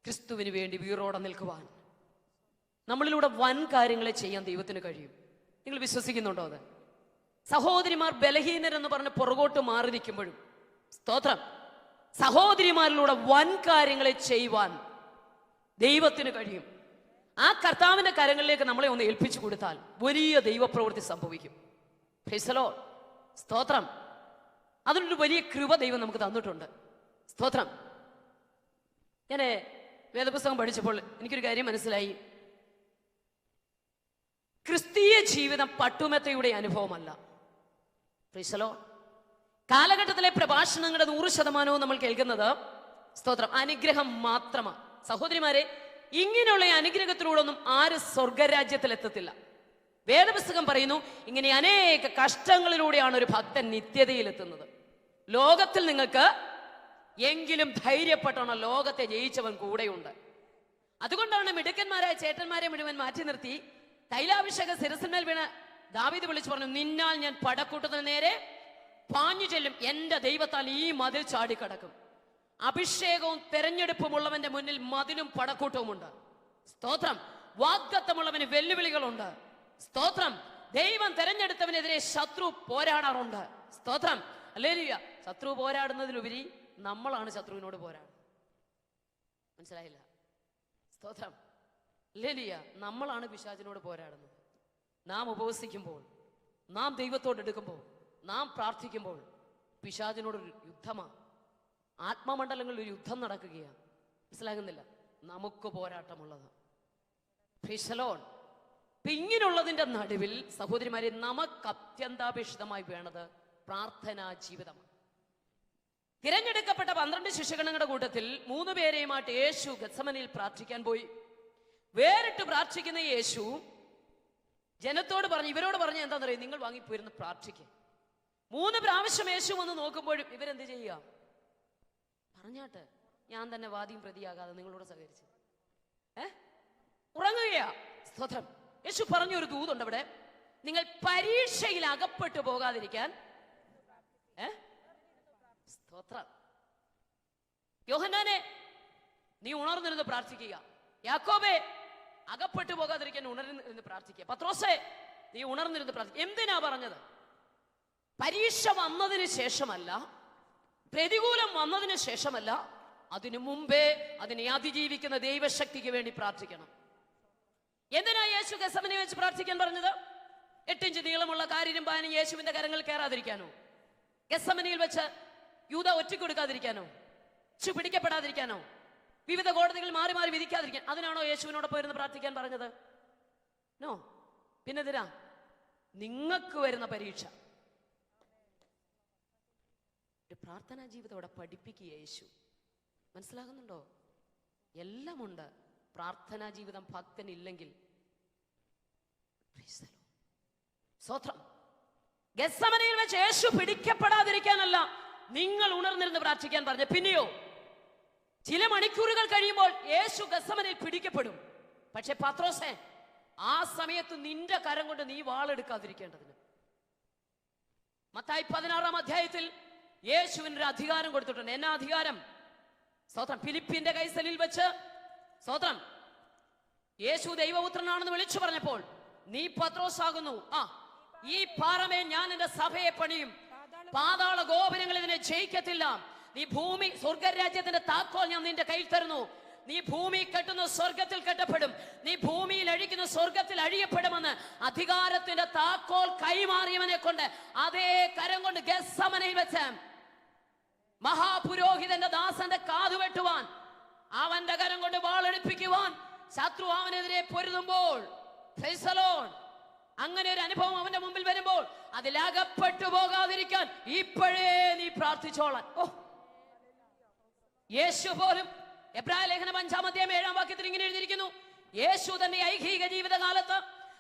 ക്രിസ്തുവിന് വേണ്ടി വീറോടെ നിൽക്കുവാൻ നമ്മളിലൂടെ വൻ കാര്യങ്ങളെ ചെയ്യാൻ ദൈവത്തിന് കഴിയും. നിങ്ങൾ വിശ്വസിക്കുന്നുണ്ടോ അത്? സഹോദരിമാർ ബലഹീനരെന്ന് പറഞ്ഞ് പുറകോട്ട് മാറി നിൽക്കുമ്പോഴും സ്തോത്രം, സഹോദരിമാരിലൂടെ വൻ കാര്യങ്ങളെ ചെയ്യുവാൻ ദൈവത്തിന് കഴിയും. ആ കർത്താവിന്റെ കരങ്ങളിലേക്ക് നമ്മളെ ഒന്ന് ഏൽപ്പിച്ചു കൊടുത്താൽ വലിയ ദൈവപ്രവൃത്തി സംഭവിക്കും. Price the Lord. സ്തോത്രം. അതിനൊരു വലിയ കൃപ ദൈവം നമുക്ക് തന്നിട്ടുണ്ട്. സ്തോത്രം. ഞാൻ വേദപുസ്തകം പഠിച്ചപ്പോൾ എനിക്കൊരു കാര്യം മനസ്സിലായി. ക്രിസ്തീയ ജീവിതം പട്ടുമെത്തയുടെ അനുഭവമല്ല. Praise the Lord. കാലഘട്ടത്തിലെ പ്രഭാഷണങ്ങളുടെ 100% നമ്മൾ കേൾക്കുന്നത് സ്തോത്രം അനുഗ്രഹം മാത്രമാണ്. സഹോദരിമാരെ, ഇങ്ങനെയുള്ള അനുഗ്രഹത്തിലൂടെ ഒന്നും ആര് സ്വർഗരാജ്യത്തിൽ എത്തത്തില്ല. വേദപുസ്തകം പറയുന്നു, ഇങ്ങനെ അനേക കഷ്ടങ്ങളിലൂടെയാണ് ഒരു ഭക്തൻ നിത്യതയിൽ എത്തുന്നത്. ലോകത്തിൽ നിങ്ങൾക്ക് എങ്കിലും ധൈര്യപ്പെട്ടോണം, ലോകത്തെ ജയിച്ചവൻ കൂടെയുണ്ട്. അതുകൊണ്ടാണ് മിടുക്കന്മാരായ ചേട്ടന്മാരെ മുഴുവൻ മാറ്റി നിർത്തി തൈലാഭിഷേക ശിരസിന്മേൽ വീണ ദാവീദ് വിളിച്ചു പറഞ്ഞു, നിന്നാൽ ഞാൻ പടക്കൂട്ടത്തിന് നേരെ പാഞ്ഞു ചെല്ലും, എന്റെ ദൈവത്താൽ ഈ മതിൽ ചാടിക്കടക്കും. അഭിഷേകവും തെരഞ്ഞെടുപ്പുമുള്ളവന്റെ മുന്നിൽ മതിലും പടക്കൂട്ടവുമുണ്ട്. സ്തോത്രം. വാഗ്ദത്തമുള്ളവന് വെല്ലുവിളികളുണ്ട്. സ്തോത്രം. ദൈവം തെരഞ്ഞെടുത്തവനെതിരെ ശത്രു പോരാടാറുണ്ട്. സ്തോത്രം. ഹല്ലേലൂയ. ശത്രു പോരാടുന്നതിലുപരി നമ്മളാണ് ശത്രുവിനോട് പോരാടുന്നത്. മനസ്സിലായില്ല? സ്തോത്രം. ഹല്ലേലൂയ. നമ്മളാണ് പിശാചിനോട് പോരാടുന്നത്. നാം ഉപവസിക്കുമ്പോൾ, നാം ദൈവത്തോട് എടുക്കുമ്പോൾ, നാം പ്രാർത്ഥിക്കുമ്പോൾ പിശാചിനോടൊരു യുദ്ധമാണ്. ആത്മമണ്ഡലങ്ങളിൽ ഒരു യുദ്ധം നടക്കുകയാണ്. മനസ്സിലാകുന്നില്ല? നമുക്ക് പോരാട്ടമുള്ളത്. Praise the Lord. ഇങ്ങനെയുള്ളതിന്റെ നടുവിൽ സഹോദരിമാരെ, നമുക്ക് അത്യന്താപേക്ഷിതമായി വേണ്ടത് പ്രാർത്ഥനാ ജീവിതമാണ്. തിരഞ്ഞെടുക്കപ്പെട്ട 12 ശിഷ്യഗണങ്ങളുടെ കൂട്ടത്തിൽ 3 പേരെയുമായിട്ട് യേശു ഗത്സമനയിൽ പ്രാർത്ഥിക്കാൻ പോയി. വേറിട്ട് പ്രാർത്ഥിക്കുന്ന യേശു ജനത്തോട് പറഞ്ഞു, ഇവരോട് പറഞ്ഞു എന്താണെന്ന് അറിയാം, നിങ്ങൾ വാങ്ങിപ്പോയിരുന്ന് പ്രാർത്ഥിക്കുക. 3 പ്രാവശ്യം യേശു വന്ന് നോക്കുമ്പോഴും ഇവരെന്ത് ചെയ്യുക? പറഞ്ഞാട്ട് ഞാൻ തന്നെ വാദിയും പ്രതിയാകാതെ നിങ്ങളോട് സഹകരിച്ച് ഉറങ്ങുകയാ. സ്തോത്രം. യേശു പറഞ്ഞൊരു ദൂതുണ്ട് അവിടെ, നിങ്ങൾ പരീക്ഷയിൽ അകപ്പെട്ടു പോകാതിരിക്കാൻ. സ്തോത്രം. യോഹന്നാനെ, നീ ഉണർന്നിരുന്ന് പ്രാർത്ഥിക്കുക. യാക്കോബേ, അകപ്പെട്ടു പോകാതിരിക്കാൻ ഉണർന്നിരുന്ന് പ്രാർത്ഥിക്കുക. പത്രോസേ, നീ ഉണർന്നിരുന്ന് പ്രാർത്ഥിക്കുക. എന്തിനാ പറഞ്ഞത്? പരീക്ഷ വന്നതിന് ശേഷമല്ല, പ്രതികൂലം വന്നതിന് ശേഷമല്ല, അതിനു മുമ്പേ അതിനെ അതിജീവിക്കുന്ന ദൈവശക്തിക്ക് വേണ്ടി പ്രാർത്ഥിക്കണം. എന്തിനാ യേശു ഗെത്സമനെ വെച്ച് പ്രാർത്ഥിക്കാൻ പറഞ്ഞത്? 8 ഇഞ്ച് നീളമുള്ള കാരിരുമ്പാനി യേശുവിന്റെ കരങ്ങൾ കയറാതിരിക്കാനോ? ഗെത്സമനയിൽ വെച്ച് യൂദ ഒറ്റക്കൊടുക്കാതിരിക്കാനോ? പിടിക്കപ്പെടാതിരിക്കാനോ? വിവിധ കോടതികൾ മാറി മാറി വിധിക്കാതിരിക്കാൻ? അതിനാണോ യേശുവിനോടൊപ്പം ഇരുന്ന് പ്രാർത്ഥിക്കാൻ പറഞ്ഞത്? നോ. പിന്നെതിനാ? നിങ്ങൾക്ക് വരുന്ന പരീക്ഷ. ഒരു പ്രാർത്ഥനാ ജീവിതം അവിടെ പഠിപ്പിക്കുക യേശു. മനസ്സിലാകുന്നുണ്ടോ? എല്ലാമുണ്ട്. പ്രാർത്ഥനാ ജീവിതം ഭക്തനില്ലെങ്കിൽ സ്തോത്രം. ഗെത്സമനയിൽ വെച്ച് യേശു പിടിക്കപ്പെടാതിരിക്കാനല്ല നിങ്ങൾ ഉണർന്നിരുന്ന് പ്രാർത്ഥിക്കാൻ പറഞ്ഞ. പിന്നെയോ ചില മണിക്കൂറുകൾ കഴിയുമ്പോൾ യേശു ഗെത്സമനയിൽ പിടിക്കപ്പെടും. പക്ഷെ പത്രോസേ, ആ സമയത്ത് നിന്റെ കരം കൊണ്ട് നീ വാളെടുക്കാതിരിക്കേണ്ടതിന്. മത്തായി 16-ാം അധ്യായത്തിൽ യേശുവിന് ഒരു അധികാരം കൊടുത്തിട്ടുണ്ട്. എന്നാ അധികാരം? സ്തോത്രം. ഫിലിപ്പിന്റെ കൈസലിൽ വെച്ച് സ്തോത്രം യേശു ദൈവപുത്രനാണെന്ന് വിളിച്ചു പറഞ്ഞപ്പോൾ, നീ പത്രോസാകുന്നു, ഈ പാറമേ ഞാൻ എന്റെ സഭയെ പണിയും, പാതാള ഗോപുരങ്ങൾ ഇതിനെ ജയിക്കത്തില്ല. നീ ഭൂമി സ്വർഗരാജ്യത്തിന്റെ താക്കോൽ ഞാൻ നിന്റെ കയ്യിൽ തരുന്നു. നീ ഭൂമി കെട്ടുന്ന സ്വർഗത്തിൽ കെട്ടപ്പെടും, നീ ഭൂമിയിൽ അഴിക്കുന്ന സ്വർഗത്തിൽ അഴിയപ്പെടുമെന്ന് അധികാരത്തിന്റെ താക്കോൽ കൈമാറിയവനെ കൊണ്ട് അതേ കരം കൊണ്ട് ഗെത്സമനയിൽ വെച്ച് മഹാപുരോഹിതന്റെ ദാസന്റെ കാതുവെട്ടുവാൻ, അവന്റെ കരം കൊണ്ട് വാളെടുപ്പിക്കുവാൻ ശത്രു അവനെതിരെ പൊരുതുമ്പോൾ, പ്രൈസ് ദി ലോർഡ്, അങ്ങനെ ഒരു അനുഭവം അവന്റെ മുമ്പിൽ വരുമ്പോൾ അതിലകപ്പെട്ടു പോകാതിരിക്കാൻ ഇപ്പോഴേ നീ പ്രാർത്ഥിച്ചോളാൻ. യേശു പോലും എബ്രായ ലേഖനം 5-ാം അധ്യായം 7-ാം വാക്യത്തിൽ ഇങ്ങനെ എഴുതിയിരിക്കുന്നു, യേശു തന്റെ ഐഹിക ജീവിതകാലത്ത്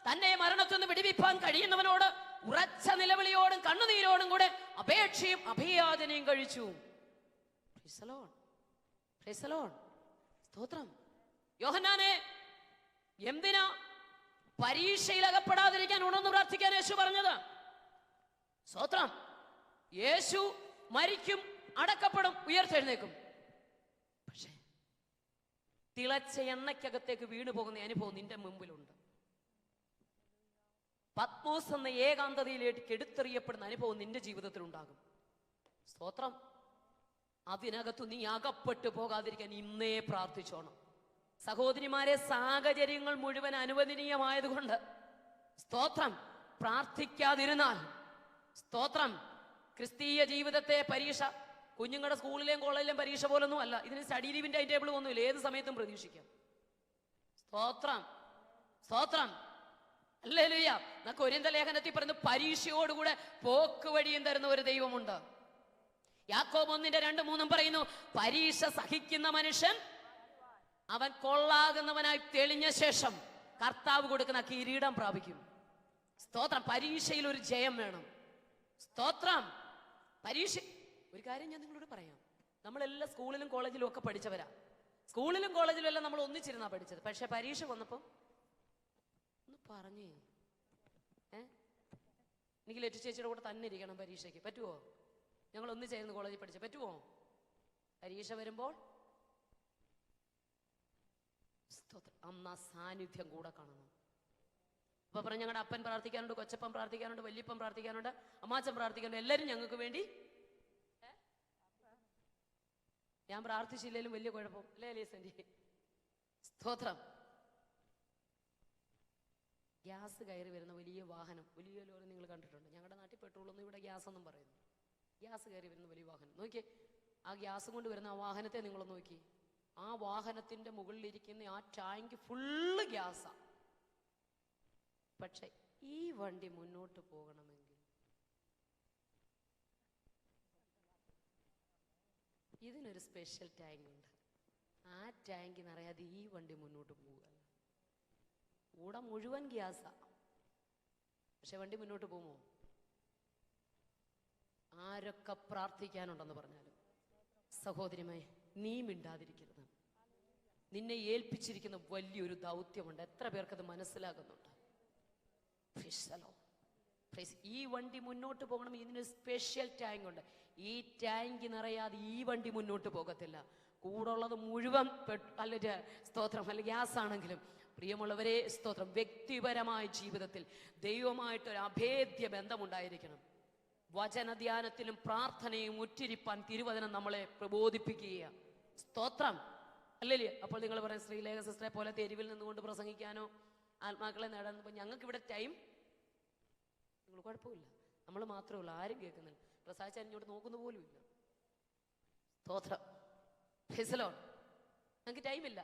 തന്നെ മരണത്തിൽ നിന്ന് വിടുവിപ്പാൻ കഴിയുന്നവനോട് ഉറച്ച നിലവിളിയോടും കണ്ണുനീരോടും കൂടെ അപേക്ഷയും അഭിയാചനയും കഴിച്ചു. Price the Lord. Price the Lord. സ്തോത്രം. യോഹന്നാനെ, എന്തിനാ പരീക്ഷയിൽ അകപ്പെടാതിരിക്കാൻ ഉണർന്നു പ്രാർത്ഥിക്കാൻ യേശു പറഞ്ഞത്? സ്തോത്രം. യേശു മരിക്കും, അടക്കപ്പെടും, ഉയർത്തെഴുന്നേക്കും. പക്ഷേ തിളച്ച എണ്ണയ്ക്കകത്തേക്ക് വീണു പോകുന്ന അനുഭവം നിന്റെ മുമ്പിലുണ്ട്. പത്മോസ് എന്ന ഏകാന്തതയിലേക്ക് എടുത്തെറിയപ്പെടുന്ന അനുഭവം നിന്റെ ജീവിതത്തിൽ ഉണ്ടാകും. സ്തോത്രം. അതിനകത്തു നീ അകപ്പെട്ടു പോകാതിരിക്കാൻ ഇന്നേ പ്രാർത്ഥിച്ചോണം. സഹോദരിമാരെ, സാഹചര്യങ്ങൾ മുഴുവൻ അനുവദനീയമായതുകൊണ്ട് സ്തോത്രം പ്രാർത്ഥിക്കാതിരുന്നാൽ, സ്തോത്രം, ക്രിസ്തീയ ജീവിതത്തെ പരീക്ഷ കുഞ്ഞുങ്ങളുടെ സ്കൂളിലെയും കോളേജിലെയും പരീക്ഷ പോലൊന്നും അല്ല. ഇതിന് സ്റ്റഡി ലീവിന്റെ ടൈം ടേബിൾ ഒന്നുമില്ല. ഏത് സമയത്തും പ്രതീക്ഷിക്കാം. സ്തോത്രം, സ്തോത്രം, ഹല്ലേലൂയ. കൊരിന്ത്യർ ലേഖനത്തിൽ പറയുന്നു, പരീക്ഷയോടുകൂടെ പോക്ക് വഴിയും തരുന്ന ഒരു ദൈവമുണ്ട്. യാക്കോബ് 1:2-3 പറയുന്നു, പരീക്ഷ സഹിക്കുന്ന മനുഷ്യൻ അവൻ കൊള്ളാകുന്നവനായി തെളിഞ്ഞ ശേഷം കർത്താവ് കൊടുക്കുന്ന കിരീടം പ്രാപിക്കും. സ്തോത്രം. പരീക്ഷയിൽ ഒരു ജയം വേണം. സ്തോത്രം. പരീക്ഷ, ഒരു കാര്യം ഞാൻ നിങ്ങളോട് പറയാം, നമ്മളെല്ലാം സ്കൂളിലും കോളേജിലും ഒക്കെ പഠിച്ചവരാ. സ്കൂളിലും കോളേജിലും എല്ലാം നമ്മൾ ഒന്നിച്ചിരുന്നാ പഠിച്ചത്. പക്ഷെ പരീക്ഷ വന്നപ്പം ഒന്ന് പറഞ്ഞേ, എനിക്ക് ലെറ്റു ചേച്ചിയുടെ കൂടെ തന്നെ ഇരിക്കണം പരീക്ഷയ്ക്ക്, പറ്റുമോ? ഞങ്ങൾ ഒന്നിച്ചായിരുന്നു കോളേജിൽ പഠിച്ച, പറ്റുമോ? പരീക്ഷ വരുമ്പോൾ അന്ന് ആ സാന്നിധ്യം കൂടെ കാണണം. അപ്പൊ പറഞ്ഞു, ഞങ്ങളുടെ അപ്പൻ പ്രാർത്ഥിക്കാനുണ്ട്, കൊച്ചപ്പൻ പ്രാർത്ഥിക്കാനുണ്ട്, വല്യപ്പൻ പ്രാർത്ഥിക്കാനുണ്ട്, അമ്മാച്ചൻ പ്രാർത്ഥിക്കാനുണ്ട്, എല്ലാവരും ഞങ്ങൾക്ക് വേണ്ടി. ഞാൻ പ്രാർത്ഥിച്ചില്ലേലും വലിയ കുഴപ്പം അല്ലേ അലീസന്റെ? സ്തോത്രം. ഗ്യാസ് കയറി വരുന്ന വലിയ വാഹനം, വലിയ ലോറി നിങ്ങൾ കണ്ടിട്ടുണ്ട്. ഞങ്ങളുടെ നാട്ടിൽ പെട്രോളൊന്നും, ഇവിടെ ഗ്യാസ് എന്നും പറയുന്നു. ഗ്യാസ് കയറി വരുന്ന വലിയ വാഹനം നോക്കിയേ. ആ ഗ്യാസ് കൊണ്ട് വരുന്ന ആ വാഹനത്തെ നിങ്ങളൊന്ന് നോക്കി. ആ വാഹനത്തിന്റെ മുകളിലിരിക്കുന്ന ആ ടാങ്ക് ഫുള്ള് ഗ്യാസാ. പക്ഷെ ഈ വണ്ടി മുന്നോട്ട് പോകണമെങ്കിൽ ഇതിനൊരു സ്പെഷ്യൽ ടാങ്ക് ഉണ്ട്. ആ ടാങ്ക് നിറയാതെ ഈ വണ്ടി മുന്നോട്ട് പോവുക. കൂടെ മുഴുവൻ ഗ്യാസാ, പക്ഷെ വണ്ടി മുന്നോട്ട് പോകുമോ? ആരൊക്കെ പ്രാർത്ഥിക്കാനുണ്ടെന്ന് പറഞ്ഞാലും സഹോദരിമേ, നീ മിണ്ടാതിരിക്കരുത്. നിന്നെ ഏൽപ്പിച്ചിരിക്കുന്ന വലിയൊരു ദൗത്യമുണ്ട്. എത്ര പേർക്കത് മനസ്സിലാകുന്നുണ്ട്? ഈ വണ്ടി മുന്നോട്ട് പോകണം. ഇതിന് സ്പെഷ്യൽ ടാങ്ക് ഉണ്ട്. ഈ ടാങ്ക് നിറയാതെ ഈ വണ്ടി മുന്നോട്ട് പോകത്തില്ല. കൂടെ ഉള്ളത് മുഴുവൻ സ്തോത്രം അല്ല ഗ്യാസ് ആണെങ്കിലും, പ്രിയമുള്ളവരെ, സ്തോത്രം, വ്യക്തിപരമായ ജീവിതത്തിൽ ദൈവമായിട്ടൊരു അഭേദ്യ ബന്ധമുണ്ടായിരിക്കണം. വചനധ്യാനത്തിലും പ്രാർത്ഥനയും ഉറ്റിരിപ്പാൻ തിരുവചനം നമ്മളെ പ്രബോധിപ്പിക്കുകയാണ്. സ്തോത്രം, അല്ലേ? അപ്പോൾ നിങ്ങൾ പറയാം, ശ്രീലേഖ സിസ്റ്ററെ പോലെ തെരുവിൽ നിന്നുകൊണ്ട് പ്രസംഗിക്കാനോ ആത്മാക്കളെ നേടാൻ ഞങ്ങൾക്ക് ഇവിടെ ടൈം, നിങ്ങൾ കുഴപ്പമില്ല, നമ്മൾ മാത്രമേ ഉള്ളൂ, ആരും കേൾക്കുന്നില്ല. പ്രസാദിച്ചാൽ ഇങ്ങോട്ട് നോക്കുന്ന പോലും ഇല്ല. സ്തോത്രം, ഞങ്ങൾക്ക് ടൈമില്ല.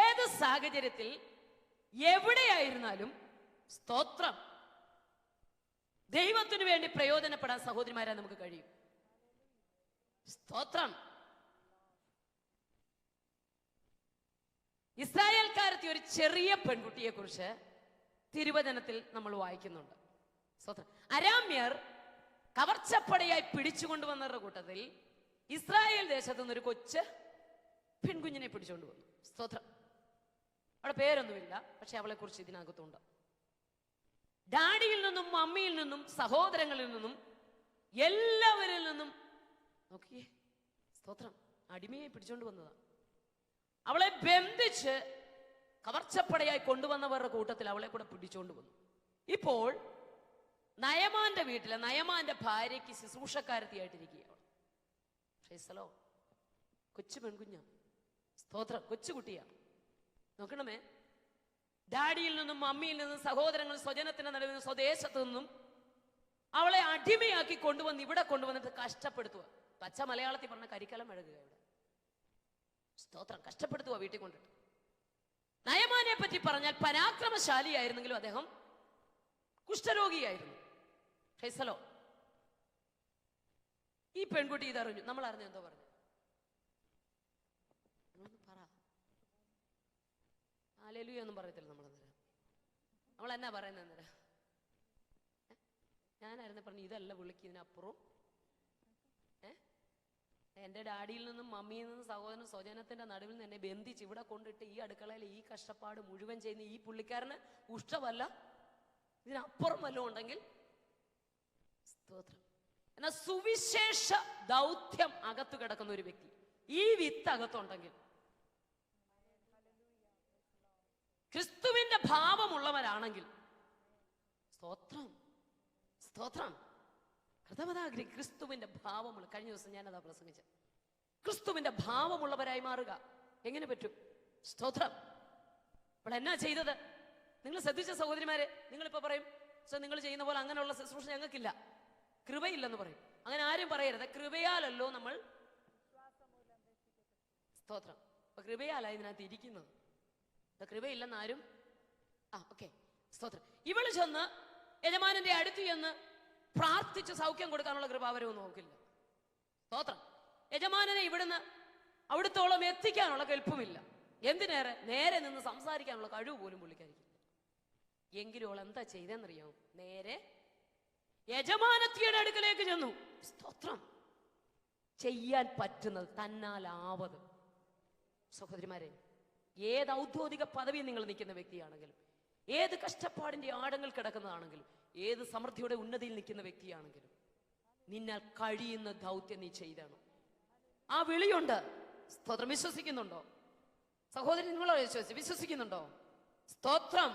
ഏത് സാഹചര്യത്തിൽ എവിടെയായിരുന്നാലും സ്തോത്രം, ദൈവത്തിനു വേണ്ടി പ്രയോജനപ്പെടാൻ സഹോദരിമാരെ നമുക്ക് കഴിയും. സ്തോത്രം. ഇസ്രായേൽക്കാരത്തി ഒരു ചെറിയ പെൺകുട്ടിയെ കുറിച്ച് തിരുവചനത്തിൽ നമ്മൾ വായിക്കുന്നുണ്ട്. സ്തോത്രം. അരാമ്യർ കവർച്ചപ്പടയായി പിടിച്ചുകൊണ്ടുവന്നവരുടെ കൂട്ടത്തിൽ ഇസ്രായേൽ ദേശത്തു നിന്നൊരു കൊച്ച് പെൺകുഞ്ഞിനെ പിടിച്ചുകൊണ്ട് വന്നു. സ്തോത്രം. അവിടെ പേരൊന്നുമില്ല, പക്ഷെ അവളെ കുറിച്ച് ഇതിനകത്തുണ്ട്. ഡാഡിയിൽ നിന്നും മമ്മിയിൽ നിന്നും സഹോദരങ്ങളിൽ നിന്നും എല്ലാവരിൽ നിന്നും നോക്കിയേ, സ്തോത്രം, അടിമയെ പിടിച്ചോണ്ട് വന്നതാണ്. അവളെ ബന്ധിച്ച് കവർച്ചപ്പടയായി കൊണ്ടുവന്നവരുടെ കൂട്ടത്തിൽ അവളെ കൂടെ പിടിച്ചോണ്ട് വന്നു. ഇപ്പോൾ നയമാന്റെ വീട്ടിലെ നയമാന്റെ ഭാര്യയ്ക്ക് ശുശ്രൂഷക്കാരത്തിയായിട്ടിരിക്കുകയാണ്. കൊച്ചു പെൺകുഞ്ഞ, സ്തോത്രം, കൊച്ചുകുട്ടിയാ. നോക്കണമേ, ഡാഡിയിൽ നിന്നും മമ്മിയിൽ നിന്നും സഹോദരങ്ങൾ സ്വജനത്തിന്റെ നടുവിൽ സ്വദേശത്തു നിന്നും അവളെ അടിമയാക്കി കൊണ്ടുവന്ന് ഇവിടെ കൊണ്ടുവന്നിട്ട് കഷ്ടപ്പെടുത്തുക. പച്ച മലയാളത്തിൽ പറഞ്ഞ കരിക്കലം അഴകുക ഇവിടെ. സ്തോത്രം, കഷ്ടപ്പെടുത്തുക വീട്ടിൽ കൊണ്ടിട്ട്. നയമാനെ പറ്റി പറഞ്ഞാൽ പരാക്രമശാലിയായിരുന്നെങ്കിലും അദ്ദേഹം കുഷ്ഠരോഗിയായിരുന്നു. ഈ പെൺകുട്ടി ഇതറിഞ്ഞു. നമ്മൾ അറിഞ്ഞ എന്തോ പറഞ്ഞു? പറ. ഹല്ലേലൂയ ഒന്നും പറയത്തില്ല നമ്മൾ. നമ്മൾ എന്നാ പറയുന്നത്? അന്നേരം ഞാനായിരുന്നു പറഞ്ഞു, ഇതല്ല വിളിക്ക്, ഇതിനപ്പുറം എൻ്റെ ഡാഡിയിൽ നിന്നും മമ്മിയിൽ നിന്നും സഹോദരനും സ്വജനത്തിന്റെ നടുവിൽ നിന്ന് എന്നെ ബന്ധിച്ച് ഇവിടെ കൊണ്ടിട്ട് ഈ അടുക്കളയിൽ ഈ കഷ്ടപ്പാട് മുഴുവൻ ചെയ്യുന്ന ഈ പുള്ളിക്കാരന് ഉഷ്ടമല്ല, ഇതിനപ്പുറം വല്ലതും ഉണ്ടെങ്കിൽ സ്തോത്രം. എന്നാൽ സുവിശേഷ ദൗത്യം അകത്ത് കിടക്കുന്ന ഒരു വ്യക്തി, ഈ വിത്ത് അകത്തുണ്ടെങ്കിൽ ഭാവമുള്ളവരാണെങ്കിൽ, സ്തോത്രം സ്തോത്രം, കർത്താവതാഗ്രഹി ക്രിസ്തുവിന്റെ ഭാവമുള്ള, കഴിഞ്ഞ ദിവസം ഞാനതാ പ്രസംഗിച്ചത്, ക്രിസ്തുവിന്റെ ഭാവമുള്ളവരായി മാറുക എങ്ങനെ പറ്റും? സ്തോത്രം. അപ്പോൾ എന്നാ ചെയ്തത്? നിങ്ങൾ ശ്രദ്ധിച്ച സഹോദരിമാരെ, നിങ്ങളിപ്പോ പറയും നിങ്ങൾ ചെയ്യുന്ന പോലെ അങ്ങനെയുള്ള ശുശ്രൂഷ ഞങ്ങൾക്കില്ല, കൃപയില്ലെന്ന് പറയും. അങ്ങനെ ആരും പറയരുത്. കൃപയാലല്ലോ നമ്മൾ, സ്തോത്രം, അപ്പൊ കൃപയാല ഇതിനകത്ത് ഇരിക്കുന്നത്. കൃപയില്ലെന്ന് ആരും, ഓക്കെ, സ്തോത്രം. ഇവള് ചെന്ന് യജമാനന്റെ അടുത്ത് ചെന്ന് പ്രാർത്ഥിച്ച് സൗഖ്യം കൊടുക്കാനുള്ള കൃപാവരവും നോക്കില്ല. സ്തോത്രം. യജമാനനെ ഇവിടുന്ന് അവിടുത്തോളം എത്തിക്കാനുള്ള കെൽപ്പുമില്ല. എന്തിനേറെ നേരെ നിന്ന് സംസാരിക്കാനുള്ള കഴിവ് പോലും പുള്ളിക്കാരിക്കില്ല. എങ്കിലും അവൾ എന്താ ചെയ്തെന്നറിയാമോ? നേരെ യജമാനത്തിയുടെ അടുക്കലേക്ക് ചെന്നു. സ്തോത്രം. ചെയ്യാൻ പറ്റുന്നത് തന്നാലാവത്. സഹോദരിമാരെ, ഏത് ഔദ്യോഗിക പദവി നിങ്ങൾ നിൽക്കുന്ന വ്യക്തിയാണെങ്കിലും, ഏത് കഷ്ടപ്പാടിന്റെ ആഴങ്ങൾ കിടക്കുന്നതാണെങ്കിലും, ഏത് സമൃദ്ധിയുടെ ഉന്നതിയിൽ നിൽക്കുന്ന വ്യക്തിയാണെങ്കിലും, നിന്നാൽ കഴിയുന്ന ദൗത്യം നീ ചെയ്താണ്. ആ വിളിയുണ്ട്. സ്തോത്രം. വിശ്വസിക്കുന്നുണ്ടോ സഹോദരൻ? നിങ്ങളോ വിശ്വസിക്കുന്നുണ്ടോ? സ്തോത്രം.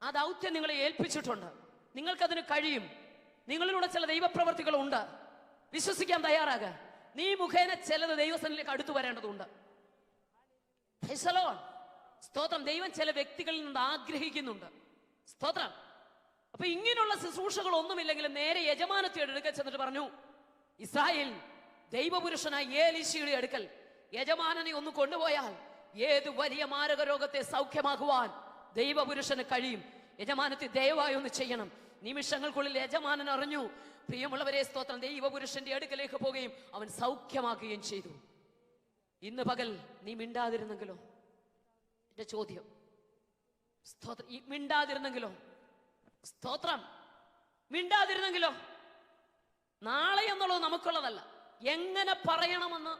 ആ ദൗത്യം നിങ്ങളെ ഏൽപ്പിച്ചിട്ടുണ്ട്. നിങ്ങൾക്കതിന് കഴിയും. നിങ്ങളിലൂടെ ചില ദൈവപ്രവർത്തികളുണ്ട്. വിശ്വസിക്കാൻ തയ്യാറാകുക. നീ മുഖേന ചിലത് ദൈവസന്നിധിയിലേക്ക് അടുത്തു വരേണ്ടതുണ്ട്. സ്തോത്രം. ദൈവം ചില വ്യക്തികളിൽ നിന്ന് ആഗ്രഹിക്കുന്നുണ്ട്. സ്തോത്രം. അപ്പൊ ഇങ്ങനെയുള്ള ശുശ്രൂഷകൾ ഒന്നുമില്ലെങ്കിലും നേരെ യജമാനത്തിയുടെ അടുക്കൽ ചെന്നിട്ട് പറഞ്ഞു, ഇസ്രായേൽ ദൈവപുരുഷനായ ഏലീശയുടെ അടുക്കൽ യജമാനനെ ഒന്ന് കൊണ്ടുപോയാൽ ഏത് വലിയ മാരക രോഗത്തെ സൗഖ്യമാക്കുവാൻ ദൈവപുരുഷന് കഴിയും. യജമാനത്തെ ദയവായി ഒന്ന് ചെയ്യണം. നിമിഷങ്ങൾക്കുള്ളിൽ യജമാനൻ അറിഞ്ഞു. പ്രിയമുള്ളവരെ, സ്തോത്രം, ദൈവപുരുഷന്റെ അടുക്കലേക്ക് പോവുകയും അവൻ സൗഖ്യമാക്കുകയും ചെയ്തു. ഇന്ന് പകൽ നീ മിണ്ടാതിരുന്നെങ്കിലോ? എന്റെ ചോദ്യം. സ്തോത്രം. മിണ്ടാതിരുന്നെങ്കിലോ? സ്തോത്രം. മിണ്ടാതിരുന്നെങ്കിലോ? നാളെ എന്നുള്ളത് നമുക്കുള്ളതല്ല. എങ്ങനെ പറയണമെന്ന്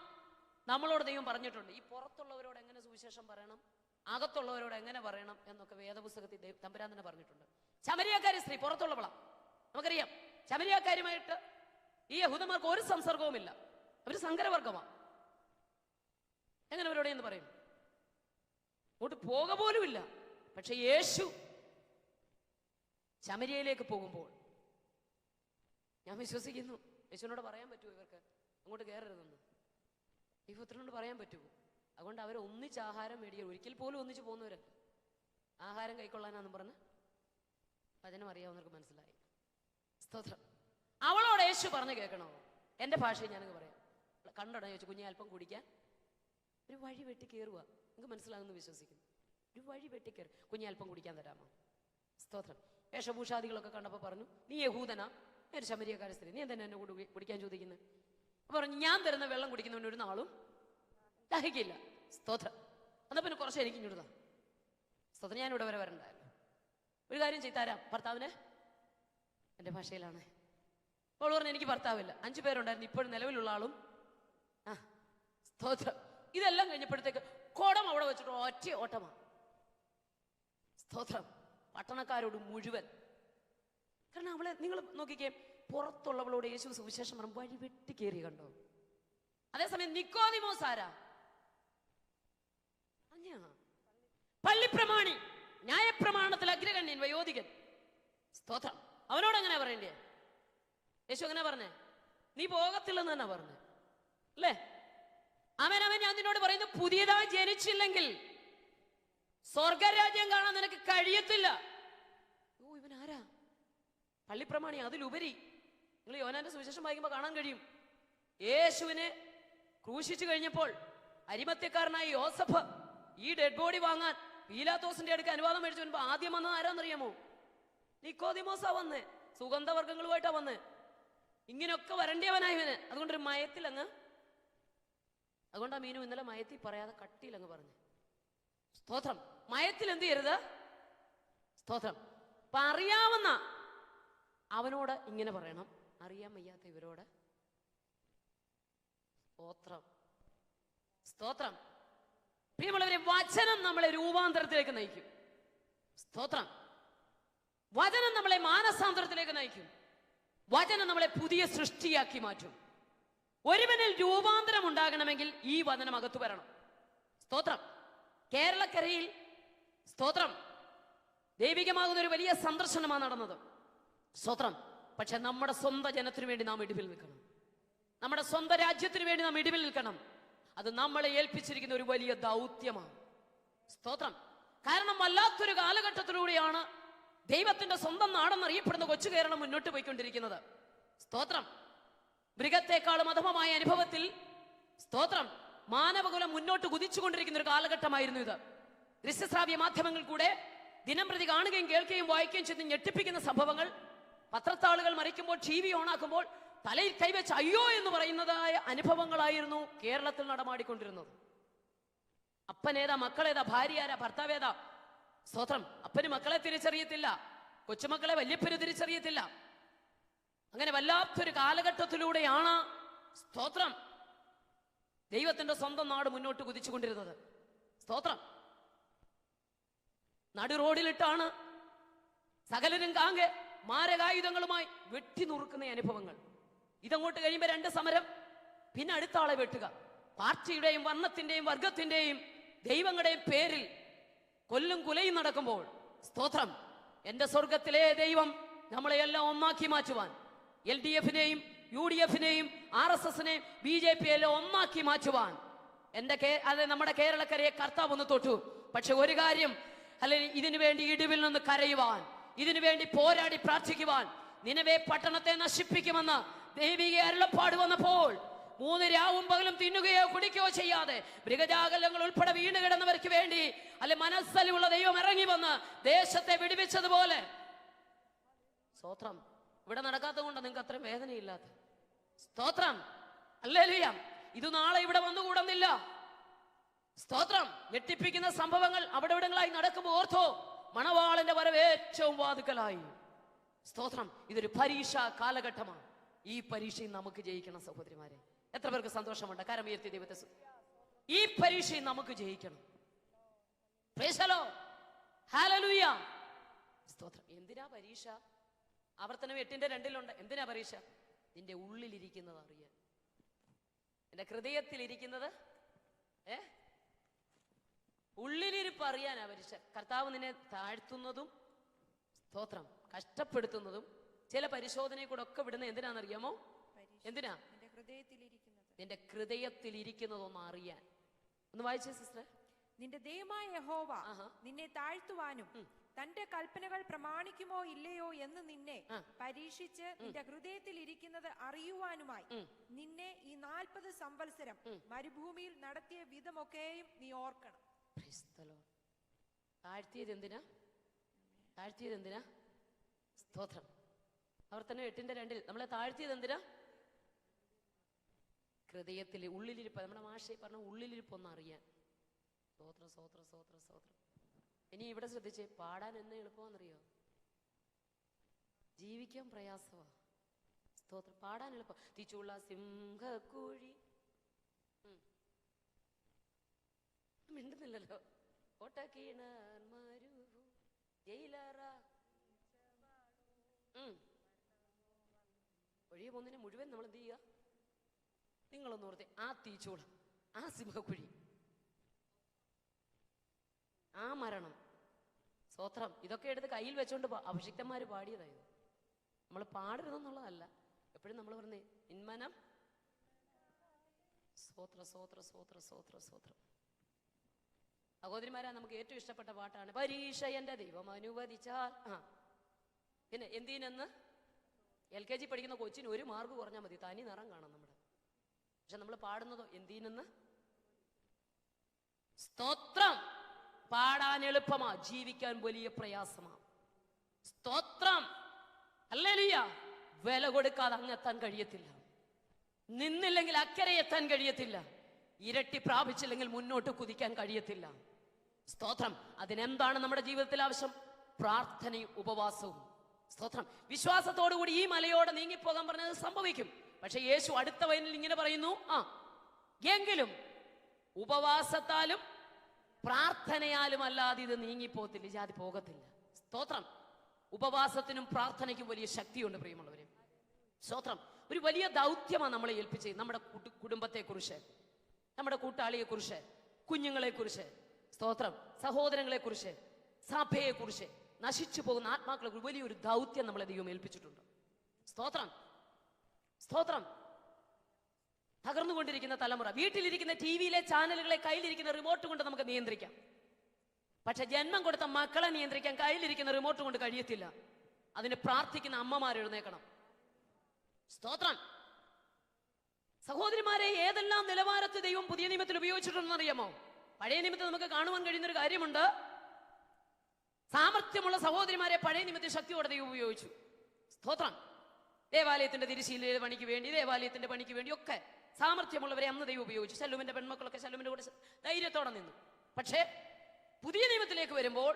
നമ്മളോട് ദൈവം പറഞ്ഞിട്ടുണ്ട്. ഈ പുറത്തുള്ളവരോട് എങ്ങനെ സുവിശേഷം പറയണം, അകത്തുള്ളവരോട് എങ്ങനെ പറയണം എന്നൊക്കെ വേദപുസ്തകത്തിൽ തമ്പുരാൻ തന്നെ പറഞ്ഞിട്ടുണ്ട്. ശമരിയാക്കാരി സ്ത്രീ പുറത്തുള്ളവളാ, നമുക്കറിയാം. ശമരിയാക്കാരുമായിട്ട് ഈ യഹൂദന്മാർക്ക് ഒരു സംസർഗവുമില്ല. അവര് സങ്കരവർഗമാണ്. എങ്ങനെ അവരോട് എന്ന് പറയും? അങ്ങോട്ട് പോക പോലുമില്ല. പക്ഷെ യേശു ശമരിയയിലേക്ക് പോകുമ്പോൾ ഞാൻ വിശ്വസിക്കുന്നു, യേശുവിനോട് പറയാൻ പറ്റുമോ ഇവർക്ക് അങ്ങോട്ട് കയറരുതെന്ന്? ഈ പുത്രനോട് പറയാൻ പറ്റുമോ? അതുകൊണ്ട് അവരെ ഒന്നിച്ച് ആഹാരം മേടിക്കുക. ഒരിക്കൽ പോലും ഒന്നിച്ച് പോകുന്നവരല്ല. ആഹാരം കൈക്കൊള്ളാനാന്ന് പറഞ്ഞ് വചനം അറിയാവുന്നവർക്ക് മനസ്സിലായി. സ്തോത്രം. അവളോട് യേശു പറഞ്ഞു കേൾക്കണോ? എന്റെ ഭാഷയിൽ ഞാനങ്ങ് പറയാം. കണ്ടോടാ ചോദിച്ചു, കുഞ്ഞെ അല്പം കുടിക്കാൻ. ഒരു വഴി വെട്ടി കയറുക. നിങ്ങൾക്ക് മനസ്സിലാകുന്നു വിശ്വസിക്കുന്നു. ഒരു വഴി വെട്ടി കയറി, കുഞ്ഞെ അല്പം കുടിക്കാൻ തരാമോ? സ്തോത്രം. വേഷഭൂഷാദികളൊക്കെ കണ്ടപ്പോൾ പറഞ്ഞു, നീ യഹൂദനാ, ഒരു ശമരിയക്കാരി സ്ത്രീ, നീ എന്തിനാ എന്നെ കുടിക്കാൻ ചോദിക്കുന്നത്? പറഞ്ഞു, ഞാൻ തരുന്ന വെള്ളം കുടിക്കുന്നവന് ഒരു നാളും ദാഹിക്കില്ല. സ്തോത്രം. എന്നാ പിന്നെ കുറച്ച് എനിക്ക് ഇങ്ങോട്ട് താ. സ്തോത്രം. ഞാനിവിടെ വരെ വരണ്ടായല്ലോ. ഒരു കാര്യം ചെയ്താരാം ഭർത്താവിന്. എൻ്റെ ഭാഷയിലാണ്. അപ്പോൾ പറഞ്ഞു, എനിക്ക് ഭർത്താവില്ല. 5 പേരുണ്ടായിരുന്നു. ഇപ്പോഴും നിലവിലുള്ള ആളും. സ്തോത്രം. ഇതെല്ലാം കഴിഞ്ഞപ്പോഴത്തേക്ക് കുടം അവിടെ വെച്ചിട്ട് ഒറ്റ ഓട്ടമാണ്. സ്തോത്രം. പട്ടണക്കാരോട് മുഴുവൻ. കാരണം അവളെ നിങ്ങൾ നോക്കിക്കേ, പുറത്തുള്ളവളോട് യേശു സുവിശേഷം പറഞ്ഞു വഴി വെട്ടി കയറി. കണ്ടോ? അതേസമയം നിക്കോദിമോസ് ആരാ? പള്ളിപ്രമാണി, ന്യായപ്രമാണത്തിൽ അഗ്രഗണ്യൻ, വയോധികൻ. സ്തോത്രം. അവനോട് എങ്ങനെ പറയണ്ടേ? യേശു എങ്ങനെ പറഞ്ഞേ? നീ പോകത്തില്ലെന്ന് തന്നെ പറഞ്ഞേ അല്ലേ? അവൻ ഞാൻ നിന്നോട് പറയുന്നു, പുതിയതായി ജനിച്ചില്ലെങ്കിൽ സ്വർഗരാജ്യം കാണാൻ നിനക്ക് കഴിയത്തില്ല. ഓ, ഇവൻ ആരാ? പള്ളിപ്രമാണി. അതിലുപരി നിങ്ങൾ യോഹന്നാന്റെ സുവിശേഷം വായിക്കുമ്പോൾ കാണാൻ കഴിയും, യേശുവിനെ ക്രൂശിച്ചു കഴിഞ്ഞപ്പോൾ അരിമത്യക്കാരനായ യോസഫ് ഈ ഡെഡ് ബോഡി വാങ്ങാൻ പീലാത്തോസിന്റെ അടുക്ക് അനുവാദം മേടിച്ചു വരുമ്പോ ആദ്യം വന്നത് ആരാന്നറിയാമോ? നിക്കോദിമോസാ വന്നേ. സുഗന്ധവർഗ്ഗങ്ങളുമായിട്ടാ വന്നേ. ഇങ്ങനെയൊക്കെ വരണ്ടിയവനായവന്. അതുകൊണ്ടൊരു മയത്തിൽ അങ്ങ്, അതുകൊണ്ടാ മീനു ഇന്നലെ മയത്തിൽ പറയാതെ കട്ടിയിൽ അങ്ങ് പറഞ്ഞു. സ്തോത്രം. മയത്തിൽ എന്ത് ചെയ്യരുത്? സ്തോത്രം. അപ്പൊ അറിയാവുന്ന അവനോട് ഇങ്ങനെ പറയണം, അറിയാൻ വയ്യാത്ത ഇവരോട് സ്തോത്രം. സ്തോത്രം. പ്രിയമുള്ളവരെ, വചനം നമ്മളെ രൂപാന്തരത്തിലേക്ക് നയിക്കും. സ്തോത്രം. വചനം നമ്മളെ മാനസാന്തരത്തിലേക്ക് നയിക്കും. വചനം നമ്മളെ പുതിയ സൃഷ്ടിയാക്കി മാറ്റും. ഒരുവനിൽ രൂപാന്തരം ഉണ്ടാകണമെങ്കിൽ ഈ വചനം അകത്തു വരണം. സ്തോത്രം. കേരളക്കരയിൽ സ്തോത്രം ദൈവികമാകുന്ന ഒരു വലിയ സന്ദർശനമാണ് നടന്നത്. സ്തോത്രം. പക്ഷെ നമ്മുടെ സ്വന്തം ജനത്തിനു വേണ്ടി നാം ഇടിവിൽ നിൽക്കണം. നമ്മുടെ സ്വന്തം രാജ്യത്തിന് വേണ്ടി നാം ഇടിവിൽ നിൽക്കണം. അത് നമ്മളെ ഏൽപ്പിച്ചിരിക്കുന്ന ഒരു വലിയ ദൗത്യമാണ്. സ്തോത്രം. കാരണം വല്ലാത്തൊരു കാലഘട്ടത്തിലൂടെയാണ് ദൈവത്തിന്റെ സ്വന്തം നാടെന്നറിയപ്പെടുന്ന കൊച്ചു കേരളം മുന്നോട്ട് പോയിക്കൊണ്ടിരിക്കുന്നത്. സ്തോത്രം. മൃഗത്തെക്കാളും അധമമായ അനുഭവത്തിൽ, സ്തോത്രം, മാനവകുലം മുന്നോട്ട് കുതിച്ചുകൊണ്ടിരിക്കുന്ന ഒരു കാലഘട്ടമായിരുന്നു ഇത്. ദൃശ്യശ്രാവ്യ മാധ്യമങ്ങൾ കൂടെ ദിനം പ്രതി കാണുകയും കേൾക്കുകയും വായിക്കുകയും ചെയ്ത് ഞെട്ടിപ്പിക്കുന്ന സംഭവങ്ങൾ, പത്രത്താളുകൾ മറിക്കുമ്പോൾ, TV ഓണാക്കുമ്പോൾ തലയിൽ കൈവച്ച് അയ്യോ എന്ന് പറയുന്നതായ അനുഭവങ്ങളായിരുന്നു കേരളത്തിൽ നടമാടിക്കൊണ്ടിരുന്നത്. അപ്പനേതാ, മക്കളേതാ, ഭാര്യ ആരാ, ഭർത്താവേതാ? സ്തോത്രം. അപ്പന് മക്കളെ തിരിച്ചറിയത്തില്ല, കൊച്ചുമക്കളെ വല്യപ്പന് തിരിച്ചറിയത്തില്ല. അങ്ങനെ വല്ലാത്തൊരു കാലഘട്ടത്തിലൂടെയാണ്, സ്തോത്രം, ദൈവത്തിന്റെ സ്വന്തം നാട് മുന്നോട്ട് കുതിച്ചുകൊണ്ടിരുന്നത്. സ്തോത്രം. നടു റോഡിലിട്ടാണ് സകലരും കാങ്കെ മാരകായുധങ്ങളുമായി വെട്ടി നുറുക്കുന്ന അനുഭവങ്ങൾ. ഇതങ്ങോട്ട് കഴിയുമ്പോൾ 2 സമരം, പിന്നെ അടുത്ത ആളെ വെട്ടുക. പാർട്ടിയുടെയും വർണ്ണത്തിന്റെയും വർഗത്തിന്റെയും ദൈവങ്ങളുടെയും പേരിൽ കൊല്ലും കുലയും നടക്കുമ്പോൾ, സ്തോത്രം, എന്റെ സ്വർഗത്തിലെ ദൈവം നമ്മളെയെല്ലാം ഒന്നാക്കി മാറ്റുവാൻ, LDF-നെയും UDF-നെയും RSS-നെയും BJP എല്ലാം ഒന്നാക്കി മാറ്റുവാൻ നമ്മുടെ കേരളക്കരയെ കർത്താവ് ഒന്ന് തൊട്ടു. പക്ഷെ ഒരു കാര്യം, അല്ലെങ്കിൽ ഇതിനു വേണ്ടി ഇടിവിൽ നിന്ന് കരയുവാൻ, ഇതിനു വേണ്ടി പോരാടി പ്രാർത്ഥിക്കുവാൻ, നിനവേ പട്ടണത്തെ നശിപ്പിക്കുമെന്ന് ദൈവിക അരുളപ്പാട് വന്നപ്പോൾ 3 രാവും പകലും തിന്നുകയോ കുടിക്കുകയോ ചെയ്യാതെ മൃഗജാലങ്ങൾ ഉൾപ്പെടെ വീണ് കിടന്നവർക്ക് വേണ്ടി മനസ്സലിവുള്ള ദൈവം ഇറങ്ങി വന്ന് ദേശത്തെ വിടുവിച്ചതുപോലെ, സ്തോത്രം, ഇവിടെ നടക്കാത്തത് കൊണ്ട് നിങ്ങൾക്ക് അത്രയും വേദനയില്ലാത്ത, സ്തോത്രം, ഹല്ലേലൂയ. ഇത് നാളെ ഇവിടെ വന്നുകൂടുന്നില്ല. സ്തോത്രം. ഞെട്ടിപ്പിക്കുന്ന സംഭവങ്ങൾ അവിടെ ഇവിടങ്ങളായി നടക്കുമ്പോൾ ഓർത്തോ, മണവാളന്റെ വരവ് ഏറ്റവും വാതുക്കലായി. സ്തോത്രം. ഇതൊരു പരീക്ഷ കാലഘട്ടമാണ്. ഈ പരീക്ഷയും നമുക്ക് ജയിക്കണം സഹോദരിമാരെ. എത്ര പേർക്ക് സന്തോഷമുണ്ട്? കരമുയർത്തി ദൈവത്തെ. ഈ പരീക്ഷയും നമുക്ക് ജയിക്കണം. Price the Lord. ഹല്ലേലൂയ. സ്തോത്രം. എന്തിനാ പരീക്ഷ? ആവർത്തനം 8:2 എന്തിനാ പരീക്ഷ? നിന്റെ ഉള്ളിലിരിക്കുന്നത് അറിയാൻ, എന്റെ ഹൃദയത്തിലിരിക്കുന്നത് ഉള്ളിലിരിപ്പ് അറിയാനാ പരീക്ഷ. കർത്താവ് നിന്നെ താഴ്ത്തുന്നതും, സ്തോത്രം, കഷ്ടപ്പെടുത്തുന്നതും ചില പരിശോധനയിൽ കൂടെ ഒക്കെ വിടുന്ന എന്തിനാണെന്നറിയാമോ? എന്തിനാ? നിന്റെ ഹൃദയത്തിലിരിക്കുന്നതൊന്ന് അറിയാൻ. ഒന്ന് വായിച്ചേ സിസ്റ്റർ. നിന്റെ ദൈവമായ യഹോവ നിന്നെ താഴ്ത്തുവാനും തന്റെ കൽപ്പനകൾ പ്രമാണിക്കുമോ ഇല്ലയോ എന്ന് നിന്നെ പരീക്ഷിച്ച് നിന്റെ ഹൃദയത്തിൽ ഇരിക്കുന്നത് അറിയുവാനുമായി നിന്നെ ഈ 40 സംവത്സരം മരുഭൂമിയിൽ നടത്തിയ വിധമൊക്കെയും നീ ഓർക്കണം. താഴ്ത്തിയത് എന്തിനാ? താഴ്ത്തിയത് എന്തിനാ? സ്തോത്രം. ആവർത്തനം 8:2 നമ്മളെ താഴ്ത്തിയത് എന്തിനാ? ഹൃദയത്തിൽ ഉള്ളിലിരിപ്പ്. നമ്മുടെ മാഷെ പറഞ്ഞ ഉള്ളിലിരിപ്പ് ഒന്ന് അറിയാൻ. സ്തോത്രം, സ്തോത്രം, സ്തോത്രം, സ്തോത്രം. ഇനി ഇവിടെ ശ്രദ്ധിച്ചേ, പാടാൻ എന്നെ എളുപ്പമാണെന്നറിയോ? ജീവിക്കാൻ പ്രയാസമാ. സ്തോത്രം. പാടാൻ എളുപ്പം. തിച്ചുള്ള സിംഹക്കുഴി മിണ്ടുന്നില്ലല്ലോ. ഒഴിയെ പോകുന്നതിനെ മുഴുവൻ നമ്മൾ എന്ത് ചെയ്യുക? നിങ്ങളൊന്ന് ഓർത്തെ, ആ തീച്ചൂളം, ആ സിംഹക്കുഴി, ആ മരണം, സ്തോത്രം, ഇതൊക്കെ എടുത്ത് കയ്യിൽ വെച്ചോണ്ട് അഭിഷിക്തന്മാര് പാടിയതായത്. നമ്മൾ പാടരുതെന്നുള്ളതല്ല, എപ്പോഴും നമ്മൾ പറഞ്ഞേ ഇന്മനം. സ്തോത്ര, സ്തോത്ര, സ്തോത്ര, സ്തോത്ര, സ്തോത്രം. സഹോദരിമാരാ, നമുക്ക് ഏറ്റവും ഇഷ്ടപ്പെട്ട പാട്ടാണ് പരീക്ഷ എന്റെ ദൈവം അനുവദിച്ചാൽ. പിന്നെ എന്തിനെന്ന് LKG പഠിക്കുന്ന കൊച്ചിന് 1 മാർക്ക് കുറഞ്ഞാൽ മതി, തനി നിറം കാണാം നമ്മുടെ. പക്ഷെ നമ്മൾ പാടുന്നതോ എന്തിനെന്ന്? സ്തോത്രം. പാടാൻ എളുപ്പമാ, ജീവിക്കാൻ വലിയ പ്രയാസമാ. സ്തോത്രം. ഹല്ലേലൂയ. വില കൊടുക്കാതെ അങ്ങെത്താൻ കഴിയത്തില്ല. നിന്നില്ലെങ്കിൽ അക്കരെ എത്താൻ കഴിയത്തില്ല. ഇരട്ടി പ്രാപിച്ചില്ലെങ്കിൽ മുന്നോട്ട് കുതിക്കാൻ കഴിയത്തില്ല. സ്തോത്രം. അതിനെന്താണ് നമ്മുടെ ജീവിതത്തിൽ ആവശ്യം? പ്രാർത്ഥനയും ഉപവാസവും. സ്തോത്രം. വിശ്വാസത്തോടുകൂടി ഈ മലയോടെ നീങ്ങിപ്പോകാൻ പറഞ്ഞത് സംഭവിക്കും. പക്ഷെ യേശു അടുത്ത വചനത്തിൽ ഇങ്ങനെ പറയുന്നു, എങ്കിലും ഉപവാസത്താലും പ്രാർത്ഥനയാലും അല്ലാതെ ഇത് നീങ്ങിപ്പോകത്തില്ല, ജാതി പോകത്തില്ല. സ്തോത്രം. ഉപവാസത്തിനും പ്രാർത്ഥനയ്ക്കും വലിയ ശക്തിയുണ്ട് പ്രിയമുള്ളവരെ. സ്തോത്രം. ഒരു വലിയ ദൗത്യമാണ് നമ്മളെ ഏൽപ്പിച്ചത്. നമ്മുടെ കുടുംബത്തെക്കുറിച്ച്, നമ്മുടെ കൂട്ടാളിയെക്കുറിച്ച്, കുഞ്ഞുങ്ങളെക്കുറിച്ച്, സ്തോത്രം, സഹോദരങ്ങളെക്കുറിച്ച്, സഭയെക്കുറിച്ച് നശിച്ചു പോകുന്ന ആത്മാക്കളെ വലിയൊരു ദൗത്യം നമ്മളെ ദൈവം ഏൽപ്പിച്ചിട്ടുണ്ട്. സ്തോത്രം, സ്തോത്രം. തകർന്നുകൊണ്ടിരിക്കുന്ന തലമുറ, വീട്ടിലിരിക്കുന്ന ടിവിയിലെ ചാനലുകളെ, കയ്യിലിരിക്കുന്ന റിമോട്ട് കൊണ്ട് നമുക്ക് നിയന്ത്രിക്കാം. പക്ഷെ ജന്മം കൊടുത്ത മക്കളെ നിയന്ത്രിക്കാൻ കയ്യിലിരിക്കുന്ന റിമോട്ട് കൊണ്ട് കഴിയത്തില്ല. അതിന് പ്രാർത്ഥിക്കുന്ന അമ്മമാർ എഴുന്നേക്കണം. സ്തോത്രം. സഹോദരിമാരെ, ഏതെല്ലാം നിലവാരത്തിൽ ദൈവം പുതിയ നിയമത്തിൽ ഉപയോഗിച്ചിട്ടുണ്ടെന്ന് അറിയാമോ? പഴയ നിയമത്തിൽ നമുക്ക് കാണുവാൻ കഴിയുന്ന ഒരു കാര്യമുണ്ട്. സാമർത്ഥ്യമുള്ള സഹോദരിമാരെ പഴയ നിയമത്തിൽ ശക്തിയോടെ ദൈവം ഉപയോഗിച്ചു. സ്തോത്രം. ദേവാലയത്തിന്റെ തിരുശീലയുടെ പണിക്ക് വേണ്ടി, ദേവാലയത്തിന്റെ പണിക്ക് വേണ്ടി ഒക്കെ സാമർത്ഥ്യമുള്ളവരെ അന്ന് ദൈവം ഉപയോഗിച്ചു. ശല്ലൂമിന്റെ പെൺമക്കളൊക്കെ ശല്ലൂമിന്റെ കൂടെ ധൈര്യത്തോടെ നിന്നു. പക്ഷേ പുതിയ നിയമത്തിലേക്ക് വരുമ്പോൾ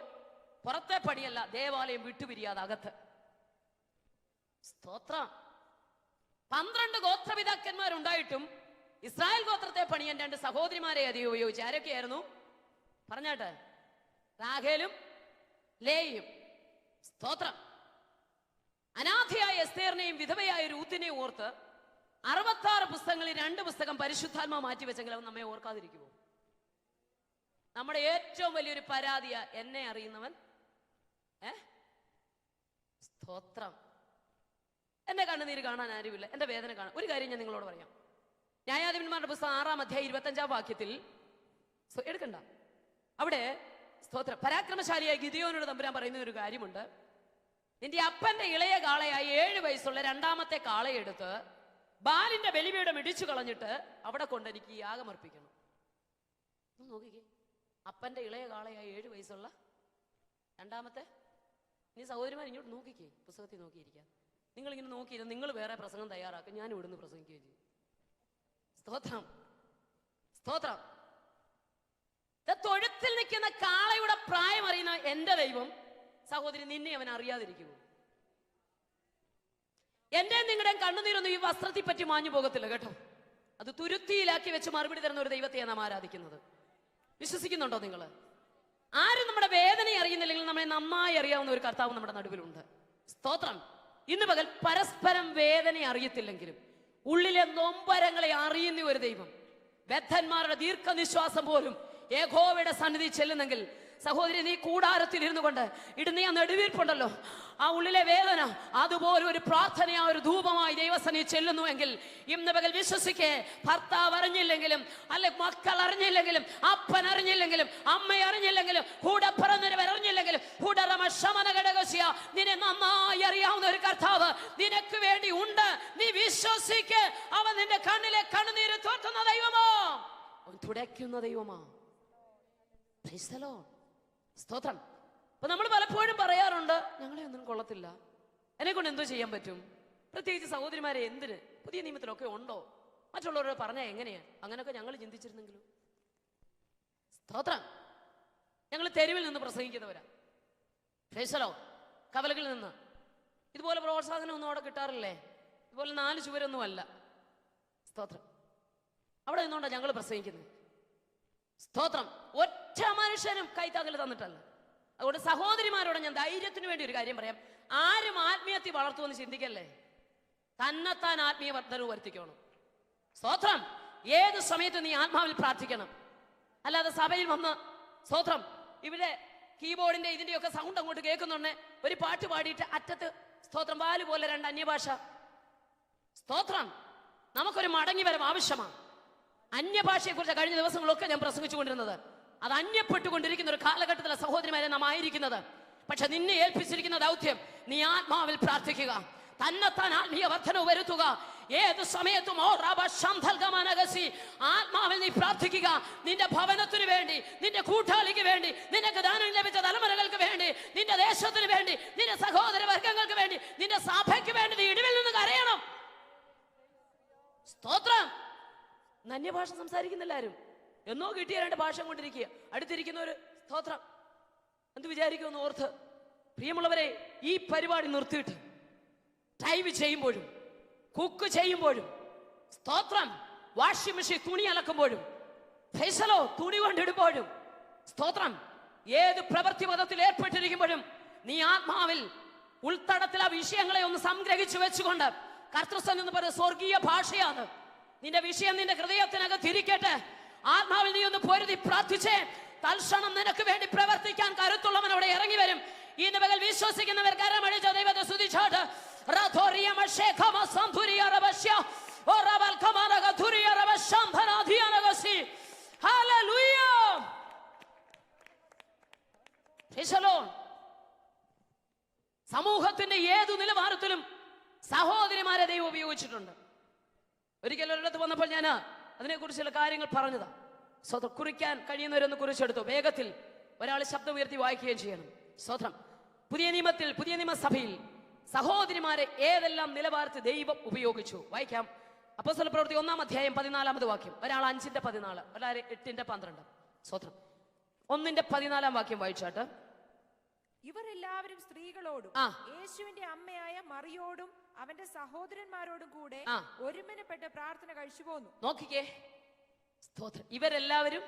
പുറത്തെ പണിയല്ല, ദേവാലയം വിട്ടുപിരിയാതെ അകത്ത്. സ്തോത്രം. 12 ഗോത്രപിതാക്കന്മാരുണ്ടായിട്ടും ഇസ്രായേൽ ഗോത്രത്തെ പണിയാൻ 2 സഹോദരിമാരെ അധികം ഉപയോഗിച്ചു. ആരൊക്കെയായിരുന്നു പറഞ്ഞാട്ടെ? റാഹേലും ലേയും. സ്തോത്രം. അനാഥയായ എസ്തേറിനെയും വിധവയായ രൂത്തിനെയും ഓർത്ത് 66 പുസ്തകങ്ങളിൽ 2 പുസ്തകം പരിശുദ്ധാത്മാവ് മാറ്റിവെച്ചെങ്കിൽ അവൻ നമ്മെ ഓർക്കാതിരിക്കുമോ? നമ്മുടെ ഏറ്റവും വലിയൊരു പരാതിയ എന്നെ അറിയുന്നവൻ. സ്തോത്രം. എന്റെ കണ്ണുനീര് കാണാൻ ആരുമില്ല, എന്റെ വേദന കാണാൻ. ഒരു കാര്യം ഞാൻ നിങ്ങളോട് പറയാം. ന്യായാധിപന്മാരുടെ പുസ്തകം 6-ാം അധ്യായം 25-ാം വാക്യത്തിൽ എടുക്കണ്ട, അവിടെ സ്തോത്രം, പരാക്രമശാലിയായ ഗിദെയോനോട് തമ്പുരാൻ പറയുന്ന ഒരു കാര്യമുണ്ട്. നിന്റെ അപ്പന്റെ ഇളയ കാളയായി 7 വയസ്സുള്ള 2ാമത്തെ കാളയെടുത്ത് ബാലിന്റെ ബലിപീഠം ഇടിച്ചു കളഞ്ഞിട്ട് അവിടെ കൊണ്ട് എനിക്ക് യാഗം അർപ്പിക്കണം. നോക്കിക്കേ, അപ്പന്റെ ഇളയ കാളയായി 7 വയസ്സുള്ള 2ാമത്തെ. നീ സഹോദരിമാർ ഇങ്ങോട്ട് നോക്കിക്കേ, പുസ്തകത്തിൽ നോക്കിയിരിക്കാം. നിങ്ങളിങ്ങനെ നോക്കിയിരുന്നു, നിങ്ങൾ വേറെ പ്രസംഗം തയ്യാറാക്കും, ഞാൻ ഇവിടുന്ന് പ്രസംഗിക്കുകയും ചെയ്യും. സ്തോത്രം, സ്തോത്രം. തൊഴുത്തിൽ നിൽക്കുന്ന കാളയുടെ പ്രായം അറിയുന്ന എന്റെ ദൈവം, സഹോദരി, നിന്നെ അവൻ അറിയാതിരിക്കുമോ? എന്റെ നിങ്ങളുടെയും കണ്ണുനീരൊന്നും ഈ വസ്ത്രത്തെ പറ്റി മാഞ്ഞു പോകത്തില്ല കേട്ടോ. അത് തുരുത്തിയിലാക്കി വെച്ച് മറുപടി തരുന്ന ഒരു ദൈവത്തെയാണ് നാം ആരാധിക്കുന്നത്. വിശ്വസിക്കുന്നുണ്ടോ നിങ്ങൾ? ആരും നമ്മുടെ വേദനയെ അറിയുന്നില്ലെങ്കിൽ നമ്മളെ നന്നായി അറിയാവുന്ന ഒരു കർത്താവ് നമ്മുടെ നടുവിലുണ്ട്. സ്തോത്രം. ഇന്ന് പകൽ പരസ്പരം വേദന അറിയത്തില്ലെങ്കിലും ഉള്ളിലെ നൊമ്പരങ്ങളെ അറിയുന്ന ഒരു ദൈവം, ബദ്ധന്മാരുടെ ദീർഘനിശ്വാസം പോലും യഹോവയുടെ സന്നിധി ചെല്ലുന്നെങ്കിൽ, സഹോദരി, നീ കൂടാരത്തിൽ ഇരുന്നു കൊണ്ട് ഇടുന്ന ആ നെടുവീർപ്പുണ്ടല്ലോ, ആ ഉള്ളിലെ വേദന അതുപോലെ ഒരു പ്രാർത്ഥനയാ, ഒരു ധൂപമായി ദൈവസന്നിധി ചെല്ലുന്നുവെങ്കിൽ ഇന്ന് പകൽ വിശ്വസിക്കേ. ഭർത്താവ് അറിഞ്ഞില്ലെങ്കിലും, അല്ലെ മക്കൾ അറിഞ്ഞില്ലെങ്കിലും, അപ്പൻ അറിഞ്ഞില്ലെങ്കിലും, അമ്മ അറിഞ്ഞില്ലെങ്കിലും, കൂടെ പിറന്നവർ അറിഞ്ഞില്ലെങ്കിലും, നിന്നെ നന്നായി അറിയാവുന്ന ഒരു കർത്താവ് നിനക്ക് വേണ്ടി ഉണ്ട്. നീ വിശ്വസിക്ക്. അവൻ നിന്റെ കണ്ണിലെ കണ്ണുനീര് തോർത്തുന്ന ദൈവമോ, അവൻ തുടയ്ക്കുന്ന ദൈവമാ. സ്തോത്രം. അപ്പൊ നമ്മൾ പലപ്പോഴും പറയാറുണ്ട്, ഞങ്ങളെ ഒന്നും കൊള്ളത്തില്ല, എന്നെ കൊണ്ട് എന്തോ ചെയ്യാൻ പറ്റും. പ്രത്യേകിച്ച് സഹോദരിമാരെ, എന്തിന്? പുതിയ നിയമത്തിലൊക്കെ ഉണ്ടോ? മറ്റുള്ളവരോട് പറഞ്ഞാൽ എങ്ങനെയാ? അങ്ങനെയൊക്കെ ഞങ്ങൾ ചിന്തിച്ചിരുന്നെങ്കിലും. സ്തോത്രം. ഞങ്ങൾ തെരുവിൽ നിന്ന് പ്രസംഗിക്കുന്നവരാ. ഫേസലോ കവലകളിൽ നിന്ന്. ഇതുപോലെ പ്രോത്സാഹനം ഒന്നും അവിടെ കിട്ടാറില്ലേ? ഇതുപോലെ 4 ചുവരൊന്നും അല്ല. സ്തോത്രം. അവിടെ നിന്നുകൊണ്ടാ ഞങ്ങൾ പ്രസംഗിക്കുന്നത്. സ്തോത്രം. ഒറ്റ മനുഷ്യനും കൈത്താക്കൽ തന്നിട്ടല്ല. അതുകൊണ്ട് സഹോദരിമാരോട് ഞാൻ ധൈര്യത്തിന് വേണ്ടി ഒരു കാര്യം പറയാം. ആരും ആത്മീയത്തിൽ വളർത്തുമെന്ന് ചിന്തിക്കല്ലേ. തന്നെത്താൻ ആത്മീയ വർദ്ധനവ് വരുത്തിക്കണം. സ്തോത്രം. ഏത് സമയത്ത് നീ ആത്മാവിൽ പ്രാർത്ഥിക്കണം. അല്ലാതെ സഭയിൽ വന്ന് സ്തോത്രം ഇവിടെ കീബോർഡിന്റെ ഇതിന്റെയൊക്കെ സൗണ്ട് അങ്ങോട്ട് കേൾക്കുന്നുണ്ടേ ഒരു പാട്ട് പാടിയിട്ട് അറ്റത്ത് സ്തോത്രം വാല് പോലെ 2 അന്യഭാഷ. സ്തോത്രം. നമുക്കൊരു മടങ്ങി വരവ് ആവശ്യമാണ്. അന്യഭാഷയെ കുറിച്ച് കഴിഞ്ഞ ദിവസങ്ങളൊക്കെ ഞാൻ പ്രസംഗിച്ചു കൊണ്ടിരുന്നത്. അത് അന്യപ്പെട്ടുകൊണ്ടിരിക്കുന്ന ഒരു കാലഘട്ടത്തിലെ സഹോദരിമാരെ നാം ആയിരിക്കുന്നത്. പക്ഷെ നിന്നെ ഏൽപ്പിച്ചിരിക്കുന്ന ദൗത്യം, നീ ആത്മാവിൽ പ്രാർത്ഥിക്കുക, തന്നെത്താൻ ആത്മീയ വർദ്ധനവ് വരുത്തുക. ഏത് സമയത്തും ആത്മാവിൽ നീ പ്രാർത്ഥിക്കുക. നിന്റെ ഭവനത്തിന് വേണ്ടി, നിന്റെ കൂട്ടാളിക്ക് വേണ്ടി, നിനക്ക് ദാനം ലഭിച്ച തലമുറകൾക്ക് വേണ്ടി, നിന്റെ ദേശത്തിന് വേണ്ടി, നിന്റെ സഹോദര വർഗങ്ങൾക്ക് വേണ്ടി, നിന്റെ സഭയ്ക്ക് വേണ്ടി നീ ഇടിവിൽ നിന്ന് കരയണം. സ്തോത്രം. അന്യഭാഷ സംസാരിക്കുന്നില്ല ആരും. എന്നോ കിട്ടിയ 2 ഭാഷ കൊണ്ടിരിക്കുക. അടുത്തിരിക്കുന്നവര് സ്തോത്രം എന്ത് വിചാരിക്കുമെന്ന് ഓർത്ത്, പ്രിയമുള്ളവരെ, ഈ പരിപാടി നിർത്തിയിട്ട് ടൈപ്പ് ചെയ്യുമ്പോഴും, കുക്ക് ചെയ്യുമ്പോഴും, സ്തോത്രം, വാഷിംഗ് മെഷീൻ തുണി അലക്കുമ്പോഴും, ഫേസലോ തുണി കൊണ്ടിടുമ്പോഴും, സ്തോത്രം, ഏത് പ്രവൃത്തി പദത്തിൽ ഏർപ്പെട്ടിരിക്കുമ്പോഴും നീ ആത്മാവിൽ ഉൾത്തടത്തിൽ ആ വിഷയങ്ങളെ ഒന്ന് സംഗ്രഹിച്ചു വെച്ചുകൊണ്ട്, കർത്തൃസൻ എന്ന് പറയുന്ന സ്വർഗീയ ഭാഷയാണ്, നിന്റെ വിഷയം നിന്റെ ഹൃദയത്തിനകത്ത് ഇരിക്കട്ടെ. ആത്മാവിൽ നീ ഒന്ന് പൊരുതി പ്രാർത്ഥിച്ചേ. തൽക്ഷണം നിനക്ക് വേണ്ടി പ്രവർത്തിക്കാൻ കരുത്തുള്ളവൻ അവിടെ ഇറങ്ങി വരും. ഇന്ന് പകൽ വിശ്വസിക്കുന്നവർ കരമടിച്ച ദൈവത്തെ സ്തുതിച്ചാട്ട് സമൂഹത്തിന്റെ ഏതു നിലവാരത്തിലും സഹോദരിമാരെ ദൈവം ഉപയോഗിച്ചിട്ടുണ്ട്. ഒരിക്കലും ഒരിടത്ത് വന്നപ്പോൾ ഞാൻ അതിനെക്കുറിച്ചുള്ള കാര്യങ്ങൾ പറഞ്ഞതാ. കുറിക്കാൻ കഴിയുന്നവരൊന്ന് കുറിച്ചെടുത്തു. വേഗത്തിൽ ഒരാൾ ശബ്ദം ഉയർത്തി വായിക്കുകയും ചെയ്യണം. സ്വതന്ത്രം. പുതിയ നിയമത്തിൽ, പുതിയ നിയമസഭയിൽ സഹോദരിമാരെ ഏതെല്ലാം നിലവാരത്തിൽ ദൈവം ഉപയോഗിച്ചു? വായിക്കാം. അപ്പോസ്തലപ്രവൃത്തി 1-ാം അധ്യായം 14-ാമത് വാക്യം. ഒരാൾ 5:14, ഒരാൾ 8:12. സ്വതന്ത്രം. 1:14 വാക്യം വായിച്ചാട്ട്. ഇവർ എല്ലാവരും സ്ത്രീകളോടും യേശുവിന്റെ അമ്മയായ മറിയോടും അവന്റെ സഹോദരന്മാരോടും കൂടെ ഒരുമനപ്പെട്ട് പ്രാർത്ഥന കഴിച്ചു പോന്നു. നോക്കിക്കേ, സ്തോത്രം. ഇവരെല്ലാവരും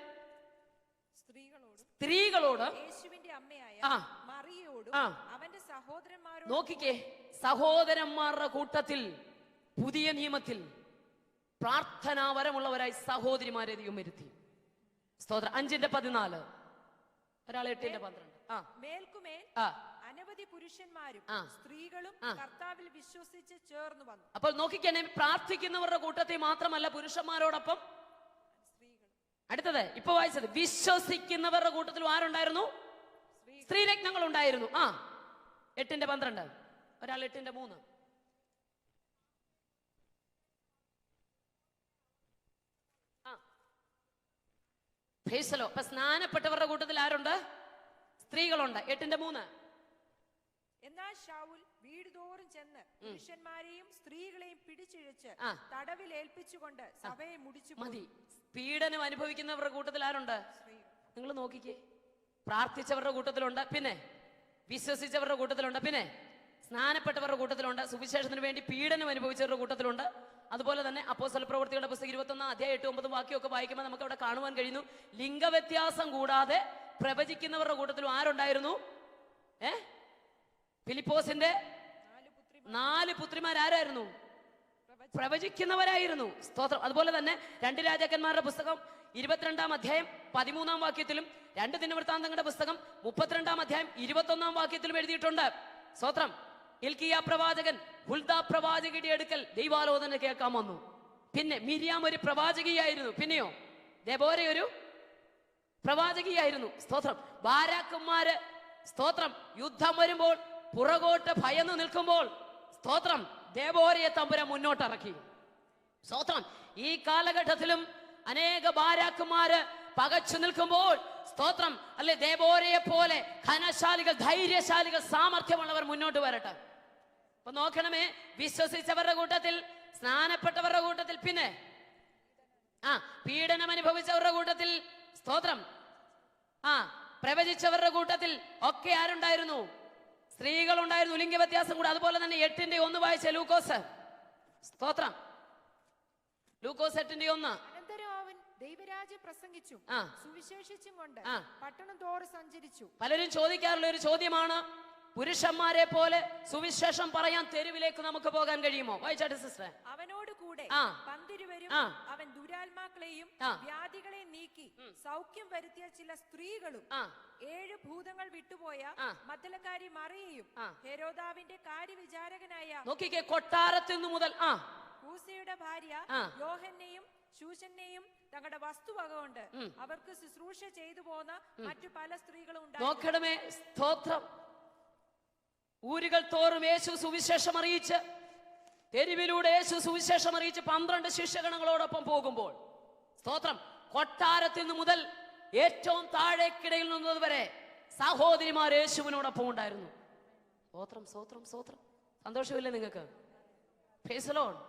സ്ത്രീകളോട് യേശുവിന്റെ അമ്മയായ മറിയോടും അവന്റെ സഹോദരന്മാരോടും. നോക്കിക്കേ, സഹോദരന്മാരുടെ കൂട്ടത്തിൽ പുതിയ നിയമത്തിൽ പ്രാർത്ഥനാവരമുള്ളവരായി സഹോദരിമാരെ ദൈവം വരുത്തി. സ്തോത്രം. 5:14, ഒരാൾ 8:12. മേൽക്കുമേൽ അനവധി പുരുഷന്മാരും സ്ത്രീകളും കർത്താവിൽ വിശ്വസിച്ച് ചേർന്ന് വന്നു. അപ്പോൾ നോക്കിക്കണേ, പ്രാർത്ഥിക്കുന്നവരുടെ കൂട്ടത്തിൽ മാത്രമല്ല പുരുഷന്മാരോടൊപ്പം അടുത്തത് ഇപ്പൊ വായിച്ചത് വിശ്വസിക്കുന്നവരുടെ കൂട്ടത്തിലും ആരുണ്ടായിരുന്നു? സ്ത്രീരത്നങ്ങൾ ഉണ്ടായിരുന്നു. 8:12, ഒരാൾ 8:3. അപ്പൊ സ്നാനപ്പെട്ടവരുടെ കൂട്ടത്തിൽ ആരുണ്ട്? സ്ത്രീകളുണ്ട്. 8:3. എന്നാൽ ശൗൽ വീടുതോറും ചെന്ന് പുരുഷന്മാരെയും സ്ത്രീകളെയും പിടിച്ചിഴച്ച് തടവിൽ ഏൽപ്പിച്ചുകൊണ്ട് സഭയെ മുടിച്ചു. മതി. പീഡനം അനുഭവിക്കുന്നവരുടെ കൂട്ടത്തിൽ ആരുണ്ട്? നിങ്ങൾ നോക്കിക്കേ, പ്രാർത്ഥിച്ചവരുടെ കൂട്ടത്തിലുണ്ട്, പിന്നെ വിശ്വസിച്ചവരുടെ കൂട്ടത്തിലുണ്ട്, പിന്നെ സ്നാനപ്പെട്ടവരുടെ കൂട്ടത്തിലുണ്ട്, സുവിശേഷത്തിന് വേണ്ടി പീഡനം അനുഭവിച്ചവരുടെ കൂട്ടത്തിലുണ്ട്. അതുപോലെ തന്നെ അപ്പോസ്തലപ്രവൃത്തികളുടെ പുസ്തകം 21-ാം അധ്യായം 8-9 വാക്യമൊക്കെ വായിക്കുമ്പോൾ നമുക്ക് അവിടെ കാണുവാൻ കഴിയുന്നു, ലിംഗവ്യത്യാസം കൂടാതെ പ്രവചിക്കുന്നവരുടെ കൂട്ടത്തിലും ആരുണ്ടായിരുന്നു? ഫിലിപ്പോസിന്റെ 4 പുത്രിമാരായിരുന്നു? പ്രവചിക്കുന്നവരായിരുന്നു. സ്തോത്രം. അതുപോലെ തന്നെ 2 രാജാക്കന്മാരുടെ പുസ്തകം 22-ാം അധ്യായം 13-ാം വാക്യത്തിലും 2 ദിനവൃത്താന്തങ്ങളുടെ പുസ്തകം 32-ാം അധ്യായം 21-ാം വാക്യത്തിലും എഴുതിയിട്ടുണ്ട്. സ്തോത്രം. ഇൽക്കിയ പ്രവാചകൻ ഹുൽദാ പ്രവാചകയുടെ അടുക്കൽ ദൈവാലോചന കേൾക്കാൻ വന്നു. പിന്നെ മിരിയാം ഒരു പ്രവാചകിയായിരുന്നു. പിന്നെയോ ദെബോര ഒരു പ്രവാചകിയായിരുന്നു. സ്തോത്രം. ബാരാക്കന്മാര് സ്തോത്രം യുദ്ധം വരുമ്പോൾ പുറകോട്ട് ഭയന്ന് നിൽക്കുമ്പോൾ സ്തോത്രം ദെബോരയെ തമ്പുരാൻ മുന്നോട്ടിറക്കി. സ്തോത്രം. ഈ കാലഘട്ടത്തിലും അനേക ബാരാക്കന്മാര് പകച്ചു നിൽക്കുമ്പോൾ സ്തോത്രം അല്ലെ, ദെബോരയെ പോലെ ഘനശാലികൾ, ധൈര്യശാലികൾ, സാമർഥ്യമുള്ളവർ മുന്നോട്ട് വരട്ടെ. അപ്പൊ നോക്കണമേ, വിശ്വസിച്ചവരുടെ കൂട്ടത്തിൽ, സ്നാനപ്പെട്ടവരുടെ കൂട്ടത്തിൽ, പിന്നെ പീഡനം അനുഭവിച്ചവരുടെ കൂട്ടത്തിൽ, സ്തോത്രം പ്രവചിച്ചവരുടെ കൂട്ടത്തിൽ ഒക്കെ ആരുണ്ടായിരുന്നു? സ്ത്രീകളുണ്ടായിരുന്നു. ലിംഗവ്യത്യാസം കൂടെ. അതുപോലെ തന്നെ 8:1 വായിച്ച ലൂക്കോസ്. സ്തോത്രം. ലൂക്കോസ് 8:1. അനന്തരം അവൻ ദൈവരാജ്യം പ്രസംഗിച്ചു സുവിശേഷിച്ചും കൊണ്ട് പട്ടണം തോറും സഞ്ചരിച്ചു. പലരും ചോദിക്കാറുള്ള ഒരു ചോദ്യമാണ്, പുരുഷന്മാരെ പോലെ സുവിശേഷം പറയാൻ തെരുവിലേക്ക് നമുക്ക് പോകാൻ കഴിയുമോ? വായിച്ചാട്ടെ സിസ്റ്റർ. അവനോട് കൂടെ 12 അവൻ ദുരാത്മാക്കളെയും വ്യാധികളെയും നീക്കി സൗഖ്യം വരുത്തിയ ചില സ്ത്രീകളും 7 ഭൂതങ്ങൾ വിട്ടുപോയ മദ്ദലക്കാരി മറിയയും ഹെരോദാവിന്റെ കാര്യവിചാരകനായ നോക്കിക്കേ, കൊട്ടാരത്തിൽ നിന്ന് മുതൽ കൂസയുടെ ഭാര്യ യോഹന്നെയും ശൂശന്നെയും തങ്ങളുടെ വസ്തുവക കൊണ്ട് അവർക്ക് ശുശ്രൂഷ ചെയ്തു പോന്ന മറ്റു പല സ്ത്രീകളും ഉണ്ടായി. നോക്കണമേ, സ്തോത്രം. ഊരുകൾ തോറും യേശു സുവിശേഷം അറിയിച്ച്, തെരുവിലൂടെ യേശു സുവിശേഷം അറിയിച്ച് 12 ശിഷ്യഗണങ്ങളോടൊപ്പം പോകുമ്പോൾ സ്തോത്രം കൊട്ടാരത്തിൽ നിന്ന് മുതൽ ഏറ്റവും താഴേക്കിടയിൽ നിന്നത് വരെ സഹോദരിമാർ യേശുവിനോടൊപ്പം ഉണ്ടായിരുന്നു. സ്തോത്രം, സ്തോത്രം, സ്തോത്രം. സന്തോഷമില്ലേ നിങ്ങൾക്ക്? Price the Lord.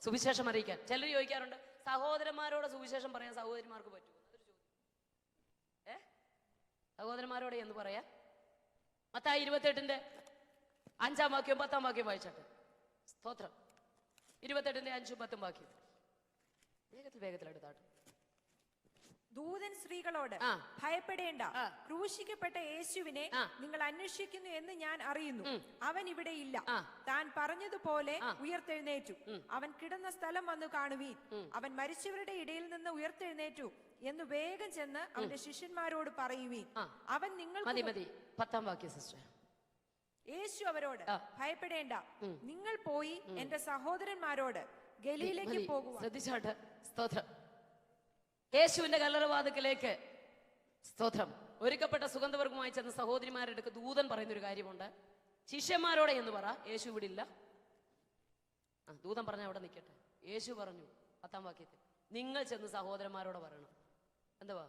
സുവിശേഷം അറിയിക്കാൻ ചിലർ ചോദിക്കാറുണ്ട്, സഹോദരന്മാരോട് സുവിശേഷം പറയാൻ സഹോദരിമാർക്ക് പറ്റുമോ? അതൊരു ചോദ്യം. സഹോദരന്മാരോട് എന്ന് പറയാ? മത്തായി 28-ന്റെ 5-ാം വാക്യം 10-ാം വാക്യം വായിച്ചാട്ടെ. സ്തോത്രം. 28-ന്റെ 5-ഉം 10-ഉം വാക്യം വേഗത്തിൽ എടുത്താട്ടെ. ദൂതൻ സ്ത്രീകളോട് ഭയപ്പെടേണ്ട, ക്രൂശിക്കപ്പെട്ട യേശുവിനെ നിങ്ങൾ അന്വേഷിക്കുന്നു എന്ന് ഞാൻ അറിയുന്നു. അവൻ ഇവിടെ ഇല്ല. താൻ പറഞ്ഞതുപോലെ ഉയർത്തെഴുന്നേറ്റു. അവൻ കിടന്ന സ്ഥലം വന്നു കാണുവീൻ. അവൻ മരിച്ചവരുടെ ഇടയിൽ നിന്ന് ഉയർത്തെഴുന്നേറ്റു എന്ന് വേഗം ചെന്ന് അവന്റെ ശിഷ്യന്മാരോട് പറയുവീൻ. അവൻ നിങ്ങൾ 10-ാം വാക്യം സിസ്റ്റർ. യേശു അവരോട്, ഭയപ്പെടേണ്ട, നിങ്ങൾ പോയി എന്റെ സഹോദരന്മാരോട് ഗലീലയ്ക്ക് പോകുക. ശ്രദ്ധിച്ചോട്ടെ, സ്തോത്രം. യേശുവിന്റെ കല്ലറവാതിക്കലേക്ക്, സ്തോത്രം, ഒരുക്കപ്പെട്ട സുഗന്ധവർഗമായി ചെന്ന സഹോദരിമാരുടെ അടുക്ക് ദൂതൻ പറയുന്ന ഒരു കാര്യമുണ്ട്. ശിഷ്യന്മാരോടെ എന്ന് പറ, യേശു ഇവിടെ ഇല്ല. ദൂതൻ പറഞ്ഞ അവിടെ നിൽക്കട്ടെ. യേശു പറഞ്ഞു 10-ാം വാക്യത്തിൽ, നിങ്ങൾ ചെന്ന് സഹോദരന്മാരോട് പറയണം. എന്തുവാ?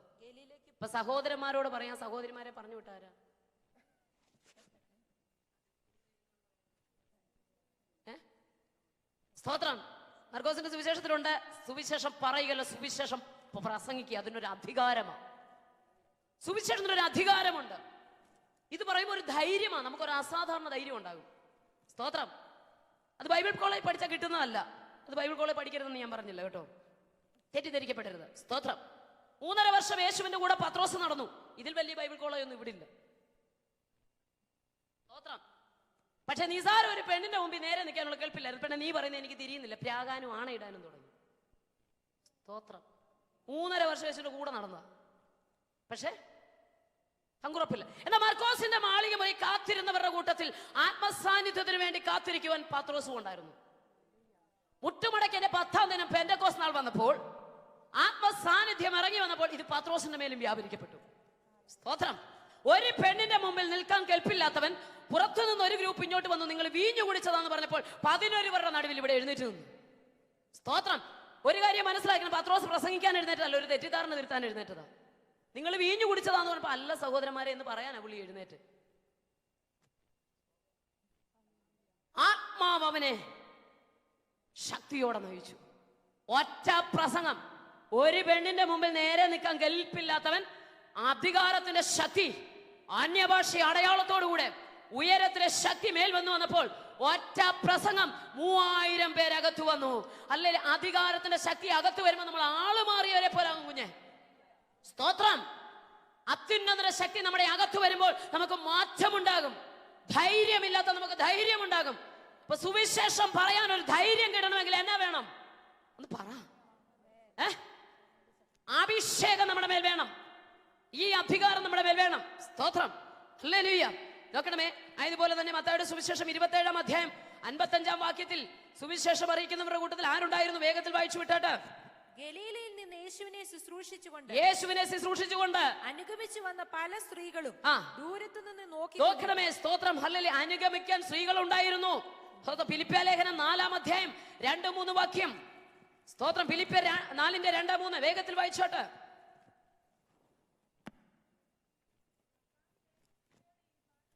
ഇപ്പൊ സഹോദരന്മാരോട് പറയാൻ സഹോദരിമാരെ പറഞ്ഞു വിട്ടാരാ? സ്തോത്രം. മർക്കോസിന്റെ സുവിശേഷത്തിലുണ്ട്, സുവിശേഷം പറയുകയല്ല, സുവിശേഷം പ്രസംഗിക്കുക. അതിനൊരു അധികാരമാണ്. സുവിശേഷത്തിനൊരു അധികാരമുണ്ട്. ഇത് പറയുമ്പോൾ ഒരു ധൈര്യമാണ്, നമുക്കൊരു അസാധാരണ ധൈര്യം ഉണ്ടാകും. സ്തോത്രം. അത് ബൈബിൾ കോളേജ് പഠിച്ചാൽ കിട്ടുന്നതല്ല. അത് ബൈബിൾ കോളേജ് പഠിക്കരുതെന്ന് ഞാൻ പറഞ്ഞില്ല കേട്ടോ, തെറ്റിദ്ധരിക്കപ്പെടരുത്. സ്തോത്രം. 3.5 വർഷം യേശുവിന്റെ കൂടെ പത്രോസ് നടന്നു. ഇതിൽ വലിയ ബൈബിൾ കോളേജ് ഒന്നും ഇവിടെ ഇല്ല. സ്തോത്രം. പക്ഷെ നിസാരം ഒരു പെണ്ണിന്റെ മുമ്പിൽ നേരെ നിൽക്കാനുള്ള കേൾപ്പില്ലായിരുന്നു. പെണ്ണെ, നീ പറയുന്നത് എനിക്ക് തിരിയുന്നില്ല, പ്രാകാനും ആണയിടാനും തുടങ്ങി. സ്തോത്രം. 3.5 വർഷം യേശുവിന്റെ കൂടെ നടന്നതാ. പക്ഷേ സങ്കുറപ്പില്ല. എന്നാൽ മർക്കോസിന്റെ മാളിക പോയി കാത്തിരുന്നവരുടെ കൂട്ടത്തിൽ ആത്മസാന്നിധ്യത്തിന് വേണ്ടി കാത്തിരിക്കുവാൻ പത്രോസും ഉണ്ടായിരുന്നു. മുട്ടുമടക്കി എന്റെ 10-ാം ദിനം പെന്തക്കോസ്ത് നാൾ വന്നപ്പോൾ ആത്മസാന്നിധ്യം ഇറങ്ങി വന്നപ്പോൾ ഇത് പത്രോസിന്റെ മേലും വ്യാപരിക്കപ്പെട്ടു. സ്തോത്രം. ഒരു പെണ്ണിന്റെ മുമ്പിൽ നിൽക്കാൻ കെൽപ്പില്ലാത്തവൻ പുറത്തുനിന്ന് ഒരു ഗ്രൂപ്പ് ഇങ്ങോട്ട് വന്നു, നിങ്ങൾ വീഞ്ഞു കുടിച്ചതാന്ന് പറഞ്ഞപ്പോൾ 11 പേരുടെ നടുവിൽ ഇവിടെ എഴുന്നേറ്റ് നിന്നു. സ്തോത്രം. ഒരു കാര്യം മനസ്സിലാക്കണം, പത്രോസ് പ്രസംഗിക്കാൻ എഴുന്നേറ്റല്ല, ഒരു തെറ്റിദ്ധാരണ തിരുത്താൻ എഴുന്നേറ്റതാ. നിങ്ങൾ വീഞ്ഞു കുടിച്ചതാന്ന് പറഞ്ഞപ്പോ അല്ല സഹോദരന്മാരെ എന്ന് പറയാനാ പുള്ളി എഴുന്നേറ്റ്. ആത്മാവ് അവനെ ശക്തിയോടെ നയിച്ചു. ഒറ്റ പ്രസംഗം. ഒരു പെണ്ണിന്റെ മുമ്പിൽ നേരെ നിൽക്കാൻ കെൽപ്പില്ലാത്തവൻ അധികാരത്തിന്റെ ശക്തി, അന്യഭാഷ അടയാളത്തോടുകൂടെ ഉയരത്തിലെ ശക്തി മേൽ വന്നപ്പോൾ ഒറ്റ പ്രസംഗം 3000 പേരകത്തു വന്നു. അല്ലെ, അധികാരത്തിന്റെ ശക്തി അകത്ത് വരുമ്പോൾ നമ്മൾ ആള് മാറിയവരെ പോലാകും കുഞ്ഞെ. സ്തോത്രം. അത്യുന്നത ശക്തി നമ്മുടെ അകത്ത് വരുമ്പോൾ നമുക്ക് മാറ്റമുണ്ടാകും. ധൈര്യമില്ലാത്ത നമുക്ക് ധൈര്യമുണ്ടാകും. ഇപ്പൊ സുവിശേഷം പറയാൻ ഒരു ധൈര്യം കിട്ടണമെങ്കിൽ എന്നാ വേണം? ഒന്ന് പറ. അഭിഷേകം നമ്മുടെ മേൽ വേണം. ഈ അധികാരം നമ്മുടെ മേൽ വേണം. സ്തോത്രം. ഹല്ലേലൂയ. നോക്കണമേ, അതുപോലെ തന്നെ മത്തായിയുടെ സുവിശേഷം 27-ാം അധ്യായം 55-ാം വാക്യത്തിൽ സുവിശേഷം അറിയിക്കുന്നവരുടെ കൂട്ടത്തിൽ ആരുണ്ടായിരുന്നു? വേഗത്തിൽ വായിച്ചു വിട്ടാട്ട്. ഗലീലയിൽ നിന്ന് യേശുവിനെ ശുശ്രൂഷിച്ചുകൊണ്ട് അനുഗമിച്ചു വന്ന പല സ്ത്രീകളും ദൂരത്തു നിന്ന് നോക്കണമേ. സ്തോത്രം. ഹല്ലേലൂയ. അനുഗമിക്കാൻ സ്ത്രീകൾ ഉണ്ടായിരുന്നു. ഫിലിപ്പിയ ലേഖനം 4-ാം അധ്യായം 2-3 വാക്യം. സ്തോത്രം. ഫിലിപ്പിയ 4:2-3 വേഗത്തിൽ വായിച്ചോട്ട്.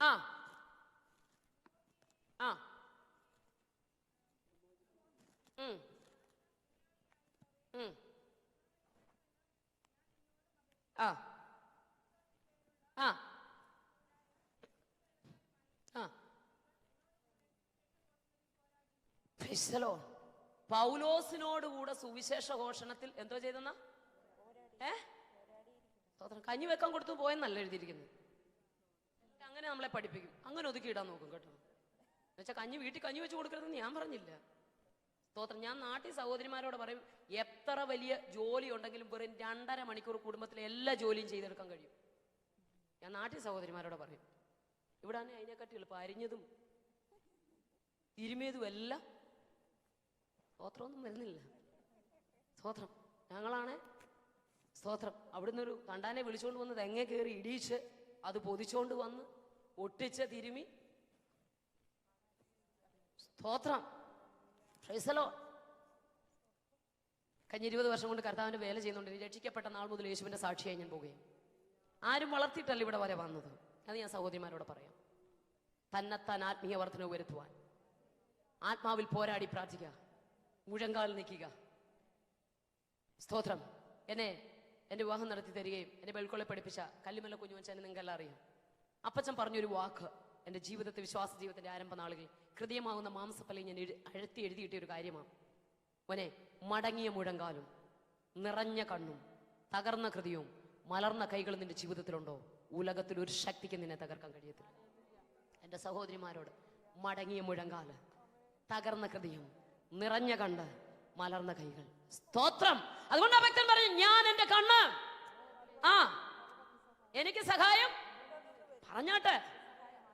ആ ആ ആ ആ ആ പൗലോസിനോടുകൂടെ സുവിശേഷ ഘോഷണത്തിൽ എന്തോ ചെയ്തെന്ന കഞ്ഞി വെക്കാൻ കൊടുത്തു പോയെന്നല്ല എഴുതിയിരിക്കുന്നത്. അങ്ങനെ നമ്മളെ പഠിപ്പിക്കും, അങ്ങനെ ഒതുക്കി ഇടാൻ നോക്കും കേട്ടോ. എന്നുവെച്ചാൽ വീട്ടിൽ കഞ്ഞി വെച്ച് കൊടുക്കരുതെന്ന് ഞാൻ പറഞ്ഞില്ല. സ്തോത്രം. ഞാൻ നാട്ടിൽ സഹോദരിമാരോട് പറയും, എത്ര വലിയ ജോലി ഉണ്ടെങ്കിലും വെറും 2.5 മണിക്കൂർ കുടുംബത്തിലെ എല്ലാ ജോലിയും ചെയ്തെടുക്കാൻ കഴിയും. ഞാൻ നാട്ടിൽ സഹോദരിമാരോട് പറയും. ഇവിടെ തന്നെ അതിനെക്കാട്ടി എളുപ്പം അരിഞ്ഞതും തിരുമിയതും എല്ലാം. സ്തോത്രമൊന്നും വരുന്നില്ല. സ്തോത്രം. ഞങ്ങളാണ് സ്തോത്രം അവിടുന്ന് ഒരു തണ്ടാനെ വിളിച്ചുകൊണ്ട് വന്ന് തെങ്ങ കയറി ഇടിയിച്ച് അത് പൊതിച്ചോണ്ട് വന്ന് ഒട്ടിച്ച് തിരുമി. സ്തോത്രം. കഴിഞ്ഞ 20 വർഷം കൊണ്ട് കർത്താവിന്റെ വേല ചെയ്യുന്നുണ്ട്. രക്ഷിക്കപ്പെട്ട നാൾ മുതൽ യേശുവിന്റെ സാക്ഷിയായി ഞാൻ പോകുകയും ആരും വളർത്തിയിട്ടല്ല ഇവിടെ വരെ വന്നത്. അത് ഞാൻ സഹോദരിമാരോട് പറയാം. തന്നെത്താൻ ആത്മീയ വർധന വരുത്തുവാൻ ആത്മാവിൽ പോരാടി പ്രാർത്ഥിക്കുക, മുഴങ്കാൽ നിൽക്കുക. സ്തോത്രം. എന്റെ വിവാഹം നടത്തി തരികയും എന്നെ ബൈബിൾ പഠിപ്പിച്ച കല്ലുമല കുഞ്ഞുവച്ചനെ നിങ്ങൾക്കെല്ലാം അറിയാം. അപ്പച്ചൻ പറഞ്ഞൊരു വാക്ക് എൻ്റെ ജീവിതത്തെ, വിശ്വാസ ജീവിതത്തിന്റെ ആരംഭ നാളുകളിൽ ഹൃദയമാകുന്ന മാംസപ്പലയും ഞാൻ അഴുത്തി എഴുതിയിട്ട ഒരു കാര്യമാണ്. മോനെ, മടങ്ങിയ മുഴങ്കാലും നിറഞ്ഞ കണ്ണും തകർന്ന ഹൃദയവും മലർന്ന കൈകളും നിന്റെ ജീവിതത്തിലുണ്ടോ? ഉലകത്തിൽ ഒരു ശക്തിക്ക് നിന്നെ തകർക്കാൻ കഴിയത്തില്ല. എൻ്റെ സഹോദരിമാരോട്, മടങ്ങിയ മുഴങ്കാല്, തകർന്ന ഹൃദയം, നിറഞ്ഞ കണ്ണ്, മലർന്ന കൈകൾ. സ്തോത്രം. അതുകൊണ്ട് ഭക്തൻ പറഞ്ഞു, ഞാൻ എൻ്റെ കണ്ണ് എനിക്ക് സഹായം പറഞ്ഞാട്ടെ.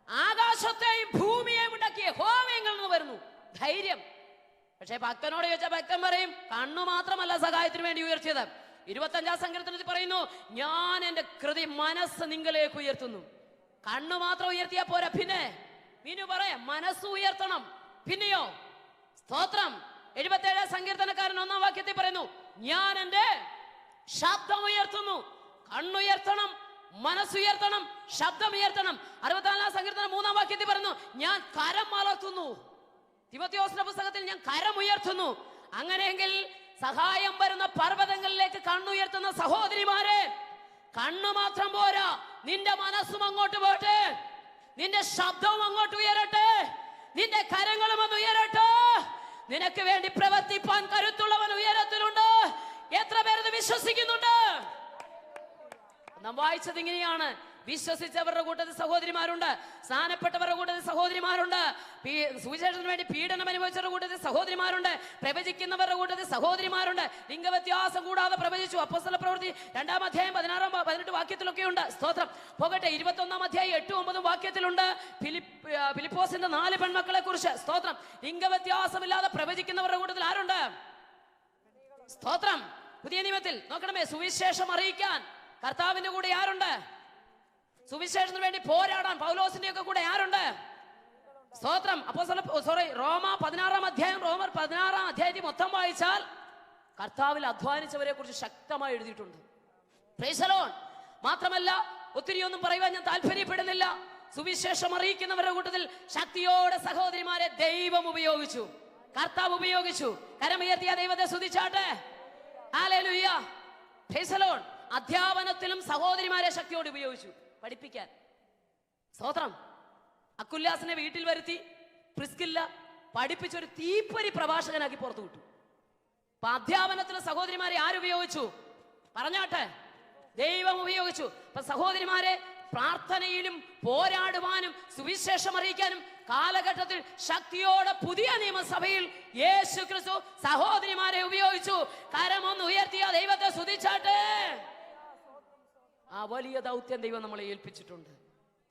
ആകാശത്തെയും ഭൂമിയെയും ഉണ്ടാക്കിയ യഹോവയെങ്കിൽ നിന്ന് വരുന്നു ധൈര്യം. പക്ഷെ ഭക്തനോട് ചോദിച്ചാൽ ഭക്തൻ പറയും കണ്ണു മാത്രമല്ല സഹായത്തിന് വേണ്ടി ഉയർത്തിയത്. 25-ാം സങ്കീർത്തനത്തിൽ പറയുന്നു, ഞാൻ എന്റെ കൃതി മനസ്സ് നിങ്ങളിലേക്ക് ഉയർത്തുന്നു. കണ്ണു മാത്രം ഉയർത്തിയാ പോരാ, പിന്നെ പറയാം മനസ്സ് ഉയർത്തണം. പിന്നെയോ സ്തോത്രം. 77-ാം സങ്കീർത്തനക്കാരൻ 1-ാം വാക്യത്തിൽ പറയുന്നു, ഞാൻ എന്റെ ശബ്ദം ഉയർത്തുന്നു. കണ്ണുയർത്തണം, മനസ്സുയർത്തണം, ശബ്ദം ഉയർത്തണം. 64-ാം സങ്കീർത്തനം 3-ാം വാക്യത്തിൽ പറയുന്നു, ഞാൻ കരം മലർത്തുന്നു. തിമോഥെയോസിന്റെ പുസ്തകത്തിൽ ഞാൻ കരം ഉയർത്തുന്നു. അങ്ങനെയെങ്കിൽ സഹായം വരുന്ന പർവ്വതങ്ങളിലേക്ക് കണ്ണുയർത്തുന്ന സഹോദരിമാരെ, കണ്ണു മാത്രം പോരാ, നിന്റെ മനസ്സും അങ്ങോട്ട് പോട്ടെ, നിന്റെ ശബ്ദവും അങ്ങോട്ട് ഉയരട്ടെ, നിന്റെ കരങ്ങളും ഒന്ന് ഉയരട്ടെ. നിനക്ക് വേണ്ടി പ്രവർത്തിപ്പാൻ കരുത്തുള്ളവൻ ഉയരത്തിലുണ്ട്. എത്ര പേരത് വിശ്വസിക്കുന്നുണ്ട്? നാം വായിച്ചത് ഇങ്ങനെയാണ്, വിശ്വസിച്ചവരുടെ കൂട്ടത്തിൽ സഹോദരിമാരുണ്ട്, സ്നാനപ്പെട്ടവരുടെ കൂട്ടത്തിൽ സഹോദരിമാരുണ്ട്, സുവിശേഷത്തിന് വേണ്ടി പീഡനം അനുഭവിച്ചവരുടെ കൂട്ടത്തിൽ സഹോദരിമാരുണ്ട്, പ്രവചിക്കുന്നവരുടെ കൂട്ടത്തിൽ സഹോദരിമാരുണ്ട്, ലിംഗവ്യത്യാസം കൂടാതെ പ്രവചിച്ചു. അപ്പോസ്തല പ്രവൃത്തി 2-ാം അധ്യായം 16-18 വാക്യത്തിലൊക്കെ ഉണ്ട്. സ്തോത്രം. പോകട്ടെ, 21-ാം അധ്യായം 8-9 വാക്യത്തിലുണ്ട് ഫിലിപ്പോസിന്റെ 4 പെൺമക്കളെ കുറിച്ച്. സ്തോത്രം. ലിംഗവ്യത്യാസമില്ലാതെ പ്രവചിക്കുന്നവരുടെ കൂട്ടത്തിൽ ആരുണ്ട്? സ്തോത്രം. പുതിയ നിയമത്തിൽ നോക്കണമേ, സുവിശേഷം അറിയിക്കാൻ കർത്താവിന്റെ കൂടെ ആരുണ്ട്? സുവിശേഷത്തിന് വേണ്ടി പോരാടാൻ പൗലോസിന്റെ ഒക്കെ കൂടെ ആരുണ്ട്? സ്തോത്രം. റോമർ 16-ാം അധ്യായത്തിൽ മൊത്തം വായിച്ചാൽ കർത്താവിൽ അധ്വാനിച്ചവരെ കുറിച്ച് ശക്തമായി എഴുതിയിട്ടുണ്ട്. Price the Lord. മാത്രമല്ല, ഒത്തിരി ഒന്നും പറയുവാൻ ഞാൻ താല്പര്യപ്പെടുന്നില്ല. സുവിശേഷം അറിയിക്കുന്നവരുടെ കൂട്ടത്തിൽ ശക്തിയോടെ സഹോദരിമാരെ ദൈവം ഉപയോഗിച്ചു, കർത്താവ് ഉപയോഗിച്ചു. കരമുയർത്തിയ ദൈവത്തെ സ്തുതിച്ചാട്ടെ. ഹല്ലേലൂയ. Praise the Lord. അധ്യാപനത്തിലും സഹോദരിമാരെ ശക്തിയോടെ ഉപയോഗിച്ചു പഠിപ്പിക്കാൻ. സ്തോത്രം. അക്കുല്യാസിനെ വീട്ടിൽ വരുത്തി പ്രിസ്കില്ല പഠിപ്പിച്ചൊരു തീപ്പൊരി പ്രഭാഷകനാക്കി പുറത്തു വിട്ടു. അപ്പൊ അധ്യാപനത്തിലും സഹോദരിമാരെ ആരുപയോഗിച്ചു? പറഞ്ഞാട്ടെ, ദൈവം ഉപയോഗിച്ചു. അപ്പൊ സഹോദരിമാരെ പ്രാർത്ഥനയിലും പോരാടുവാനും സുവിശേഷം അറിയിക്കാനും കാലഘട്ടത്തിൽ ശക്തിയോടെ പുതിയ നിയമസഭയിൽ യേശു ക്രിസ്തു സഹോദരിമാരെ ഉപയോഗിച്ചു. കരമൊന്ന് ഉയർത്തിയ ദൈവത്തെ സ്തുതിച്ചാട്ടെ. ആ വലിയ ദൗത്യം ദൈവം നമ്മളെ ഏൽപ്പിച്ചിട്ടുണ്ട്.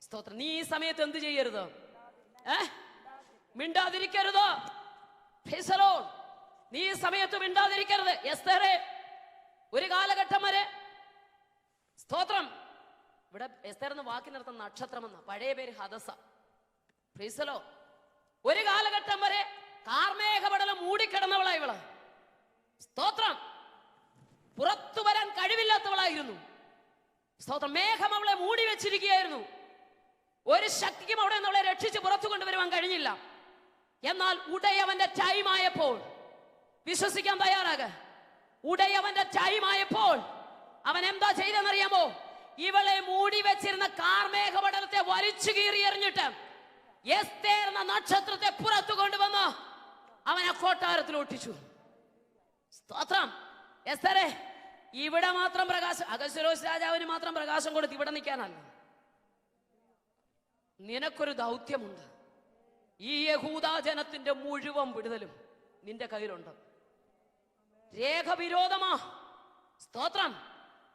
സ്തോത്രം. നീ ഈ സമയത്ത് എന്ത് ചെയ്യരുത്? മിണ്ടാതിരിക്കരുത്. നീ ഈ സമയത്ത് മിണ്ടാതിരിക്കരുത്. എസ്തേറേ, ഒരു കാലഘട്ടം വരെ സ്തോത്രം. ഇവിടെ എസ്തേർ എന്ന വാക്കിനർത്ഥം നക്ഷത്രം എന്ന, പഴയ പേര് ഹദസ. പ്രീസലോ. ഒരു കാലഘട്ടം വരെ കാർമേഘപടലം മൂടിക്കിടന്നവളാ ഇവള്. സ്തോത്രം. പുറത്തു വരാൻ കഴിവില്ലാത്തവളായിരുന്നു. സ്തോത്രം. മേഘം അവളെ മൂടി വെച്ചിരിക്കുകയായിരുന്നു. ഒരു ശക്തിക്കും അവിടെ നിന്ന് അവളെ രക്ഷിച്ച് പുറത്തു കൊണ്ടുവരുവാൻ കഴിഞ്ഞില്ല. എന്നാൽ ഉടയവന്റെ ടൈമായപ്പോൾ, വിശ്വസിക്കാൻ തയ്യാറാക, ഉടയവന്റെ ടൈമായപ്പോൾ അവൻ എന്താ ചെയ്തെന്നറിയാമോ? ഇവളെ മൂടി വെച്ചിരുന്ന കാർമേഘപടലത്തെ വലിച്ചു കീറി എറിഞ്ഞിട്ട് എസ്തേർ എന്ന നക്ഷത്രത്തെ പുറത്തു കൊണ്ടുവന്ന് അവനെ കൊട്ടാരത്തിൽ ഒട്ടിച്ചു. സ്തോത്രം. എസ്തേറേ, ഇവിടെ മാത്രം പ്രകാശം, അഹശ്വേരോശ് രാജാവിന് മാത്രം പ്രകാശം കൊടുത്ത് ഇവിടെ നിൽക്കാനല്ല, നിനക്കൊരു ദൗത്യമുണ്ട്. ഈ യഹൂദാ ജനത്തിന്റെ മുഴുവൻ വിടുതലും നിന്റെ കയ്യിലുണ്ട്. രേഖ വിരോധമാ. സ്തോത്രം.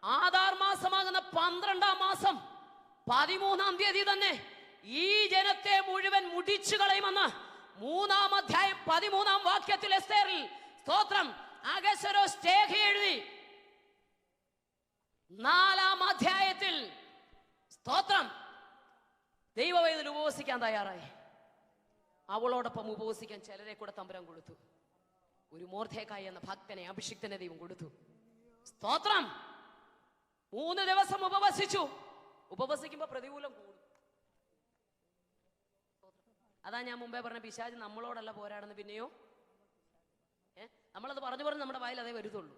ആധാർ മാസമാകുന്ന 12-ാം മാസം 13-ാം തീയതി തന്നെ ഈ ജനത്തെ മുഴുവൻ മുടിച്ചു കളയുമെന്ന് 3-ാം അധ്യായം 13-ാം വാക്യത്തിൽ എസ്തേറിൽ സ്തോത്രം അഹശ്വേരോശ് രേഖ എഴുതി. 4-ാം അധ്യായത്തിൽ സ്തോത്രം ദൈവവേദന ഉപവസിക്കാൻ തയ്യാറായി. അവളോടൊപ്പം ഉപവസിക്കാൻ ചിലരെ കൂടെ തമ്പുരാൻ കൊടുത്തു. ഒരു മോർദ്ദേഖായി എന്ന ഭക്തനെ, അഭിഷിക്തനെ ദൈവം കൊടുത്തു. സ്തോത്രം. 3 ദിവസം ഉപവസിച്ചു. ഉപവസിക്കുമ്പോ പ്രതികൂലം കൂടും. അതാ ഞാൻ മുമ്പേ പറഞ്ഞ, പിശാച് നമ്മളോടല്ല പോരാടുന്നത്, പിന്നെയോ നമ്മളത് പറഞ്ഞു നമ്മുടെ വായിൽ അതേ വരുത്തുള്ളൂ.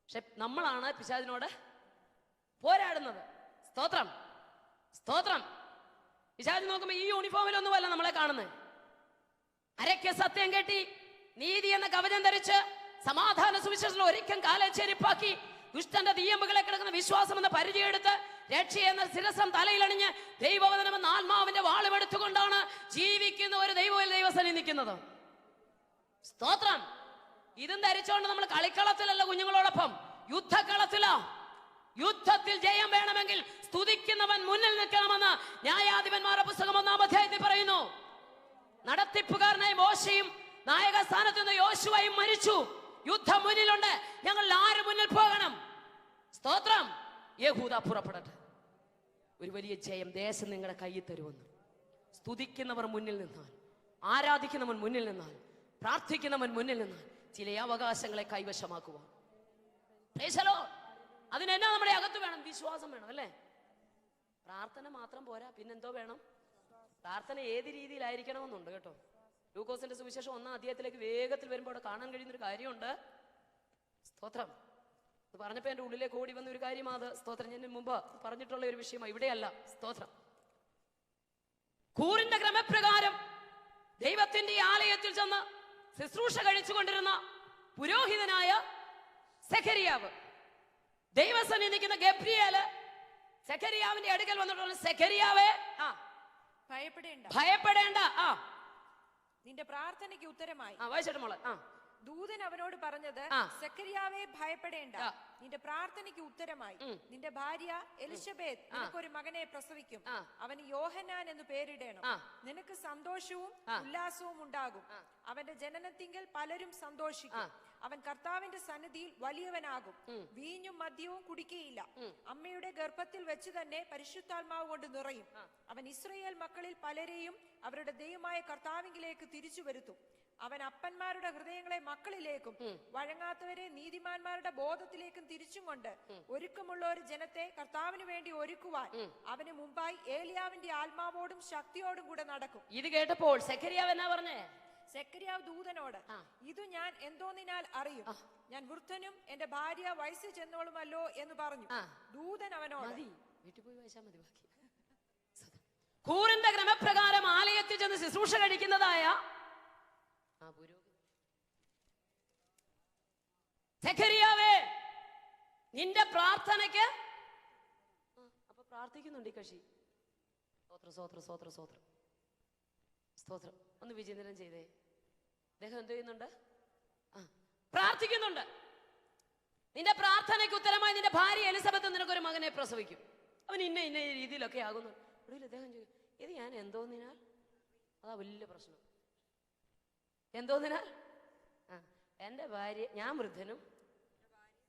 പക്ഷെ നമ്മളാണ് പിശാചിനോട് പോരാടുന്നത്. സ്തോത്രം. സ്തോത്രം. പിശാച് നോക്കുമ്പോ ഈ യൂണിഫോമിലൊന്നുമല്ല നമ്മളെ കാണുന്നത്. അരയ്ക്ക് സത്യം കെട്ടി നീതി എന്ന കവചം ധരിച്ച് സമാധാന സുവിശേഷം ഒരിക്കൽ കാലെ ചെരിപ്പാക്കി ദുഷ്ടന്റെ തീയമ്പുകളെ കിടക്കുന്ന വിശ്വാസം എന്ന പരിചയെടുത്ത് രക്ഷ എന്ന ശിരസം തലയിലണിഞ്ഞ് ദൈവവചനം എന്ന ആത്മാവിന്റെ വാളുമെടുത്തുകൊണ്ടാണ് ജീവിക്കുന്ന ഒരു ദൈവസനി നിൽക്കുന്നത്. സ്തോത്രം. ഇതും ധരിച്ചുകൊണ്ട് നമ്മൾ കളിക്കളത്തിലല്ല, കുഞ്ഞുങ്ങളോടൊപ്പം യുദ്ധക്കളത്തിലാ. യുദ്ധത്തിൽ ജയം വേണമെങ്കിൽ സ്തുതിക്കുന്നവൻ മുന്നിൽ നിൽക്കണമെന്ന് ന്യായാധിപന്മാരുടെ പുസ്തകം 1-ാം അധ്യായത്തിൽ പറയുന്നു. നടത്തിപ്പുകാരനായ മോശയും നായക സ്ഥാനത്ത് നിന്ന് യോശുവയും മരിച്ചു. യുദ്ധം മുന്നിലുണ്ട്. ഞങ്ങൾ ആര് മുന്നിൽ പോകണം? സ്തോത്രം. യഹൂദ പുറപ്പെടട്ടെ. ഒരു വലിയ ജയം ദേശം നിങ്ങളുടെ കയ്യിൽ തരുമെന്ന്. സ്തുതിക്കുന്നവർ മുന്നിൽ നിന്നാൽ, ആരാധിക്കുന്നവൻ മുന്നിൽ നിന്നാൽ, പ്രാർത്ഥിക്കുന്നവൻ മുന്നിൽ നിന്നാൽ ചില അവകാശങ്ങളെ കൈവശമാക്കുവാൻ. അതിനെന്നാ നമ്മുടെ അകത്ത് വേണം? വിശ്വാസം വേണം, അല്ലേ? പ്രാർത്ഥന മാത്രം പോരാ, പിന്നെന്തോ വേണം? പ്രാർത്ഥന ഏത് രീതിയിലായിരിക്കണമെന്നുണ്ട് കേട്ടോ. ലൂക്കോസിന്റെ സുവിശേഷം 1-ാം അധ്യായത്തിലേക്ക് വേഗത്തിൽ വരുമ്പോൾ അവിടെ കാണാൻ കഴിയുന്നൊരു കാര്യമുണ്ട്. സ്തോത്രം. അത് പറഞ്ഞപ്പോ എന്റെ ഉള്ളിലേക്ക് ഓടി വന്ന ഒരു കാര്യമാണ്. സ്തോത്രം. ഞാൻ മുമ്പ് പറഞ്ഞിട്ടുള്ള ഒരു വിഷയമാണ്, ഇവിടെയല്ല. സ്തോത്രം. കൂറിന്റെ ക്രമപ്രകാരം ദൈവത്തിന്റെ ആലയത്തിൽ ചെന്ന് ശുശ്രൂഷ കഴിച്ചുകൊണ്ടിരുന്ന പുരോഹിതനായ സെഖരിയാവ്, ദൈവസന്നിധിയിൽ നിൽക്കുന്ന ഗബ്രിയേല് സെഖരിയാവിന്റെ അടുക്കൽ വന്നിട്ടുള്ള, സെഖരിയാവേ, ഭയപ്പെടേണ്ട, നിന്റെ പ്രാർത്ഥനയ്ക്ക് ഉത്തരമായി. വായിച്ചിട്ട് മോളെ. ദൂതൻ അവനോട് പറഞ്ഞത്, സെഖരിയാവേ ഭയപ്പെടേണ്ട, നിന്റെ പ്രാർത്ഥനയ്ക്ക് ഉത്തരമായി. നിന്റെ ഭാര്യ എലിശബേത്ത് നിനക്കൊരു മകനെ പ്രസവിക്കും. അവന് യോഹന്നാൻ എന്ന് പേരിടണം. നിനക്ക് സന്തോഷവും ഉല്ലാസവും ഉണ്ടാകും. അവന്റെ ജനനത്തിങ്കൽ പലരും സന്തോഷിക്കും. അവൻ കർത്താവിന്റെ സന്നിധിയിൽ വലിയവനാകും. വീഞ്ഞും മദ്യവും കുടിക്കുകയില്ല. അമ്മയുടെ ഗർഭത്തിൽ വെച്ച് തന്നെ പരിശുദ്ധാത്മാവ് കൊണ്ട് നിറയും. അവൻ ഇസ്രായേൽ മക്കളിൽ പലരെയും അവരുടെ ദൈവമായ കർത്താവിലേക്ക് തിരിച്ചു വരുത്തും. അവൻ അപ്പന്മാരുടെ ഹൃദയങ്ങളെ മക്കളിലേക്കും വഴങ്ങാത്തവരെ നീതിമാന്മാരുടെ ബോധത്തിലേക്കും തിരിച്ചും കൊണ്ട് ഒരുക്കമുള്ള ഒരു ജനത്തെ കർത്താവിന് വേണ്ടി ഒരുക്കുവാൻ അവന് മുമ്പായി ഏലിയാവിന്റെ ആത്മാവോടും ശക്തിയോടും കൂടെ നടക്കും. ഇത് കേട്ടപ്പോൾ സെഖരിയാവ് എന്നാ പറഞ്ഞേ? സെഖരിയാവ് ദൂതനോട്, ഇത് ഞാൻ എന്തോന്നിനാൽ അറിയും? ഞാൻ വൃദ്ധനും എന്റെ ഭാര്യ വയസ്സ് ചെന്നോളുമല്ലോ എന്ന് പറഞ്ഞു. ദൂതൻ അവനോട്, വീട്ടിൽ പോയി വായിച്ചാൽ മതി ബാക്കി. കൂറിന്റെ ക്രമപ്രകാരം ആലയത്തിൽ ചെന്ന് ശുശ്രൂഷ കഴിക്കുന്നതായ സെഖരിയാവേ, നിന്റെ പ്രാർത്ഥനയ്ക്ക് അപ്പൊ പ്രാർത്ഥിക്കുന്നുണ്ട് ഈ കക്ഷി. സ്തോത്രം. ഒന്ന് വിചിന്തനം ചെയ്തേ. അദ്ദേഹം എന്ത് ചെയ്യുന്നുണ്ട്? പ്രാർത്ഥിക്കുന്നുണ്ട്. നിന്റെ പ്രാർത്ഥനയ്ക്ക് ഉത്തരമായി നിന്റെ ഭാര്യ എലിസബത്ത് നിനക്കൊരു മകനെ പ്രസവിക്കും. അവൻ ഇന്ന രീതിയിലൊക്കെ ആകുന്നു. ഒടുവിൽ അദ്ദേഹം ചോദിക്കും, ഇത് ഞാൻ എന്തോന്നിനാൽ? അതാ വലിയ പ്രശ്നം. എന്തോന്നിനാൽ? എന്റെ ഭാര്യ, ഞാൻ വൃദ്ധനും,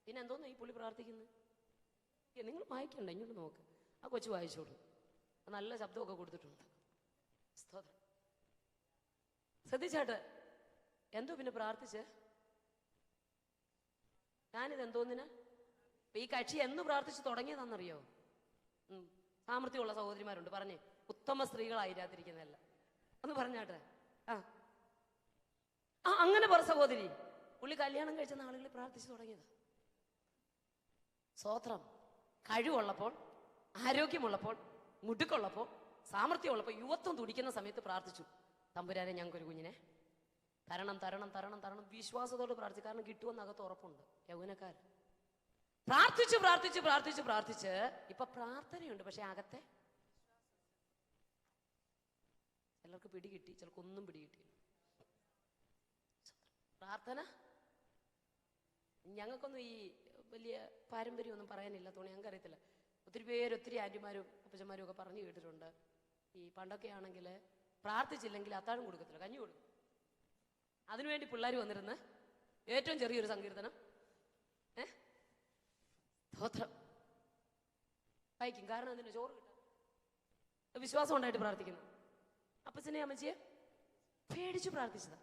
പിന്നെ എന്തോന്നാ ഈ പുള്ളി പ്രാർത്ഥിക്കുന്നത്? നിങ്ങൾ വായിക്കണ്ട, ഇങ്ങോട്ട് നോക്ക്. ആ കൊച്ചു വായിച്ചോളൂ. നല്ല ശബ്ദമൊക്കെ കൊടുത്തിട്ടുണ്ട്. സ്തോത്രം. ശ്രദ്ധിച്ചാട്ട് എന്തോ പിന്നെ പ്രാർത്ഥിച്ച്? ഞാനിത് എന്തോന്നിനാ? ഈ കക്ഷി എന്ന് പ്രാർത്ഥിച്ച് തുടങ്ങിയതാണെന്നറിയോ? സാമർത്ഥ്യമുള്ള സഹോദരിമാരുണ്ട്, പറഞ്ഞേ. ഉത്തമ സ്ത്രീകളായിരാതിരിക്കുന്നതല്ല ഒന്ന് പറഞ്ഞാട്ടെ. അങ്ങനെ പറ സഹോദരി. പുള്ളി കല്യാണം കഴിച്ച നാളുകളിൽ പ്രാർത്ഥിച്ചു തുടങ്ങിയതാ. സ്തോത്രം. കഴിവുള്ളപ്പോൾ, ആരോഗ്യമുള്ളപ്പോൾ, മുടുക്കുള്ളപ്പോൾ, സാമർത്ഥ്യമുള്ളപ്പോൾ, യുവത്വം തുടിക്കുന്ന സമയത്ത് പ്രാർത്ഥിച്ചു, തമ്പുരാനെ ഞങ്ങൾക്കൊരു കുഞ്ഞിനെ തരണം. വിശ്വാസത്തോട് പ്രാർത്ഥിച്ചു. കാരണം കിട്ടുമെന്ന് അകത്ത് ഉറപ്പുണ്ട്. യൗവനക്കാർ പ്രാർത്ഥിച്ച് ഇപ്പൊ പ്രാർത്ഥനയുണ്ട്, പക്ഷെ അകത്തെ ചിലർക്ക് പിടികിട്ടി, ചിലർക്കൊന്നും പിടികിട്ടിയില്ല. പ്രാർത്ഥന ഞങ്ങൾക്കൊന്നും ഈ വലിയ പാരമ്പര്യമൊന്നും പറയാനില്ല. ഞങ്ങൾക്ക് അറിയത്തില്ല. ഒത്തിരി ആന്റിമാരും അപ്പച്ചന്മാരും ഒക്കെ പറഞ്ഞു കേട്ടിട്ടുണ്ട്. ഈ പണ്ടൊക്കെ ആണെങ്കിൽ പ്രാർത്ഥിച്ചില്ലെങ്കിൽ അത്താഴം കൊടുക്കത്തില്ല, കഞ്ഞി കൊടുക്കും. അതിനുവേണ്ടി പിള്ളേർ വന്നിരുന്ന് ഏറ്റവും ചെറിയൊരു സങ്കീർത്തനം സ്തോത്രം വായിക്കും. കാരണം അതിന് ചോറ് കിട്ടാൻ വിശ്വാസം ഉണ്ടായിട്ട് പ്രാർത്ഥിക്കുന്നു. അപ്പച്ചനെ അമ്മച്ചിയെ പേടിച്ചു പ്രാർത്ഥിച്ചതാ.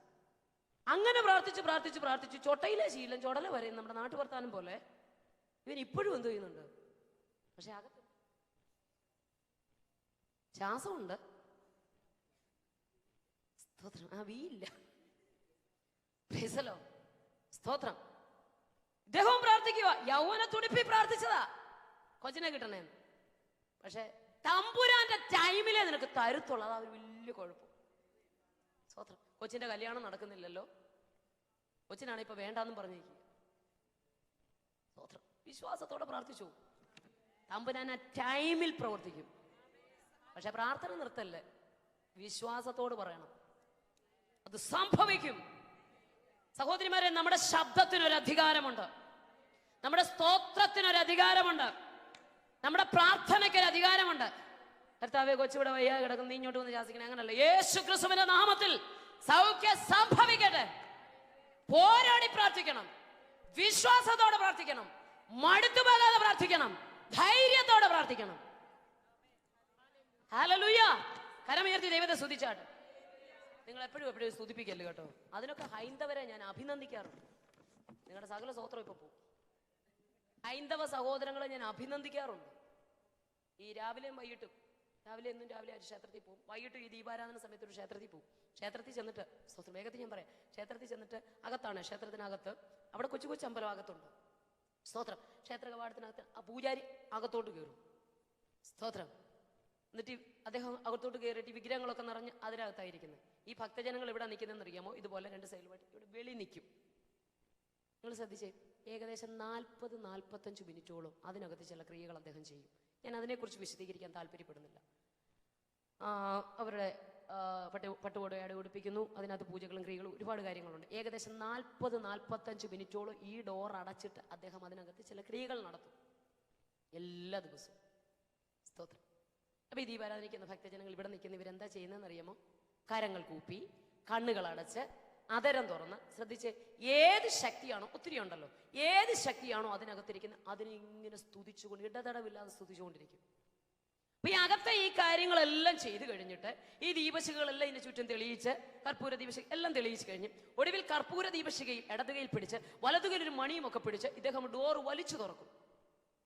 അങ്ങനെ പ്രാർത്ഥിച്ചു ചൊട്ടയിലെ ശീലം ചുടല വരെ നമ്മുടെ നാട്ടുവർത്താനം പോലെ ഇവൻ ഇപ്പോഴും എന്ത് ചെയ്യുന്നുണ്ട്? പക്ഷെ അകത്ത് ശ്വാസമുണ്ട്. സ്തോത്രം. വീയില്ല. സ്തോത്രം. ഇദ്ദേഹവും പ്രാർത്ഥിക്കുക. യൗവന തുടിപ്പി പ്രാർത്ഥിച്ചതാ കൊച്ചിനെ കിട്ടണേന്ന്. പക്ഷെ തമ്പുരാന്റെ ടൈമിലെ നിനക്ക് തരുത്തുള്ളൂ. അതാ ഒരു വലിയ കുഴപ്പം. സ്തോത്രം. കൊച്ചിന്റെ കല്യാണം നടക്കുന്നില്ലല്ലോ. കൊച്ചിനാണ് ഇപ്പൊ വേണ്ടാന്നും പറഞ്ഞിരിക്കുക. സ്തോത്രം. വിശ്വാസത്തോടെ പ്രാർത്ഥിച്ചു. തമ്പുരാൻ ആ ടൈമിൽ പ്രവർത്തിക്കും. പക്ഷെ പ്രാർത്ഥന നിർത്തല്ലേ, വിശ്വാസത്തോട് പറയണം, അത് സംഭവിക്കും. സഹോദരിമാരെ, നമ്മുടെ ശബ്ദത്തിനൊരു അധികാരമുണ്ട്, നമ്മുടെ സ്തോത്രത്തിനൊരു അധികാരമുണ്ട്. നമ്മുടെ പ്രാർത്ഥനയ്ക്ക് ഒരു അധികാരമുണ്ട്. കർത്താവേ, കൊച്ചിവിടെ വയ്യ കിടക്കും, നീ ഇങ്ങോട്ട് വന്ന് ശാസിക്കണേ. അങ്ങനല്ല. യേശു ക്രിസ്തുവിന്റെ നാമത്തിൽ സൗഖ്യം സംഭവിക്കട്ടെ. പോരാടി പ്രാർത്ഥിക്കണം, വിശ്വാസത്തോടെ പ്രാർത്ഥിക്കണം, മടുത്തുപോകാതെ പ്രാർത്ഥിക്കണം, ധൈര്യത്തോടെ പ്രാർത്ഥിക്കണം. ഹല്ലേലൂയ. കരമുയർത്തി ദൈവത്തെ സ്തുതിച്ചാട്ടെ. നിങ്ങൾ എപ്പോഴും സ്തുതിപ്പിക്കല്ലോ കേട്ടോ. അതിനൊക്കെ ഹൈന്ദവരെ ഞാൻ അഭിനന്ദിക്കാറുണ്ട്. നിങ്ങളുടെ സകല സ്തോത്രം ഇപ്പൊ പോകും. ഹൈന്ദവ സഹോദരങ്ങളെ ഞാൻ അഭിനന്ദിക്കാറുണ്ട്. ഈ രാവിലെയും വൈകിട്ടും, രാവിലെ ക്ഷേത്രത്തിൽ പോകും, വൈകിട്ട് ഈ ദീപാരാധന സമയത്ത് ഒരു ക്ഷേത്രത്തിൽ പോകും. ക്ഷേത്രത്തിൽ ചെന്നിട്ട് സ്തോത്രം, വേഗത്തിൽ ഞാൻ പറയാം. ക്ഷേത്രത്തിൽ ചെന്നിട്ട് അകത്താണ്, ക്ഷേത്രത്തിനകത്ത് അവിടെ കൊച്ചു കൊച്ചു അമ്പലം അകത്തുണ്ട്. സ്തോത്രം. ക്ഷേത്ര കവാടത്തിനകത്ത് ആ പൂജാരി അകത്തോട്ട് കയറും. സ്തോത്രം. എന്നിട്ട് അദ്ദേഹം അകത്തോട്ട് കയറിയിട്ട് വിഗ്രഹങ്ങളൊക്കെ നിറഞ്ഞ് അതിനകത്തായിരിക്കുന്നത്. ഈ ഭക്തജനങ്ങൾ ഇവിടെ നിൽക്കുന്നതെന്ന് അറിയാമോ? ഇതുപോലെ രണ്ട് സൈഡിലുമായിട്ട് ഇവിടെ വെളി നിൽക്കും. നിങ്ങൾ ശ്രദ്ധിച്ചേ, ഏകദേശം 40-45 മിനിറ്റോളം അതിനകത്ത് ചില ക്രിയകൾ അദ്ദേഹം ചെയ്യും. ഞാൻ അതിനെക്കുറിച്ച് വിശദീകരിക്കാൻ താല്പര്യപ്പെടുന്നില്ല. അവരുടെ പട്ടുകോടയാട് ഉടുപ്പിക്കുന്നു, അതിനകത്ത് പൂജകളും ക്രിയകളും ഒരുപാട് കാര്യങ്ങളുണ്ട്. ഏകദേശം 40-45 മിനിറ്റോളം ഈ ഡോർ അടച്ചിട്ട് അദ്ദേഹം അതിനകത്ത് ചില ക്രിയകൾ നടത്തും എല്ലാ ദിവസവും. സ്തോത്രം. അപ്പൊ ഈ ദീപാരാധനിക്കുന്ന ഭക്തജനങ്ങൾ ഇവിടെ നിൽക്കുന്ന ഇവരെന്താ ചെയ്യുന്നതെന്ന് അറിയാമോ? കരങ്ങൾ കൂപ്പി, കണ്ണുകൾ അടച്ച്, അതരം തുറന്ന്, ശ്രദ്ധിച്ച്, ഏത് ശക്തിയാണോ, ഒത്തിരി ഉണ്ടല്ലോ, ഏത് ശക്തിയാണോ അതിനകത്തിരിക്കുന്നത് അതിനെ ഇങ്ങനെ സ്തുതിച്ചുകൊണ്ട്, ഇടതടവില്ലാതെ സ്തുതിച്ചുകൊണ്ടിരിക്കും. അപ്പൊ ഈ അകത്തെ ഈ കാര്യങ്ങളെല്ലാം ചെയ്തു കഴിഞ്ഞിട്ട് ഈ ദീപശികളെല്ലാം ഇതിന് ചുറ്റും തെളിയിച്ച്, കർപ്പൂര ദീപശിക എല്ലാം തെളിയിച്ചു കഴിഞ്ഞ് ഒടുവിൽ കർപ്പൂര ദീപശികയിൽ ഇടതുകയിൽ പിടിച്ച് വലതുകയിൽ ഒരു മണിയും ഒക്കെ പിടിച്ച് ഇദ്ദേഹം ഡോർ വലിച്ചു തുറക്കും.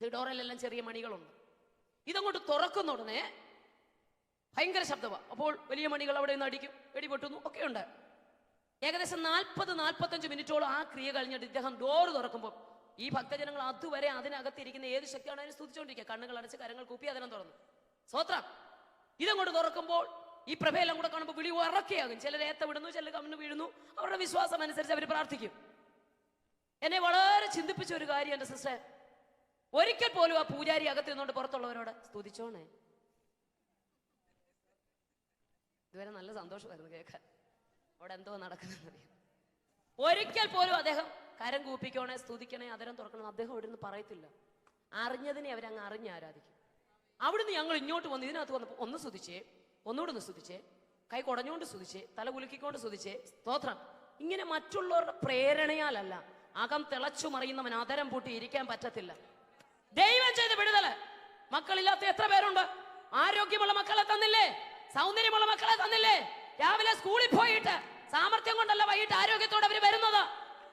ഈ ഡോറിലെല്ലാം ചെറിയ മണികളുണ്ട്. ഇതങ്ങോട്ട് തുറക്കുന്ന ഉടനെ ഭയങ്കര ശബ്ദമാണ്. അപ്പോൾ വലിയ മണികൾ അവിടെ നിന്ന് അടിക്കും, വെടിപൊട്ടുന്നു, ഒക്കെ ഉണ്ട്. ഏകദേശം 40-45 മിനിറ്റോളം ആ ക്രിയ കഴിഞ്ഞിട്ട് ഇദ്ദേഹം ഡോർ തുറക്കുമ്പോൾ ഈ ഭക്തജനങ്ങൾ അതുവരെ അതിനകത്തിരിക്കുന്ന ഏത് ശക്തിയാണ് അതിനെ സ്തുതിച്ചുകൊണ്ടിരിക്കുക. കണ്ണുകൾ അടച്ച്, കരങ്ങൾ കൂപ്പി, അതിനെ തുറന്നു. സ്വത്രം. ഇതങ്ങോട്ട് തുറക്കുമ്പോൾ ഈ പ്രഭയെല്ലാം കൂടെ കാണുമ്പോൾ വിളി ഉറക്കെയാകും. ചിലർ ഏത്ത വിടുന്നു, ചിലർ കണ്ണ് വീഴുന്നു. അവരുടെ വിശ്വാസം അനുസരിച്ച് അവർ പ്രാർത്ഥിക്കും. എന്നെ വളരെ ചിന്തിപ്പിച്ച ഒരു കാര്യം എൻ്റെ സിസ്റ്റർ, ഒരിക്കൽ പോലും ആ പൂജാരി അകത്ത് നിന്നുകൊണ്ട് പുറത്തുള്ളവരോട് സ്തുതിച്ചോണേ. ഇതുവരെ നല്ല സന്തോഷമായിരുന്നു കേൾക്കാൻ, അവിടെ എന്തോ നടക്കുന്നറിയാം. ഒരിക്കൽ പോലും അദ്ദേഹം കരം കൂപ്പിക്കണേ, സ്തുതിക്കണേ, അതരം തുറക്കണം അദ്ദേഹം അവിടെ നിന്ന് പറയത്തില്ല. അറിഞ്ഞതിനെ അവരങ്ങ് അറിഞ്ഞ് ആരാധിക്കും. അവിടുന്ന് ഞങ്ങൾ ഇങ്ങോട്ട് വന്ന് ഇതിനകത്ത് വന്നപ്പോൾ ഒന്ന് സ്തുതിച്ചേ, ഒന്നുകൂടെ ഒന്ന് സ്തുതിച്ചേ, കൈ കുടഞ്ഞുകൊണ്ട് സ്തുതിച്ചേ, തല കുലുക്കിക്കൊണ്ട് സ്തുതിച്ചേ. സ്തോത്രം. ഇങ്ങനെ മറ്റുള്ളവരുടെ പ്രേരണയാലല്ല, അകം തിളച്ചു മറിയുന്നവൻ അതരം പൂട്ടി ഇരിക്കാൻ പറ്റത്തില്ല. ദൈവം ചെയ്ത് വിടുതല്. മക്കളില്ലാത്ത എത്ര പേരുണ്ട്? ആരോഗ്യമുള്ള മക്കളെ തന്നില്ലേ? സൗന്ദര്യമുള്ള മക്കളെ തന്നില്ലേ? രാവിലെ സ്കൂളിൽ പോയിട്ട് സാമർത്ഥ്യം കൊണ്ടല്ല വൈകിട്ട് ആരോഗ്യത്തോടെ അവര് വരുന്നത്.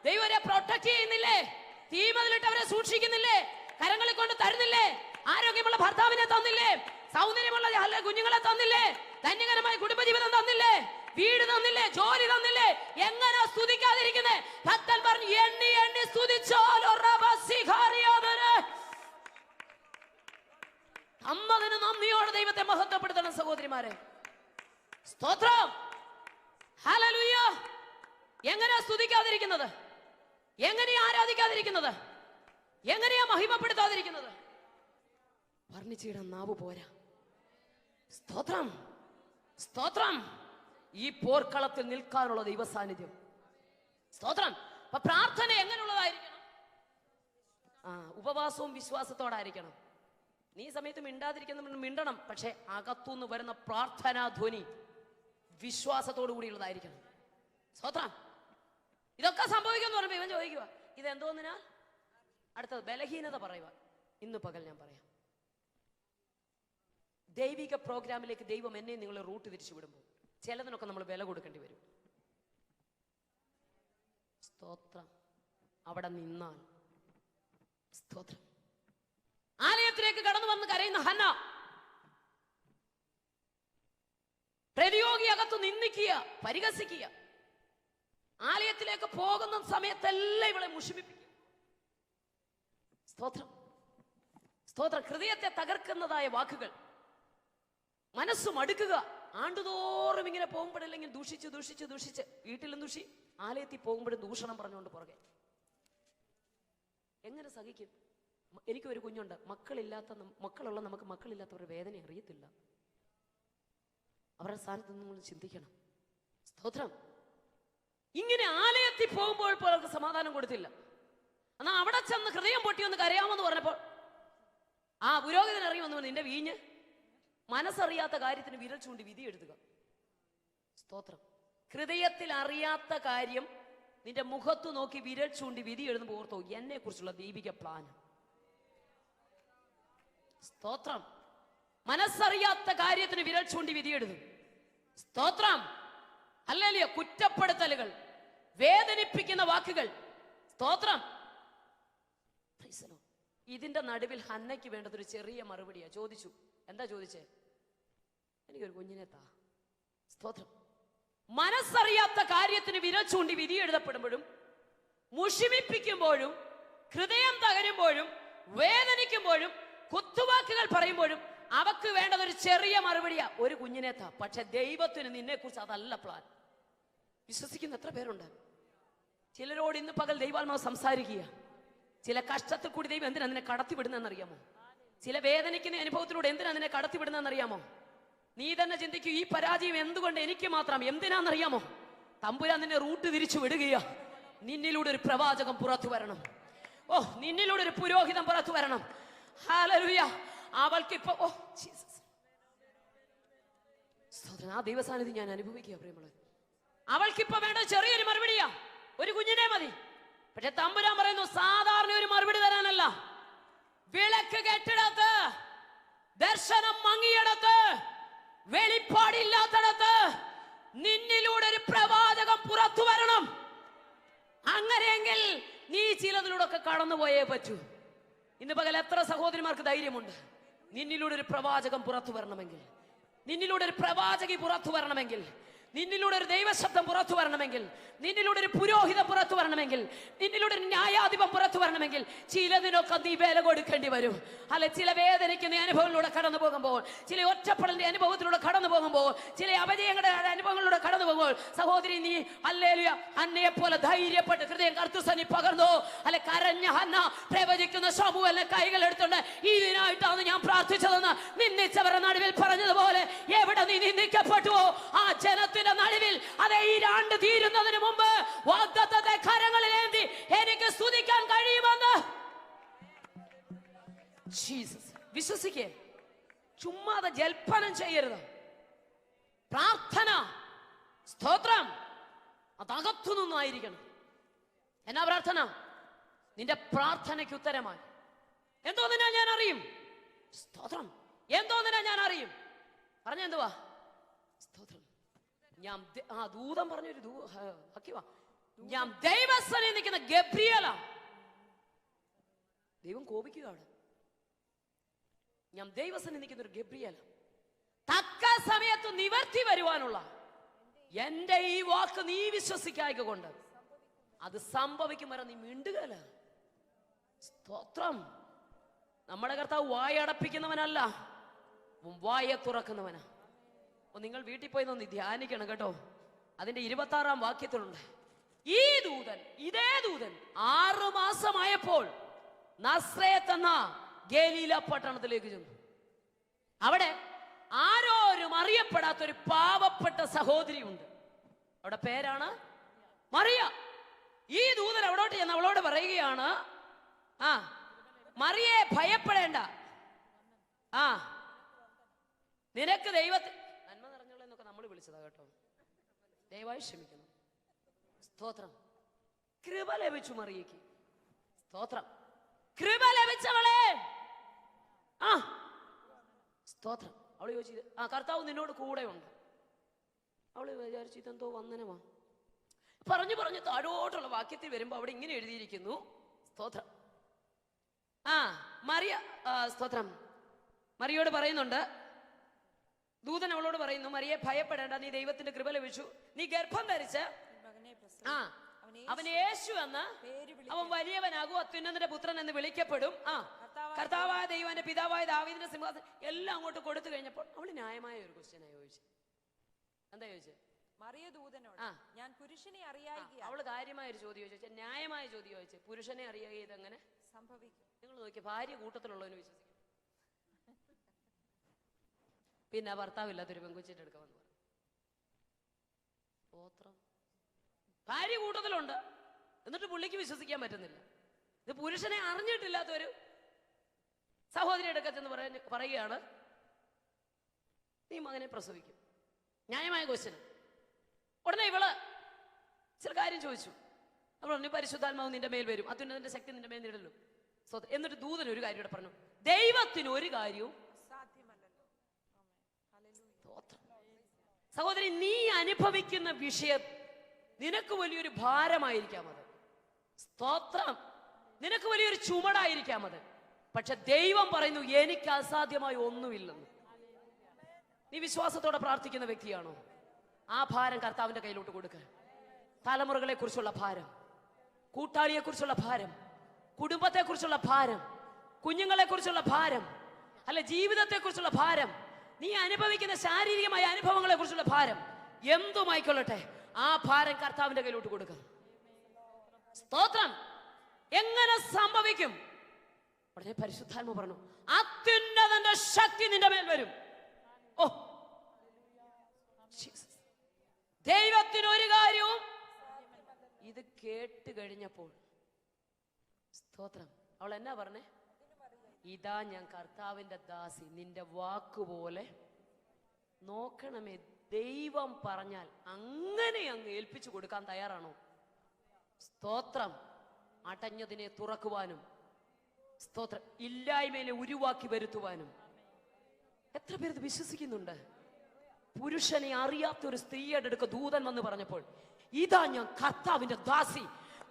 ദൈവം അവരെ പ്രൊട്ടക്ട് ചെയ്യുന്നില്ലേ? തീമതിലിട്ട് അവരെ സൂക്ഷിക്കുന്നില്ലേ? കരങ്ങളിൽ കൊണ്ട് തരുന്നില്ലേ? ആരോഗ്യമുള്ള ഭർത്താവിനെ തന്നില്ലേ? സൗന്ദര്യമുള്ള കുഞ്ഞുങ്ങളെ തന്നില്ലേ? ധന്യകരമായ കുടുംബജീവിതം തന്നില്ലേ? വീട് തന്നില്ലേ? ജോലി തന്നില്ലേ? എങ്ങനെ സ്തുതിക്കാതിരിക്കുന്നേ? ഭക്തൻ പറഞ്ഞു, എണ്ണി എണ്ണി സ്തുതിച്ചാലോ അമ്മതിന് നന്ദിയോടെ ദൈവത്തെ മഹത്വപ്പെടുത്തണം സഹോദരിമാരെ. സ്തോത്രം. ഹല്ലേലൂയ. എങ്ങനെയാ സ്തുതിക്കാതിരിക്കുന്നത്? എങ്ങനെയാ ആരാധിക്കാതിരിക്കുന്നത്? എങ്ങനെയാ മഹിമപ്പെടുത്താതിരിക്കുന്നത്? വർണ്ണിച്ചിടാൻ നാവ് പോരാ. സ്തോത്രം, സ്തോത്രം. ഈ പോർക്കളത്തിൽ നിൽക്കാനുള്ള ദൈവ സാന്നിധ്യം. സ്തോത്രം. അപ്പൊ പ്രാർത്ഥന എങ്ങനെയുള്ളതായിരിക്കണം? ഉപവാസവും വിശ്വാസത്തോടായിരിക്കണം. നീ സമയത്ത് മിണ്ടാതിരിക്കുന്ന മിണ്ടണം, പക്ഷെ അകത്തുനിന്ന് വരുന്ന പ്രാർത്ഥനാ ധ്വനി വിശ്വാസത്തോടു കൂടിയുള്ളതായിരിക്കണം. സ്തോത്രം. ഇതൊക്കെ സംഭവിക്കുമെന്ന് പറയുമ്പോ ഇവൻ ചോദിക്കുക, ഇതെന്തോന്നിനാ? അടുത്തത് ബലഹീനത പറയുക. ഇന്ന് പകൽ ഞാൻ പറയാം, ദൈവിക പ്രോഗ്രാമിലേക്ക് ദൈവം എന്നെ നിങ്ങളെ റൂട്ട് തിരിച്ചു വിടുമ്പോൾ ചിലതിനൊക്കെ നമ്മൾ വില കൊടുക്കേണ്ടി വരും. സ്തോത്രം. അവിടെ നിന്നാൽ സ്തോത്രം. ആലയത്തിലേക്ക് കടന്നു വന്ന് കരയുന്ന ഹന്ന, പ്രതിയോഗി അകത്ത് നിന്ദിക്കുക, പരിഹസിക്കുക. ആലയത്തിലേക്ക് പോകുന്ന സമയത്തെല്ലാം ഇവളെ മുഷിപ്പിക്കുക. സ്തോത്രം, സ്തോത്രം. ഹൃദയത്തെ തകർക്കുന്നതായ വാക്കുകൾ, മനസ്സ് മടുക്കുക. ആണ്ടുതോറും ഇങ്ങനെ പോകുമ്പോഴല്ലെങ്കിൽ ദൂഷിച്ച് ദൂഷിച്ച് ദൂഷിച്ച്, വീട്ടിലും ദൂഷി, ആലയത്തിൽ പോകുമ്പോഴും ദൂഷണം പറഞ്ഞുകൊണ്ട് പുറകെ. എങ്ങനെ സഹിക്കും? എനിക്കൊരു കുഞ്ഞുണ്ട്, മക്കളുള്ള നമുക്ക് മക്കളില്ലാത്തവരുടെ വേദന അറിയത്തില്ല. അവരുടെ സ്ഥാനത്ത് നിങ്ങൾ ചിന്തിക്കണം. സ്തോത്രം. ഇങ്ങനെ ആലയത്തിൽ പോകുമ്പോൾ അവർക്ക് സമാധാനം കൊടുത്തില്ല. എന്നാൽ അവിടെ ചെന്ന് ഹൃദയം പൊട്ടിയൊന്ന് കരയാമെന്ന് പറഞ്ഞപ്പോൾ ആ പുരോഹിതൻ ഇറങ്ങി വന്നു, നിന്റെ വീഞ്ഞ്. മനസ്സറിയാത്ത കാര്യത്തിന് വിരൽ ചൂണ്ടി വിധി എഴുതുക. സ്തോത്രം. ഹൃദയത്തിൽ അറിയാത്ത കാര്യം നിന്റെ മുഖത്തു നോക്കി വിരൽ ചൂണ്ടി വിധി എഴുതുമ്പോൾ ഓർത്തോ, എന്നെ കുറിച്ചുള്ള ദൈവിക പ്ലാൻ. സ്തോത്രം. മനസ്സറിയാത്ത കാര്യത്തിന് വിരൽ ചൂണ്ടി വിധി എഴുതും. സ്തോത്രം. ഹല്ലേലൂയ. കുറ്റപ്പെടുത്തലുകൾ, വേദനിപ്പിക്കുന്ന വാക്കുകൾ. സ്തോത്രം. ഇതിന്റെ നടുവിൽ ഹന്നയ്ക്ക് വേണ്ടതൊരു ചെറിയ മറുപടിയാ. ചോദിച്ചു, എന്താ ചോദിച്ചേ? എനിക്കൊരു കുഞ്ഞിനെ താ. സ്തോത്രം. മനസ്സറിയാത്ത കാര്യത്തിന് വിരൽ ചൂണ്ടി വിധി എഴുതപ്പെടുമ്പോഴും, മുഷിമിപ്പിക്കുമ്പോഴും, ഹൃദയം തകരുമ്പോഴും, വേദനിക്കുമ്പോഴും, കുത്തുവാക്കുകൾ പറയുമ്പോഴും അവക്ക് വേണ്ടതൊരു ചെറിയ മറുപടിയാ, ഒരു കുഞ്ഞിനെ താ. പക്ഷെ ദൈവത്തിന് നിന്നെ കുറിച്ച് അതല്ല പ്ലാൻ. വിശ്വസിക്കുന്ന എത്ര പേരുണ്ട്? ചിലരോട് ഇന്ന് പകൽ ദൈവാത്മാവ് സംസാരിക്കുക. ചില കഷ്ടത്തിൽ കൂടി ദൈവം എന്തിനാ നിന്നെ കടത്തിവിടുന്നറിയാമോ? ചില വേദനിക്കുന്ന അനുഭവത്തിലൂടെ എന്തിനാ നിന്നെ കടത്തിവിടുന്നറിയാമോ? നീ തന്നെ ചിന്തിക്കൂ, ഈ പരാജയം എന്തുകൊണ്ട് എനിക്ക് മാത്രം? എന്തിനാണെന്നറിയാമോ? തമ്പുരാൻ നിന്നെ റൂട്ട് തിരിച്ചു വിടുകയാ. നിന്നിലൂടെ ഒരു പ്രവാചകം പുറത്തു വരണം. ഓ, നിന്നിലൂടെ ഒരു പുരോഹിതൻ പുറത്തു വരണം. ഹല്ലേലൂയ. അവൾക്കിപ്പോ ജീസസ്, ആ ദൈവസാന്നിധ്യം ഞാൻ അനുഭവിക്കുക പ്രിയമുള്ളവരെ. അവൾക്കിപ്പോ വേണ്ട ചെറിയൊരു മറുപടിയാ, ഒരു കുഞ്ഞിനെ മതി. പക്ഷെ തമ്പുരാൻ പറയുന്നു, സാധാരണ ഒരു മറുപടി തരാനല്ല. വിളക്ക് കെട്ടിടത്ത്, ദർശനം മങ്ങിയിടത്ത്, വെളിപ്പാടില്ലാത്തടത്ത് നിന്നിലൂടെ ഒരു പ്രവാചകം പുറത്തു വരണം. അങ്ങനെയെങ്കിൽ നീ ചിലതിലൂടെ ഒക്കെ കടന്നുപോയേ പറ്റൂ. ഇന്ന് പകൽ എത്ര സഹോദരിമാർക്ക് ധൈര്യമുണ്ട്? നിന്നിലൂടെ ഒരു പ്രവാചകം പുറത്തു വരണമെങ്കിൽ, നിന്നിലൂടെ ഒരു പ്രവാചകി പുറത്തു വരണമെങ്കിൽ, നിന്നിലൂടെ ഒരു ദൈവശബ്ദം പുറത്തു വരണമെങ്കിൽ, നിന്നിലൂടെ ഒരു പുരോഹിതം പുറത്തു വരണമെങ്കിൽ, നിന്നിലൂടെ ഒരു ന്യായാധിപം പുറത്തു വരണമെങ്കിൽ ചിലതിനൊക്കെ നീ വില കൊടുക്കേണ്ടി വരും. അല്ലെ, ചില വേദനിക്കുന്ന അനുഭവങ്ങളിലൂടെ കടന്നു പോകുമ്പോൾ, ചില ഒറ്റപ്പെടലിന്റെ അനുഭവത്തിലൂടെ കടന്നു പോകുമ്പോൾ, ചില അപജയങ്ങളുടെ അനുഭവങ്ങളിലൂടെ കടന്നു പോകുമ്പോൾ, സഹോദരി നീ ഹല്ലേലൂയ ഹന്നയെ പോലെ ധൈര്യപ്പെട്ട് ഹൃദയം കർത്തൃസന്നിധി പകർന്നു. അല്ലെ, കരഞ്ഞ ഹന്ന പ്രവചിക്കുന്ന ശമൂവേലിനെ കൈകൾ എടുത്തുകൊണ്ട് ഇതിനായിട്ടാണ് ഞാൻ പ്രാർത്ഥിച്ചതെന്ന് നിന്ദിച്ചവരുടെ നടുവിൽ പറഞ്ഞതുപോലെ, എവിടെ നീ നിന്ദിക്കപ്പെട്ടുവോ ആ ജനത്തിന് നടുവിൽ, അതെ, ഈ ആണ്ട് തീരുന്നതിന് മുമ്പ് വാഗ്ദത്തത്തെ കരങ്ങളിലേന്തി എനിക്ക് സ്തുതിക്കാൻ കഴിയുമെന്ന് ജീസസ്. വിശ്വസിക്കേ, ചുമ്മാതെ ജൽപ്പനം ചെയ്യരുത്. പ്രാർത്ഥന, സ്തോത്രം, അതകത്തു നിന്നായിരിക്കണം. എന്നാ പ്രാർത്ഥന? നിന്റെ പ്രാർത്ഥനയ്ക്ക് ഉത്തരമായി. എന്തോന്നിനാ ഞാൻ അറിയും? സ്തോത്രം. എന്തോന്നിനാ ഞാൻ അറിയും? പറഞ്ഞെന്തുവാ? സ്തോത്രം. ഞാൻ ദൂതം പറഞ്ഞൊരു ഞാൻ ദൈവസനെ നിൽക്കുന്ന ഗബ്രിയേലാ. ദൈവം കോപിക്കുകയാണ്. ഞാൻ ദൈവസനെ നിൽക്കുന്ന ഒരു ഗബ്രിയേല. തക്ക സമയത്ത് നിവർത്തി വരുവാനുള്ള എന്റെ ഈ വാക്ക് നീ വിശ്വസിക്കായ്ക കൊണ്ട് അത് സംഭവിക്കും വരെ നീ മിണ്ടുകയല്ല. സ്തോത്രം. നമ്മുടെ കർത്താവ് വായടപ്പിക്കുന്നവനല്ല, വായ തുറക്കുന്നവനാ. നിങ്ങൾ വീട്ടിൽ പോയി ഒന്ന് ധ്യാനിക്കണം കേട്ടോ. അതിന്റെ 26-ാം വാക്യത്തിലുണ്ട്, ഈ ദൂതൻ, ഇതേ ദൂതൻ 6 മാസമായപ്പോൾ നസ്രയത്ത് എന്ന ഗലീല പട്ടണത്തിലേക്ക് ചെന്നു. അവിടെ ആരോരും അറിയപ്പെടാത്തൊരു പാവപ്പെട്ട സഹോദരി ഉണ്ട്. അവിടെ പേരാണ് മറിയ. ഈ ദൂതൻ അവിടോട്ട് ചെന്ന് അവളോട് പറയുകയാണ്, മറിയെ ഭയപ്പെടേണ്ട, നിനക്ക് ദൈവത്തെ നന്മ നിറഞ്ഞുള്ള എന്നൊക്കെ നമ്മൾ വിളിച്ചതാ കേട്ടോ, ദയവായി ക്ഷമിക്കണം. സ്തോത്രം. കൃപ ലഭിച്ചു മറിയയ്ക്ക്. സ്തോത്രം. കൃപ ലഭിച്ചവളെ. സ്തോത്രം. അവള് ചോദിച്ചത്, കർത്താവ് നിന്നോട് കൂടെ ഉണ്ട്. അവള് വിചാരിച്ചു ഇതെന്തോ വന്ദനമാ. പറഞ്ഞു പറഞ്ഞു താഴോട്ടുള്ള വാക്യത്തിൽ വരുമ്പോ അവിടെ ഇങ്ങനെ എഴുതിയിരിക്കുന്നു. സ്തോത്രം. മറിയ, സ്തോത്രം, മറിയോട് പറയുന്നുണ്ട്, ദൂതൻ അവളോട് പറയുന്നു, മറിയെ ഭയപ്പെടേണ്ട, നീ ദൈവത്തിന്റെ കൃപ ലഭിച്ചു, നീ ഗർഭം ധരിച്ച് അവൻ യേശു എന്ന്, അവൻ വലിയവനാകും, അത്യുന്നതന്റെ പുത്രൻ എന്ന് വിളിക്കപ്പെടും. കർത്താവായ ദൈവന്റെ പിതാവായ ദാവീദിന്റെ സിംഹാസനം എല്ലാം അങ്ങോട്ട് കൊടുത്തു കഴിഞ്ഞപ്പോൾ അവള് ന്യായമായ ഒരു ക്വസ്റ്റ്യനാ ചോദിച്ചു. എന്താ ചോദിച്ചത്? മറിയ ദൂതനോട്, ഞാൻ പുരുഷനെ അറിയായിക. അവള് കാര്യമായ ഒരു ചോദ്യം ചോദിച്ചു, ന്യായമായ ചോദ്യം ചോദിച്ചു. പുരുഷനെ അറിയുക ഇതെങ്ങനെ സംഭവിക്കും? നിങ്ങൾ നോക്കിയ ഭാര്യ കൂട്ടത്തിലുള്ളവന് വിശ്വസിക്കും. പിന്നെ ഭർത്താവില്ലാത്തൊരു പെൺകുച്ചിട്ട് എടുക്കാമെന്ന് പറഞ്ഞു. സ്തോത്രം. ഭാര്യ കൂട്ടത്തിലുണ്ട്, എന്നിട്ട് പുള്ളിക്ക് വിശ്വസിക്കാൻ പറ്റുന്നില്ല. ഇത് പുരുഷനെ അറിഞ്ഞിട്ടില്ലാത്തൊരു സഹോദരിയുടെ അടുക്കൽ ചെന്ന് പറയുകയാണ്, നീ മകനെ പ്രസവിക്കും. ന്യായമായ ക്വസ്റ്റ്യൻ. ഉടനെ ഇവള് ചില കാര്യം ചോദിച്ചു. നമ്മൾ പറഞ്ഞു, പരിശുദ്ധാത്മാവ് നിന്റെ മേൽ വരും, അത്യുന്നതന്റെ ശക്തി നിന്റെ മേൽ നിടല്ലോ. എന്നിട്ട് ദൂതൻ ഒരു കാര്യം ഇവിടെ പറഞ്ഞു, ദൈവത്തിന് ഒരു കാര്യവും സഹോദരി, നീ അനുഭവിക്കുന്ന വിഷയം നിനക്ക് വലിയൊരു ഭാരമായിരിക്കാം അത്. സ്തോത്രം. നിനക്ക് വലിയൊരു ചുമടായിരിക്കാം അത്. പക്ഷെ ദൈവം പറയുന്നു, എനിക്ക് അസാധ്യമായി ഒന്നുമില്ലെന്ന്. നീ വിശ്വാസത്തോടെ പ്രാർത്ഥിക്കുന്ന വ്യക്തിയാണോ? ആ ഭാരം കർത്താവിന്റെ കയ്യിലോട്ട് കൊടുക്ക. തലമുറകളെ കുറിച്ചുള്ള ഭാരം, കൂട്ടാളിയെ കുറിച്ചുള്ള ഭാരം, കുടുംബത്തെ കുറിച്ചുള്ള ഭാരം, കുഞ്ഞുങ്ങളെ കുറിച്ചുള്ള ഭാരം, അല്ല ജീവിതത്തെ കുറിച്ചുള്ള ഭാരം, നീ അനുഭവിക്കുന്ന ശാരീരികമായ അനുഭവങ്ങളെ കുറിച്ചുള്ള ഭാരം, എന്തുമായിക്കൊള്ളട്ടെ, ആ ഭാരം കർത്താവിന്റെ കയ്യിലോട്ട് കൊടുക്കുക. സ്തോത്രം. എങ്ങനെ സംഭവിക്കും? ഉടനെ പരിശുദ്ധാത്മ പറഞ്ഞു, അത്യുന്നതന്റെ ശക്തി നിന്റെ മേൽ വരും. ഓ, ദൈവത്തിന് ഒരു കാര്യവും. ഇത് കേട്ട് കഴിഞ്ഞപ്പോൾ സ്തോത്രം, അവൾ എന്നാ പറഞ്ഞേ? ഇതാ ഞാൻ കർത്താവിന്റെ ദാസി, നിന്റെ വാക്കുപോലെ. നോക്കണമേ, ദൈവം പറഞ്ഞാൽ അങ്ങനെ അങ്ങ് ഏൽപ്പിച്ചു കൊടുക്കാൻ തയ്യാറാണോ? സ്തോത്രം. അടഞ്ഞതിനെ തുറക്കുവാനും, സ്തോത്രം, ഇല്ലായ്മയെ ഉരുവാക്കി വരുത്തുവാനും. എത്ര പേര് വിശ്വസിക്കുന്നുണ്ട്? പുരുഷനെ അറിയാത്ത ഒരു സ്ത്രീയുടെ അടുക്ക ദൂതൻ വന്ന് പറഞ്ഞപ്പോൾ, ഇതാ ഞാൻ കർത്താവിന്റെ ദാസി,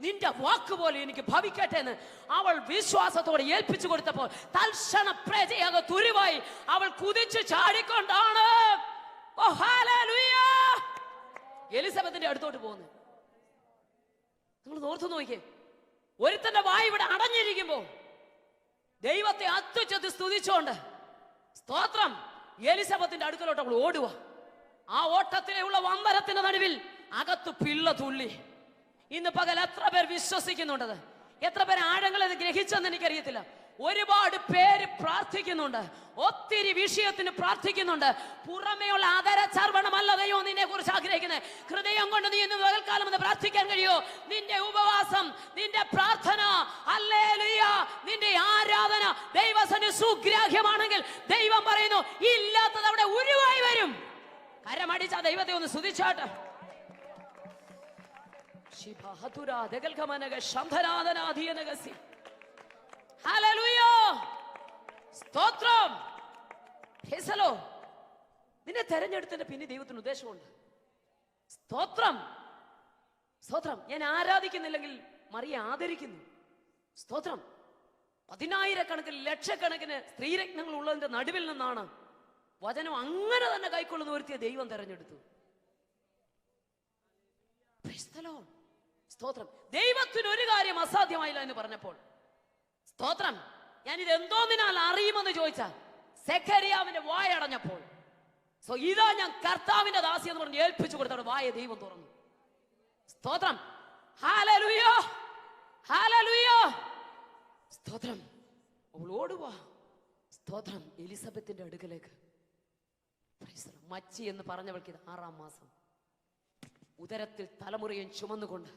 നിന്റെ വാക്കുപോലെ എനിക്ക് ഭവിക്കട്ടെ എന്ന് അവൾ വിശ്വാസത്തോടെ ഏൽപ്പിച്ചു കൊടുത്തപ്പോൾ തൽക്ഷണ പ്രജയക തുരുവായി അവൾ കുതിച്ചു ചാടിക്കൊണ്ടാണ് എലിസബത്തിന്റെ അടുത്തോട്ട് പോകുന്നത്. നിങ്ങൾ ഓർത്തു നോക്കിയേ, ഒരുത്തന്റെ വായ് ഇവിടെ അടഞ്ഞിരിക്കുമ്പോ ദൈവത്തെ അത്യുച്ചത്തിൽ സ്തുതിച്ചോണ്ട്, സ്തോത്രം, എലിസബത്തിന്റെ അടുക്കലോട്ട് അവൾ ഓടുക. ആ ഓട്ടത്തിലുള്ള വമ്പരത്തിന്റെ നടുവിൽ അകത്ത് പിള്ള തുള്ളി. ഇന്ന് പകൽ എത്ര പേർ വിശ്വസിക്കുന്നുണ്ടത്? എത്ര പേർ ആഴങ്ങൾ അത് ഗ്രഹിച്ചെന്ന് എനിക്കറിയത്തില്ല. ഒരുപാട് പേര് പ്രാർത്ഥിക്കുന്നുണ്ട്, ഒത്തിരി വിഷയത്തിന് പ്രാർത്ഥിക്കുന്നുണ്ട്. പുറമേയുള്ള ആദര ചർവണമല്ല ദൈവം നിന്നെ കുറിച്ച് ആഗ്രഹിക്കുന്നത്. ഹൃദയം കൊണ്ട് നീ ഇന്ന് പകൽക്കാലം ഒന്ന് പ്രാർത്ഥിക്കാൻ കഴിയോ? നിന്റെ ഉപവാസം, നിന്റെ പ്രാർത്ഥന, ഹല്ലേലൂയ, നിന്റെ ആരാധന ദൈവസന്നിധി സുഗ്രാഹ്യമാണെങ്കിൽ ദൈവം പറയുന്നു, ഇല്ലാത്തത് അവിടെ ഉരുവായി വരും. കരമടിച്ച ദൈവത്തെ ഒന്ന് സ്തുതിച്ചാട്ടെ. സ്തോത്രം. നിന്നെ തെരഞ്ഞെടുത്തതിന്റെ പിന്നെ ദൈവത്തിന് ഉദ്ദേശമുണ്ട്. സ്തോത്രം. സ്തോത്രം. ഞാൻ ആരാധിക്കുന്നില്ലെങ്കിൽ മറിയെ ആദരിക്കുന്നു. സ്തോത്രം. 10,000 ലക്ഷക്കണക്കിന് സ്ത്രീരത്നങ്ങൾ ഉള്ളതിന്റെ നടുവിൽ നിന്നാണ് വചനം അങ്ങനെ തന്നെ കൈക്കൊള്ളുന്ന ഒരുത്തിയെ ദൈവം തെരഞ്ഞെടുത്തു. സ്തോത്രം. ദൈവത്തിന് ഒരു കാര്യം അസാധ്യമായില്ല എന്ന് പറഞ്ഞപ്പോൾ, സ്തോത്രം, ഞാൻ ഇത് എന്തോന്നിനാൽ അറിയുമെന്ന് ചോദിച്ചാൽ സെഖര്യാവിന്റെ വായ അടഞ്ഞപ്പോൾ, ഇതാ ഞാൻ കർത്താവിന്റെ ദാസി എന്ന് പറഞ്ഞ് ഏൽപ്പിച്ചു കൊടുത്തവിടെ വായ ദൈവം തുറന്നു. സ്തോത്രം. Hallelujah, hallelujah. സ്തോത്രം. അവൾ ഓടുക. സ്തോത്രം. എലിസബത്തിന്റെ അടുക്കലേക്ക്. മച്ചി എന്ന് പറഞ്ഞവൾക്ക് ഇത് 6-ാം മാസം. ഉദരത്തിൽ തലമുറയും ചുമന്നുകൊണ്ട്,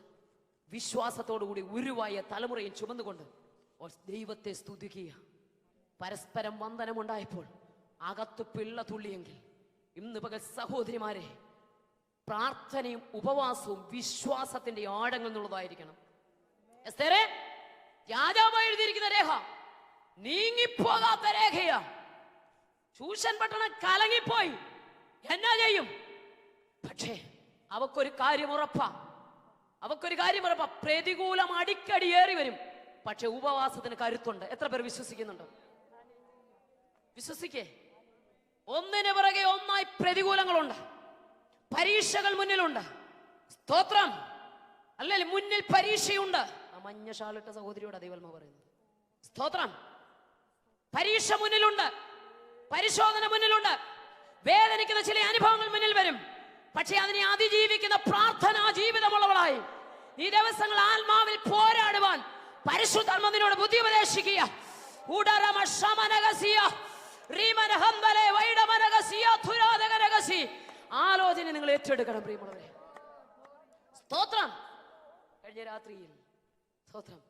വിശ്വാസത്തോടുകൂടി ഉരുവായ തലമുറയും ചുമന്നുകൊണ്ട് ദൈവത്തെ സ്തുതിക്കുക. പരസ്പരം വന്ദനമുണ്ടായപ്പോൾ അകത്ത് പിള്ള തുള്ളിയെങ്കിൽ ഇന്ന് പകൽ സഹോദരിമാരെ, പ്രാർത്ഥനയും ഉപവാസവും വിശ്വാസത്തിന്റെ ആഴങ്ങൾ എന്നുള്ളതായിരിക്കണം. എസ്തേരേ, രാജാവായി എഴുതിയിരിക്കുന്ന രേഖ നീങ്ങിപ്പോകാത്ത രേഖയാ. ശൂഷൻ പട്ടണം കലങ്ങിപ്പോയി, എന്നാ ചെയ്യും? പക്ഷേ അവക്കൊരു കാര്യം ഉറപ്പാ, പ്രതികൂലം അടിക്കടി ഏറി വരും, പക്ഷെ ഉപവാസത്തിന് കരുത്തുണ്ട്. എത്ര പേർ വിശ്വസിക്കുന്നുണ്ടോ? വിശ്വസിക്കേ. ഒന്നിനു പിറകെ ഒന്നായി പ്രതികൂലങ്ങളുണ്ട്, പരീക്ഷകൾ മുന്നിലുണ്ട്. സ്തോത്രം. അല്ലെങ്കിൽ മുന്നിൽ പരീക്ഷയുണ്ട്. ആ മഞ്ഞ ഷാളിട്ട സഹോദരിയോട് ദൈവമ പറയുന്നത്. സ്തോത്രം. പരീക്ഷ മുന്നിലുണ്ട്, പരിശോധന മുന്നിലുണ്ട്, വേദനിക്കുന്ന ചില അനുഭവങ്ങൾ മുന്നിൽ വരും. പക്ഷെ അതിനെ അതിജീവിക്കുന്ന പ്രാർത്ഥനാ ജീവിതമുള്ളവളായി ഈ ദിവസങ്ങൾ ആത്മാവിൽ പോരാടുവാൻ പരിശുദ്ധാത്മാവിനോട് ബുദ്ധി ഉപദേശിക്കുക. ആലോചന നിങ്ങൾ ഏറ്റെടുക്കണം പ്രിയമുള്ളവരെ. സ്തോത്രം. കഴിഞ്ഞ രാത്രിയിൽ സ്തോത്രം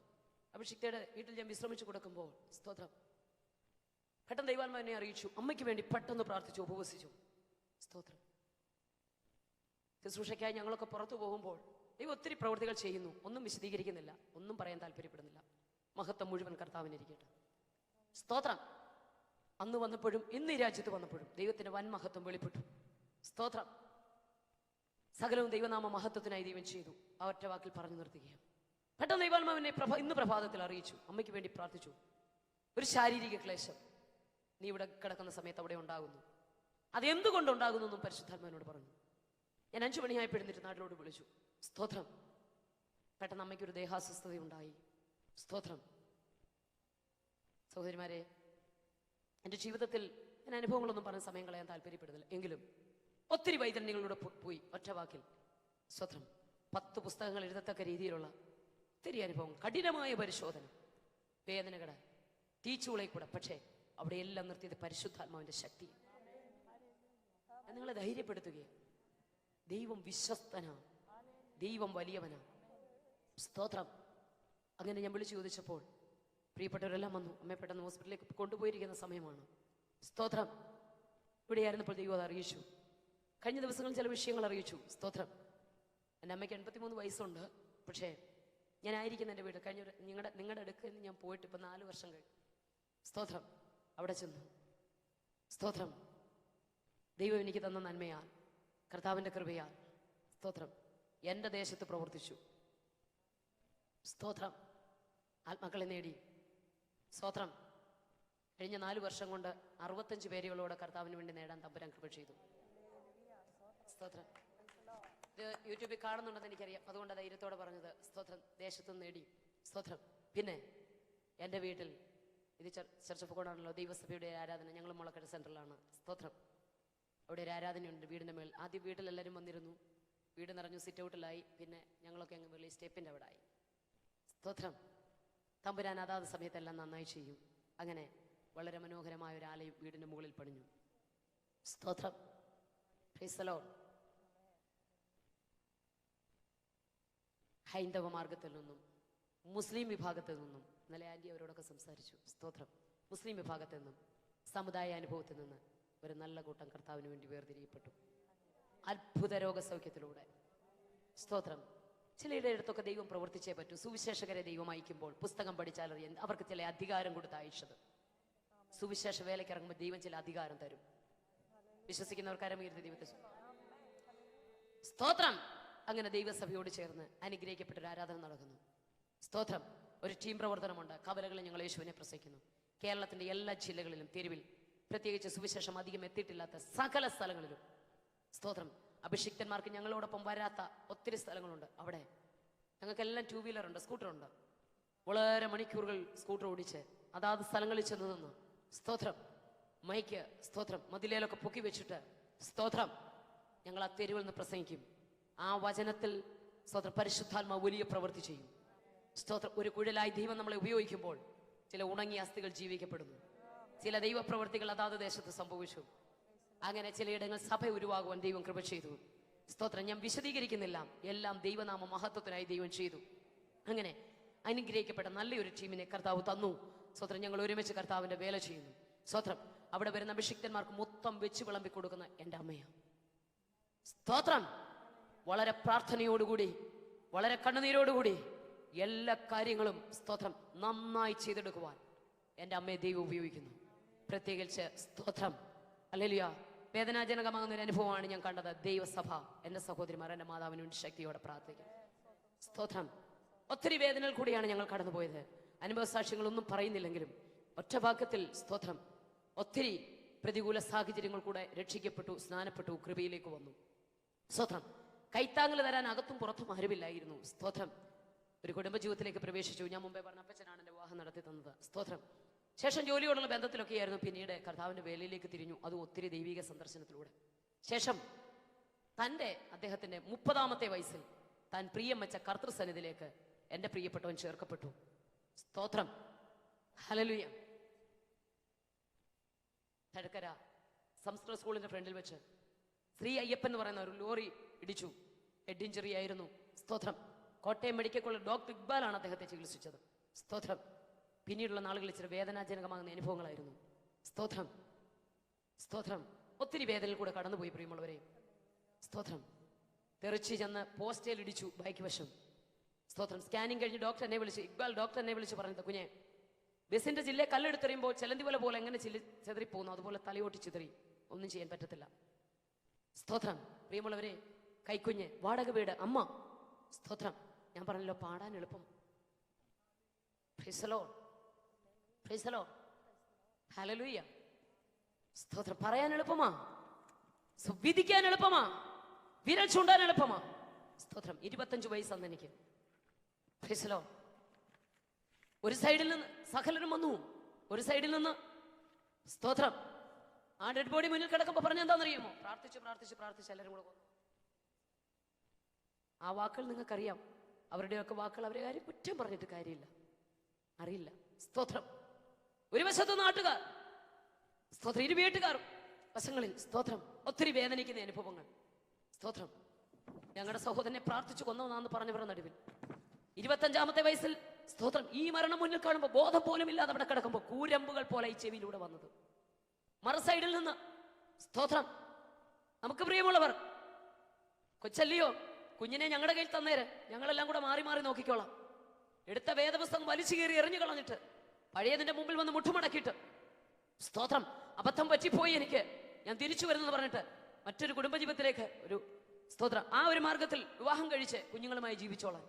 അഭിഷിക്തയുടെ വീട്ടിൽ ഞാൻ വിശ്രമിച്ചു കൊടുക്കുമ്പോൾ, സ്തോത്രം, പെട്ടെന്ന് ദൈവാത്മാവ് എന്നെ അറിയിച്ചു. അമ്മയ്ക്ക് വേണ്ടി പെട്ടെന്ന് പ്രാർത്ഥിച്ചു, ഉപവസിച്ചു. സ്തോത്രം. ശുശ്രൂഷയ്ക്കായി ഞങ്ങളൊക്കെ പുറത്തു പോകുമ്പോൾ ദൈവം ഒത്തിരി പ്രവൃത്തികൾ ചെയ്യുന്നു. ഒന്നും വിശദീകരിക്കുന്നില്ല, ഒന്നും പറയാൻ താല്പര്യപ്പെടുന്നില്ല. മഹത്വം മുഴുവൻ കർത്താവിനിരിക്കട്ടെ. സ്തോത്രം. അന്ന് വന്നപ്പോഴും ഇന്ന് ഈ രാജ്യത്ത് വന്നപ്പോഴും ദൈവത്തിന്റെ വൻ മഹത്വം വെളിപ്പെട്ടു. സ്തോത്രം. സകലവും ദൈവനാമ മഹത്വത്തിനായി ദൈവം ചെയ്തു. ആ ഒറ്റ വാക്കിൽ പറഞ്ഞു നിർത്തുകയാണ്. പെട്ടെന്ന് ദൈവാത്മാവിനെ ഇന്ന് പ്രഭാതത്തിൽ അറിയിച്ചു, അമ്മയ്ക്ക് വേണ്ടി പ്രാർത്ഥിച്ചു. ഒരു ശാരീരിക ക്ലേശം നീ ഇവിടെ കിടക്കുന്ന സമയത്ത് അവിടെ ഉണ്ടാകുന്നു. അതെന്തുകൊണ്ടുണ്ടാകുന്നു എന്നും പരിശുദ്ധാത്മാവിനോട് പറഞ്ഞു. ഞാൻ 5 മണിയായപ്പോൾ എഴുന്നേറ്റ് നാട്ടിലോട്ട് വിളിച്ചു. സ്തോത്രം. പെട്ടെന്ന് അമ്മയ്ക്കൊരു ദേഹാസ്വസ്ഥത ഉണ്ടായി. സ്തോത്രം. സഹോദരിമാരെ, എൻ്റെ ജീവിതത്തിൽ ഞാൻ അനുഭവങ്ങളൊന്നും പറഞ്ഞ സമയം കളയാൻ താല്പര്യപ്പെടുന്നില്ല. എങ്കിലും ഒത്തിരി വൈതരണികളിലൂടെ പോയി. ഒറ്റ വാക്കിൽ സ്തോത്രം. 10 പുസ്തകങ്ങൾ എഴുതത്തക്ക രീതിയിലുള്ള ഒത്തിരി അനുഭവം, കഠിനമായ പരിശോധന, വേദനകട, തീച്ചുളയിൽ കൂടെ. പക്ഷേ അവിടെയെല്ലാം നിർത്തിയത് പരിശുദ്ധാത്മാവിന്റെ ശക്തി. നിങ്ങളെ ധൈര്യപ്പെടുത്തുകയാണ്. ദൈവം വിശ്വസ്തനാണ്, ദൈവം വലിയവനാണ്. സ്തോത്രം. അങ്ങനെ ഞാൻ വിളിച്ചു ചോദിച്ചപ്പോൾ പ്രിയപ്പെട്ടവരെല്ലാം വന്നു. അമ്മയെ പെട്ടെന്ന് ഹോസ്പിറ്റലിലേക്ക് കൊണ്ടുപോയിരിക്കുന്ന സമയമാണ്. സ്തോത്രം. ഇവിടെയായിരുന്നപ്പോൾ ദൈവം അത് അറിയിച്ചു. കഴിഞ്ഞ ദിവസങ്ങളിൽ ചില വിഷയങ്ങൾ അറിയിച്ചു. സ്തോത്രം. എൻ്റെ അമ്മയ്ക്ക് 83 വയസ്സുണ്ട്. പക്ഷേ ഞാനായിരിക്കുന്ന എൻ്റെ വീട് കഴിഞ്ഞ നിങ്ങളുടെ അടുക്കൽ നിന്ന് ഞാൻ പോയിട്ട് ഇപ്പം 4 വർഷം കഴിഞ്ഞു. സ്തോത്രം. അവിടെ ചെന്നു. സ്തോത്രം. ദൈവം എനിക്ക് തന്ന നന്മയാൽ, കർത്താവിൻ്റെ കൃപയാൽ, സ്തോത്രം, എൻ്റെ ദേശത്ത് പ്രവർത്തിച്ചു. സ്തോത്രം. ആത്മാക്കളെ നേടി. സ്തോത്രം. കഴിഞ്ഞ 4 വർഷം കൊണ്ട് 65 പേരുകളോട് കർത്താവിന് വേണ്ടി നേടാൻ തമ്പുരാൻ കൃപ ചെയ്തു. സ്തോത്രം. ഇത് യൂട്യൂബിൽ കാണുന്നുണ്ടെന്ന് എനിക്കറിയാം, അതുകൊണ്ട് ധൈര്യത്തോടെ പറഞ്ഞത്. സ്തോത്രം. ദേശത്തും നേടി. സ്തോത്രം. പിന്നെ എൻ്റെ വീട്ടിൽ, ഇത് ചർച്ച് ഓഫ് ഗോഡാണല്ലോ, ദൈവസഭയുടെ ആരാധന. ഞങ്ങൾ മുളക്കട സെൻറ്ററിലാണ്. സ്തോത്രം. അവിടെ ഒരു ആരാധനയുണ്ട് വീടിൻ്റെ മേൽ. ആദ്യം വീട്ടിലെല്ലാവരും വന്നിരുന്നു. വീട് നിറഞ്ഞു, സിറ്റ് ഔട്ടിലായി. പിന്നെ ഞങ്ങളൊക്കെ അങ്ങ് വെളി സ്റ്റെപ്പിൻ്റെ അവിടെ ആയി. സ്തോത്രം. തമ്പുരാൻ അതാത് സമയത്തെല്ലാം നന്നായി ചെയ്യും. അങ്ങനെ വളരെ മനോഹരമായ ഒരു ആലയം വീടിൻ്റെ മുകളിൽ പണിഞ്ഞു. സ്തോത്രം. Price the Lord. ഹൈന്ദവ മാർഗത്തിൽ നിന്നും മുസ്ലിം വിഭാഗത്തിൽ നിന്നും, ഇന്നലെ ആൻറ്റി അവരോടൊക്കെ സംസാരിച്ചു. സ്തോത്രം. മുസ്ലിം വിഭാഗത്തിൽ നിന്നും സമുദായ അനുഭവത്തിൽ നിന്ന് ഒരു നല്ല കൂട്ടം കർത്താവിന് വേണ്ടി വേർതിരിയപ്പെട്ടു. അത്ഭുത രോഗസൗഖ്യത്തിലൂടെ. സ്തോത്രം. ചിലരുടെ അടുത്തൊക്കെ ദൈവം പ്രവർത്തിച്ചേ പറ്റൂ. സുവിശേഷകരെ ദൈവം അയക്കുമ്പോൾ പുസ്തകം പഠിച്ചാൽ അറിയാൻ അവർക്ക് ചില അധികാരം കൊടുത്ത് അയച്ചത്. സുവിശേഷ വേലയ്ക്ക് ഇറങ്ങുമ്പോൾ ദൈവം ചില അധികാരം തരും. വിശ്വസിക്കുന്നവർക്ക് അരമീർത്തി ദൈവത്തെ. സ്തോത്രം. അങ്ങനെ ദൈവസഭയോട് ചേർന്ന് അനുഗ്രഹിക്കപ്പെട്ട ഒരു ആരാധന നടക്കുന്നു. സ്തോത്രം. ഒരു ടീം പ്രവർത്തനമുണ്ട്. കവലകളിൽ ഞങ്ങൾ യേശുവിനെ പ്രസംഗിക്കുന്നു. കേരളത്തിന്റെ എല്ലാ ജില്ലകളിലും, തെരുവിൽ, പ്രത്യേകിച്ച് സുവിശേഷം അധികം എത്തിയിട്ടില്ലാത്ത സകല സ്ഥലങ്ങളിലും. സ്തോത്രം. അഭിഷിക്തന്മാർക്ക് ഞങ്ങളോടൊപ്പം വരാത്ത ഒത്തിരി സ്ഥലങ്ങളുണ്ട്. അവിടെ ഞങ്ങൾക്കെല്ലാം 2 വീലറുണ്ട്, സ്കൂട്ടറുണ്ട്. വളരെ മണിക്കൂറുകൾ സ്കൂട്ടർ ഓടിച്ച് അതാത് സ്ഥലങ്ങളിൽ ചെന്ന് നിന്ന്, സ്തോത്രം, മൈക്ക്, സ്തോത്രം, മതിലേലൊക്കെ പൊക്കി വെച്ചിട്ട്, സ്തോത്രം, ഞങ്ങൾ ആ തെരുവിൽ നിന്ന് പ്രസംഗിക്കും. ആ വചനത്തിൽ, സ്തോത്രം, പരിശുദ്ധാത്മാവ് വലിയ പ്രവൃത്തി ചെയ്യും. സ്തോത്രം. ഒരു കുഴലായി ദൈവം നമ്മളെ ഉപയോഗിക്കുമ്പോൾ ചില ഉണങ്ങിയ അസ്ഥികൾ ജീവിക്കപ്പെടുന്നു. ചില ദൈവപ്രവൃത്തികൾ അതാത് ദേശത്ത് സംഭവിച്ചു. അങ്ങനെ ചിലയിടങ്ങൾ സഭ ഉരുവാകുവാൻ ദൈവം കൃപ ചെയ്തു. സ്തോത്രം. ഞാൻ വിശദീകരിക്കുന്നില്ല, എല്ലാം ദൈവനാമ മഹത്വത്തിനായി ദൈവം ചെയ്തു. അങ്ങനെ അനുഗ്രഹിക്കപ്പെട്ട നല്ലൊരു ടീമിനെ കർത്താവ് തന്നു. സ്തോത്രം. ഞങ്ങൾ ഒരുമിച്ച് കർത്താവിന്റെ വേല ചെയ്യുന്നു. സ്തോത്രം. അവിടെ വരുന്ന അഭിഷിക്തന്മാർക്ക് മൊത്തം വെച്ച് വിളമ്പി കൊടുക്കുന്ന എൻ്റെ അമ്മയാണ്. സ്തോത്രം. വളരെ പ്രാർത്ഥനയോടുകൂടി, വളരെ കണ്ണുനീരോടുകൂടി എല്ലാ കാര്യങ്ങളും, സ്തോത്രം, നന്നായി ചെയ്തെടുക്കുവാൻ എൻ്റെ അമ്മയെ ദൈവം ഉപയോഗിക്കുന്നു. പ്രത്യേകിച്ച്, സ്തോത്രം, ഹല്ലേലൂയ, വേദനാജനകമാകുന്ന ഒരു അനുഭവമാണ് ഞാൻ കണ്ടത്. ദൈവസഭ, എൻ്റെ സഹോദരിമാർ, എൻ്റെ മാതാവിന് വേണ്ടി ശക്തിയോടെ പ്രാർത്ഥിക്കും. സ്തോത്രം. ഒത്തിരി വേദനകൾ കൂടിയാണ് ഞങ്ങൾ കടന്നുപോയത്. അനുഭവ സാക്ഷ്യങ്ങളൊന്നും പറയുന്നില്ലെങ്കിലും ഒറ്റ വാക്യത്തിൽ, സ്തോത്രം, ഒത്തിരി പ്രതികൂല സാഹചര്യങ്ങൾ കൂടെ രക്ഷിക്കപ്പെട്ടു, സ്നാനപ്പെട്ടു, കൃപയിലേക്ക് വന്നു. സ്തോത്രം. കൈത്താങ്ങൽ തരാൻ അകത്തും പുറത്തും ആരുമില്ലായിരുന്നു. സ്തോത്രം. ഒരു കുടുംബജീവിതത്തിലേക്ക് പ്രവേശിച്ചു. ഞാൻ മുമ്പേ പറഞ്ഞ അപ്പച്ചനാണ് എൻ്റെ വിവാഹം നടത്തി തന്നത്. സ്തോത്രം. ശേഷം ജോലിയോടുള്ള ബന്ധത്തിലൊക്കെയായിരുന്നു. പിന്നീട് കർത്താവിൻ്റെ വേലയിലേക്ക് തിരിഞ്ഞു. അതും ഒത്തിരി ദൈവിക സന്ദർശനത്തിലൂടെ. ശേഷം അദ്ദേഹത്തിൻ്റെ 30ാമത്തെ വയസ്സിൽ താൻ പ്രിയം വെച്ച കർത്തൃസന്നിധിയിലേക്ക് എൻ്റെ പ്രിയപ്പെട്ടവൻ ചേർക്കപ്പെട്ടു. സ്തോത്രം. ഹല്ലേലൂയ. തഴക്കര സംസ്കൃത സ്കൂളിന്റെ ഫ്രണ്ടിൽ വെച്ച് ശ്രീ അയ്യപ്പൻ എന്ന് പറയുന്ന ഒരു ലോറി ഇടിച്ചു. ഹെഡ് ഇഞ്ചുറി ആയിരുന്നു. സ്തോത്രം. കോട്ടയം മെഡിക്കൽ കോളേജ് ഡോക്ടർ ഇക്ബാലാണ് അദ്ദേഹത്തെ ചികിത്സിച്ചത്. സ്തോത്രം. പിന്നീടുള്ള നാളുകളിൽ ഇച്ചിരി വേദനാജനകമാകുന്ന അനുഭവങ്ങളായിരുന്നു. സ്തോത്രം, സ്തോത്രം. ഒത്തിരി വേദനയിൽ കൂടെ കടന്നുപോയി പ്രിയമുള്ളവരെ. സ്തോത്രം. തെറിച്ച് ചെന്ന് പോസ്റ്റേൽ ഇടിച്ചു ബൈക്ക് വശം. സ്തോത്രം. സ്കാനിങ് കഴിഞ്ഞ് ഡോക്ടർ എന്നെ വിളിച്ച്, ഇക്ബാൽ ഡോക്ടർ എന്നെ വിളിച്ച് പറഞ്ഞത്, കുഞ്ഞെ ബസിന്റെ ജില്ലയെ കല്ലെടുത്തെറിയുമ്പോൾ ചെലന്തി പോലെ എങ്ങനെ ചെതറിപ്പോകുന്നു അതുപോലെ തലയോട്ടി ചിതറി, ഒന്നും ചെയ്യാൻ പറ്റത്തില്ല. സ്തോത്രം. പ്രിയമുള്ളവരെ, കൈക്കുഞ്ഞ്, വാടക വീട്, അമ്മ. സ്തോത്രം. ഞാൻ പറഞ്ഞല്ലോ പാടാൻ എളുപ്പം. Price the Lord, price the Lord, hallelujah. സ്തോത്രം. പറയാൻ എളുപ്പമാ, വിധിക്കാൻ എളുപ്പമാ, വിരൽ ചൂണ്ടാൻ എളുപ്പമാ. സ്തോത്രം. 25 വയസ്സാണ് എനിക്ക്. Price the Lord. ഒരു സൈഡിൽ നിന്ന് സകലരും വന്നു, ഒരു സൈഡിൽ നിന്ന് സ്തോത്രം ആ ഡെഡ് ബോഡി മുന്നിൽ കിടക്കുമ്പോൾ പറഞ്ഞ എന്താണെന്നറിയാമോ? പ്രാർത്ഥിച്ച് പ്രാർത്ഥിച്ച് പ്രാർത്ഥിച്ച് എല്ലാവരും കൂടെ കൊന്നു. ആ വാക്കുകൾ നിങ്ങൾക്കറിയാം. അവരുടെയൊക്കെ വാക്കുകൾ അവരെ കാര്യം കുറ്റം പറഞ്ഞിട്ട് കാര്യമില്ല, അറിയില്ല. സ്തോത്രം. ഒരു വശത്ത് നാട്ടുകാർ, സ്തോത്രം, ഇരു വീട്ടുകാർ വശങ്ങളിൽ. സ്തോത്രം. ഒത്തിരി വേദനിക്കുന്ന അനുഭവങ്ങൾ. സ്തോത്രം. ഞങ്ങളുടെ സഹോദരനെ പ്രാർത്ഥിച്ചു കൊന്നവനാന്ന് പറഞ്ഞവരുടെ നടുവിൽ 25-ാമത്തെ വയസ്സിൽ, സ്തോത്രം, ഈ മരണം മുന്നിൽ കാണുമ്പോൾ ബോധം പോലും ഇല്ലാതെ അവിടെ കിടക്കുമ്പോൾ കൂരമ്പുകൾ പോലെ ഈ ചെവിയിലൂടെ വന്നത്. മറു സൈഡിൽ നിന്ന്, സ്തോത്രം, നമുക്ക് പ്രിയമുള്ളവർ, കൊച്ചല്ലയോ, കുഞ്ഞിനെ ഞങ്ങളുടെ കയ്യിൽ തന്നേര്, ഞങ്ങളെല്ലാം കൂടെ മാറി മാറി നോക്കിക്കോളാം. എടുത്ത വേദപുസ്തകം വലിച്ചു കയറി എറിഞ്ഞു കളഞ്ഞിട്ട് പഴയതിന്റെ മുമ്പിൽ വന്ന് മുട്ടുമടക്കിയിട്ട്, സ്തോത്രം, അബദ്ധം പറ്റിപ്പോയി എനിക്ക്, ഞാൻ തിരിച്ചു വരുന്നെന്ന് പറഞ്ഞിട്ട് മറ്റൊരു കുടുംബജീവിതത്തിലേക്ക് ഒരു സ്തോത്രം ആ ഒരു മാർഗത്തിൽ വിവാഹം കഴിച്ച് കുഞ്ഞുങ്ങളുമായി ജീവിച്ചോളാം.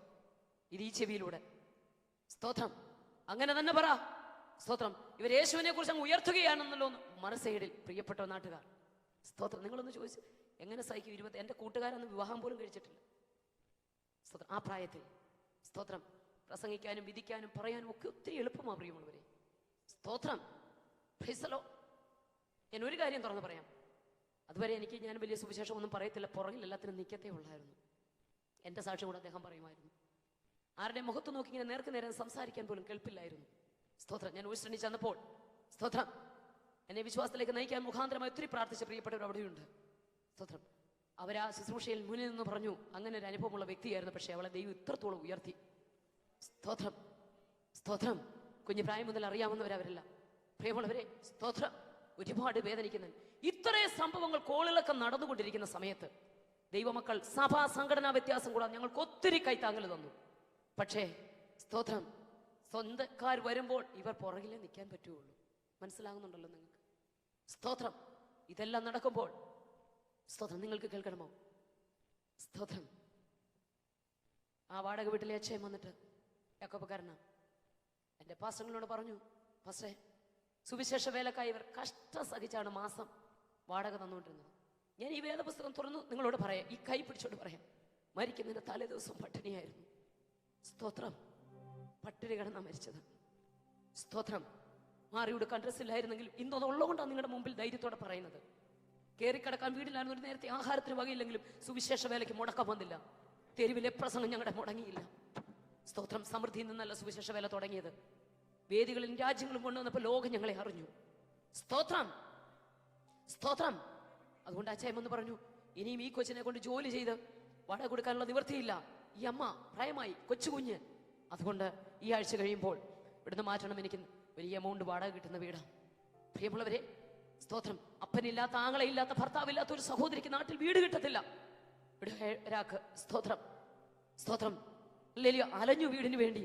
ഇത് ഈ ചെവിയിലൂടെ. സ്തോത്രം. അങ്ങനെ തന്നെ പറ. സ്തോത്രം. ഇവർ യേശുവിനെ കുറിച്ച് അങ്ങ് ഉയർത്തുകയാണെന്നല്ലോ മറു സൈഡിൽ പ്രിയപ്പെട്ട നാട്ടുകാർ. സ്തോത്രം. നിങ്ങളൊന്ന് ചോദിച്ചു, എങ്ങനെ സഹിക്കും? എൻ്റെ കൂട്ടുകാരൊന്നും വിവാഹം പോലും കഴിച്ചിട്ടില്ല. സ്തോത്രം. ആ പ്രായത്തിൽ സ്തോത്രം പ്രസംഗിക്കാനും വിധിക്കാനും പറയാനും ഒക്കെ ഒത്തിരി എളുപ്പമാണ് പ്രിയമുള്ളവരെ. സ്തോത്രം. Price the Lord. ഞാൻ ഒരു കാര്യം തുറന്ന് പറയാം. അതുവരെ ഞാൻ വലിയ സുവിശേഷം ഒന്നും പറയത്തില്ല, പുറകിൽ എല്ലാത്തിനും നിൽക്കത്തേ ഉള്ളായിരുന്നു. എൻ്റെ സാക്ഷ്യം കൂടെ അദ്ദേഹം പറയുമായിരുന്നു. ആരുടെ മുഖത്ത് നോക്കി ഇങ്ങനെ നേർക്ക് നേരം സംസാരിക്കാൻ പോലും കേൾപ്പില്ലായിരുന്നു. സ്തോത്രം. ഞാൻ ഉത്സരണി ചെന്നപ്പോൾ, സ്തോത്രം, എന്നെ വിശ്വാസത്തിലേക്ക് നയിക്കാൻ മുഖാന്തരമായി ഒത്തിരി പ്രാർത്ഥിച്ച പ്രിയപ്പെട്ടവർ അവിടെയുണ്ട്. സ്തോത്രം. അവരാ ശുശ്രൂഷയിൽ മുന്നിൽ നിന്ന് പറഞ്ഞു, അങ്ങനെ ഒരു അനുഭവമുള്ള വ്യക്തിയായിരുന്നു, പക്ഷേ അവളെ ദൈവം ഇത്രത്തോളം ഉയർത്തി. സ്തോത്രം. സ്തോത്രം. കുഞ്ഞു പ്രായം മുതൽ അറിയാവുന്നവരവരല്ല പ്രിയമുള്ളവരെ. സ്തോത്രം. ഒരുപാട് വേദനിക്കുന്നുണ്ട്. ഇത്രയും സംഭവങ്ങൾ കോളിളക്കം നടന്നുകൊണ്ടിരിക്കുന്ന സമയത്ത് ദൈവമക്കൾ സഭാ സംഘടനാ വ്യത്യാസം കൂടാതെ ഞങ്ങൾക്ക് ഒത്തിരി കൈത്താങ്ങൽ തന്നു. പക്ഷേ സ്തോത്രം, സ്വന്തക്കാർ വരുമ്പോൾ ഇവർ പുറകിലേ നിൽക്കാൻ പറ്റുള്ളൂ. മനസ്സിലാകുന്നുണ്ടല്ലോ നിങ്ങൾക്ക്? സ്തോത്രം. ഇതെല്ലാം നടക്കുമ്പോൾ സ്തോത്രം, നിങ്ങൾക്ക് കേൾക്കണമോ? സ്തോത്രം. ആ വാടക വീട്ടിലെ അച്ഛൻ വന്നിട്ട്, യാക്കോബുകാരനാ, എൻ്റെ പാസ്റ്ററിനോട് പറഞ്ഞു, പാസ്റ്ററെ, സുവിശേഷ വേലക്കായി ഇവർ കഷ്ടം സഹിച്ചാണ് മാസം വാടക തന്നുകൊണ്ടിരുന്നത്. ഞാൻ ഈ വേദപുസ്തകം തുറന്നു നിങ്ങളോട് പറയാം, ഈ കൈ പിടിച്ചോണ്ട് പറയാം, മരിക്കുന്നതിന്റെ തലേ ദിവസം പട്ടിണിയായിരുന്നു. സ്തോത്രം. പട്ടിണി കിടന്നാ മരിച്ചത്. സ്തോത്രം. മാറി ഉടുക്കാൻ ഡ്രസ്സില്ലായിരുന്നെങ്കിലും ഇന്നതുള്ളതുകൊണ്ടാണ് നിങ്ങളുടെ മുമ്പിൽ ധൈര്യത്തോടെ പറയുന്നത്. കയറിക്കിടക്കാൻ വീടിലായിരുന്നു. ഒരു നേരത്തെ ആഹാരത്തിന് വകയില്ലെങ്കിലും സുവിശേഷ വേലയ്ക്ക് മുടക്കം വന്നില്ല. തെരുവിലെ പ്രസംഗം ഞങ്ങളുടെ മുടങ്ങിയില്ല. സ്തോത്രം. സമൃദ്ധിയിൽ നിന്നല്ല സുവിശേഷ വേല തുടങ്ങിയത്. വേദികളിലും രാജ്യങ്ങളും കൊണ്ടുവന്നപ്പോൾ ലോകം ഞങ്ങളെ അറിഞ്ഞു. സ്തോത്രം. സ്തോത്രം. അതുകൊണ്ട് അച്ചായം എന്ന് പറഞ്ഞു, ഇനിയും ഈ കൊച്ചിനെ കൊണ്ട് ജോലി ചെയ്ത് വാടക കൊടുക്കാനുള്ള നിവൃത്തിയില്ല. ഈ അമ്മ പ്രായമായി, കൊച്ചു കുഞ്ഞ്. അതുകൊണ്ട് ഈ ആഴ്ച കഴിയുമ്പോൾ ഇവിടുന്ന് മാറ്റണം. എനിക്ക് വലിയ എമൗണ്ട് വാടക കിട്ടുന്ന വീടാണ്. പ്രിയമുള്ളവരെ, സ്തോത്രം. അപ്പനില്ലാത്ത, ആങ്ങളയില്ലാത്ത, ഭർത്താവില്ലാത്ത ഒരു സഹോദരിക്ക് നാട്ടിൽ വീട് കിട്ടത്തില്ല. ഇവിടെ ഒരാൾക്ക് സ്തോത്രം, സ്തോത്രം, അലഞ്ഞു വീടിന് വേണ്ടി.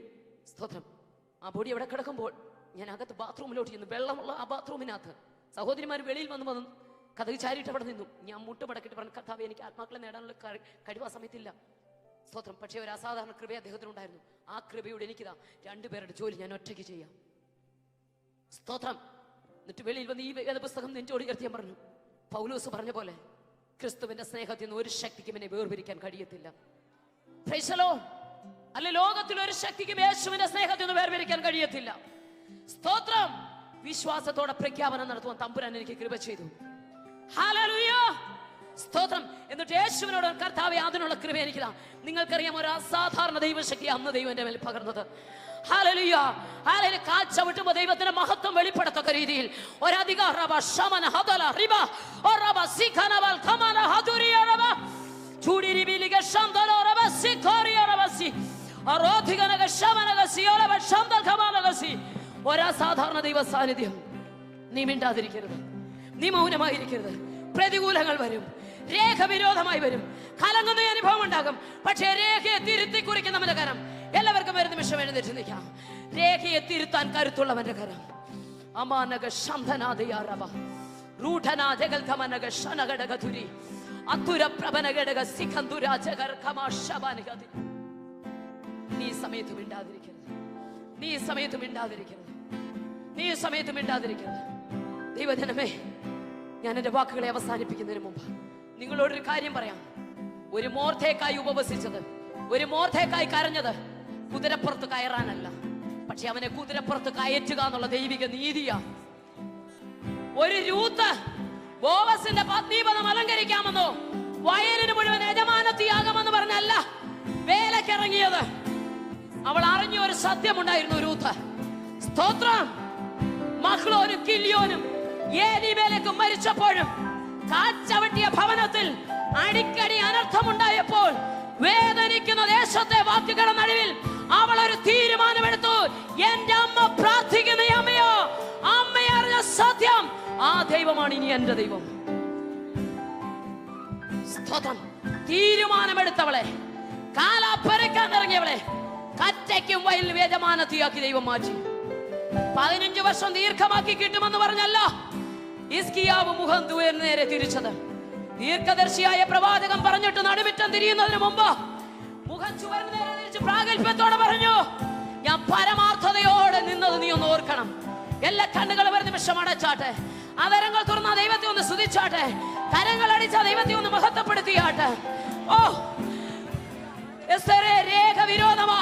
സ്തോത്രം. ആ ബോഡി അവിടെ കിടക്കുമ്പോൾ ഞാൻ അകത്ത് ബാത്റൂമിലോട്ട് ചെന്നു. വെള്ളമുള്ള ആ ബാത്റൂമിനകത്ത് സഹോദരിമാർ വെളിയിൽ വന്നു കഥക് ചാരിയിട്ട് അവിടെ നിന്നു. ഞാൻ മുട്ടുമടക്കിട്ട് പറഞ്ഞു, കർത്താവേ, എനിക്ക് ആത്മാക്കളെ നേടാനുള്ള കഴിവ് ആ സമയത്തില്ല. സ്തോത്രം. പക്ഷേ ഒരു അസാധാരണ കൃപ അദ്ദേഹത്തിനുണ്ടായിരുന്നു. ആ കൃപയോട് എനിക്കിതാ 2 പേരുടെ ജോലി ഞാൻ ഒറ്റയ്ക്ക് ചെയ്യാം. സ്തോത്രം. എന്നിട്ട് വെളിയിൽ വന്ന് ഈ വേദപുസ്തകം നെഞ്ചോട് ഉയർത്തി ഞാൻ പറഞ്ഞു, പൗലോസ് പറഞ്ഞ പോലെ ക്രിസ്തുവിന്റെ സ്നേഹത്തിൽ നിന്ന് ഒരു ശക്തിക്കും എന്നെ വേർപിരിക്കാൻ കഴിയത്തില്ല. Price the Lord. അല്ലെ, ലോകത്തിൽ ഒരു ശക്തിക്കും യേശുവിന്റെ സ്നേഹത്തിൽ നിന്ന് വേർപിരിക്കാൻ കഴിയത്തില്ല. സ്തോത്രം. വിശ്വാസത്തോടെ പ്രഖ്യാപനം നടത്തുവാൻ തമ്പുരാൻ എനിക്ക് കൃപ ചെയ്തു. ഹല്ലേലൂയ. സ്തോത്രം. എന്നിട്ട് യേശുവിനോട്, കർത്താവേ, അതിനുള്ള കൃപ എനിക്കിതാ. നിങ്ങൾക്കറിയാം, ഒരു അസാധാരണ ദൈവശക്തി അന്ന് ദൈവം എന്റെ മേൽ പകർന്നത്. ഹല്ലേലൂയ. ഹല്ലേലൂയ. കാഴ്ച വിട്ടുമ്പോൾ ദൈവത്തിന്റെ മഹത്വം വെളിപ്പെടത്തക്ക രീതിയിൽ ഒരധികാര ശമന ഹദല റിബ ഒറബ സിഖനവൽ ഖമന ഹദുരിയ റബ ചൂടിരിബിലിക ശംദലറബ സിഖോരിയ റബസി അരോധികനക ശമനക സിയോലബ ശംദൽ ഖമനകസി. ഒരസാധാരണ ദൈവ സാന്നിധ്യം നീ മിണ്ടാതിരിക്കരുത്, നീ മൗനമായിരിക്കരുത്. പ്രതികൂലങ്ങൾ വരും, രേഖ വിരോധമായി വരും, കലങ്ങുന്ന അനുഭവം ഉണ്ടാകും. പക്ഷേ രേഖയെ തിരുത്തി കുറിക്കുന്നവന്റെ കരം. എല്ലാവർക്കും ഒരു നിമിഷം എഴുന്നേറ്റ് നിൽക്കാം. രേഖയെ തിരുത്താൻ കരുത്തുള്ളവന്റെ കരം. അമാനക ശംഭനാദയാരവ റൂഢനാജകൽഖമനക ശനഗടഗധുരി അത്തുര പ്രഭനഗടക സിഖന്തുരാജകർഖമാശബാനഗതി. നീ സമയത്ത് മിണ്ടാതിരിക്കരുത്, നീ സമയത്ത് മിണ്ടാതിരിക്കരുത്, നീ സമയത്ത് മിണ്ടാതിരിക്കരുത്. ദൈവജനമേ, ഞാൻ എൻ്റെ വാക്കുകളെ അവസാനിപ്പിക്കുന്നതിന് മുമ്പ് നിങ്ങളോടൊരു കാര്യം പറയാം. ഒരു മോർദേഖായി ഉപവസിച്ചത്, ഒരു മോർദേഖായി കരഞ്ഞത് കുതിരപ്പുറത്ത് കയറാനല്ല, പക്ഷെ അവനെ കുതിരപ്പുറത്ത് കയറ്റുക എന്നുള്ള ദൈവിക നീതിയാ. ഒരു രൂത്ത് ബോവസിന്റെ പത്നീപദം അലങ്കരിക്കാമെന്നോ വയലിന് മുഴുവൻ യജമാനത്തിയാകാമെന്ന് പറഞ്ഞല്ല വേലക്കിറങ്ങിയത്. അവൾ അറിഞ്ഞ ഒരു സത്യമുണ്ടായിരുന്നു രൂത്ത്. സ്തോത്രം. മഹ്ലോനും കില്യോനും ഏലീമേലെക്കും മരിച്ചപ്പോഴും കാച്ചവട്ടിയ ഭവനത്തിൽ അടിക്കടി അനർത്ഥമുണ്ടായപ്പോൾ വേദനിക്കുന്ന ദേശത്തെ വാക്കുകളുടെ നടുവിൽ അവൾ ഒരു തീരുമാനമെടുത്തു. എന്റെ അമ്മ പ്രാർത്ഥിക്കുന്ന അമ്മയോ, അമ്മയെ അറിഞ്ഞ സത്യം, ആ ദൈവമാണ് ഇനി എന്റെ ദൈവം. സ്തോത്രം. തീരുമാനമെടുത്തവളെ, കാലാപ്പരക്കാൻ ഇറങ്ങിയവളെ കറ്റയ്ക്കും വയലിൽ യജമാനത്തിയാക്കി ദൈവം മാറ്റി. 15 വർഷം ദീർഘമാക്കി കിട്ടുമെന്ന് പറഞ്ഞല്ല ഹിസ്കിയാവ് മുഖം നേരെ തിരിച്ചത്. ദീർഘദർശിയായ പ്രവാചകൻ പറഞ്ഞിട്ട് നടുവിറ്റം തിരിയുന്നതിന് മുമ്പ് മുഖം ചുവരിന് നേരെ തിരിച്ച് പ്രാഗൽഭ്യത്തോടെ പറഞ്ഞു, ഞാൻ പരമാർത്ഥതയോടെ നിന്നത് നീ ഒന്ന് ഓർക്കണം. എല്ലാ കണ്ണുകളും ഒരു നിമിഷം അടച്ചാട്ടെ, അതരങ്ങൾ തുറന്ന ദൈവത്തെ ഒന്ന് സ്തുതിച്ചാട്ടെ, കരങ്ങൾ അടിച്ച ദൈവത്തെ ഒന്ന് മഹത്വപ്പെടുത്തിയാട്ടെ. ഓ എസ്തേരേ, രേഖ വിരോധമാ,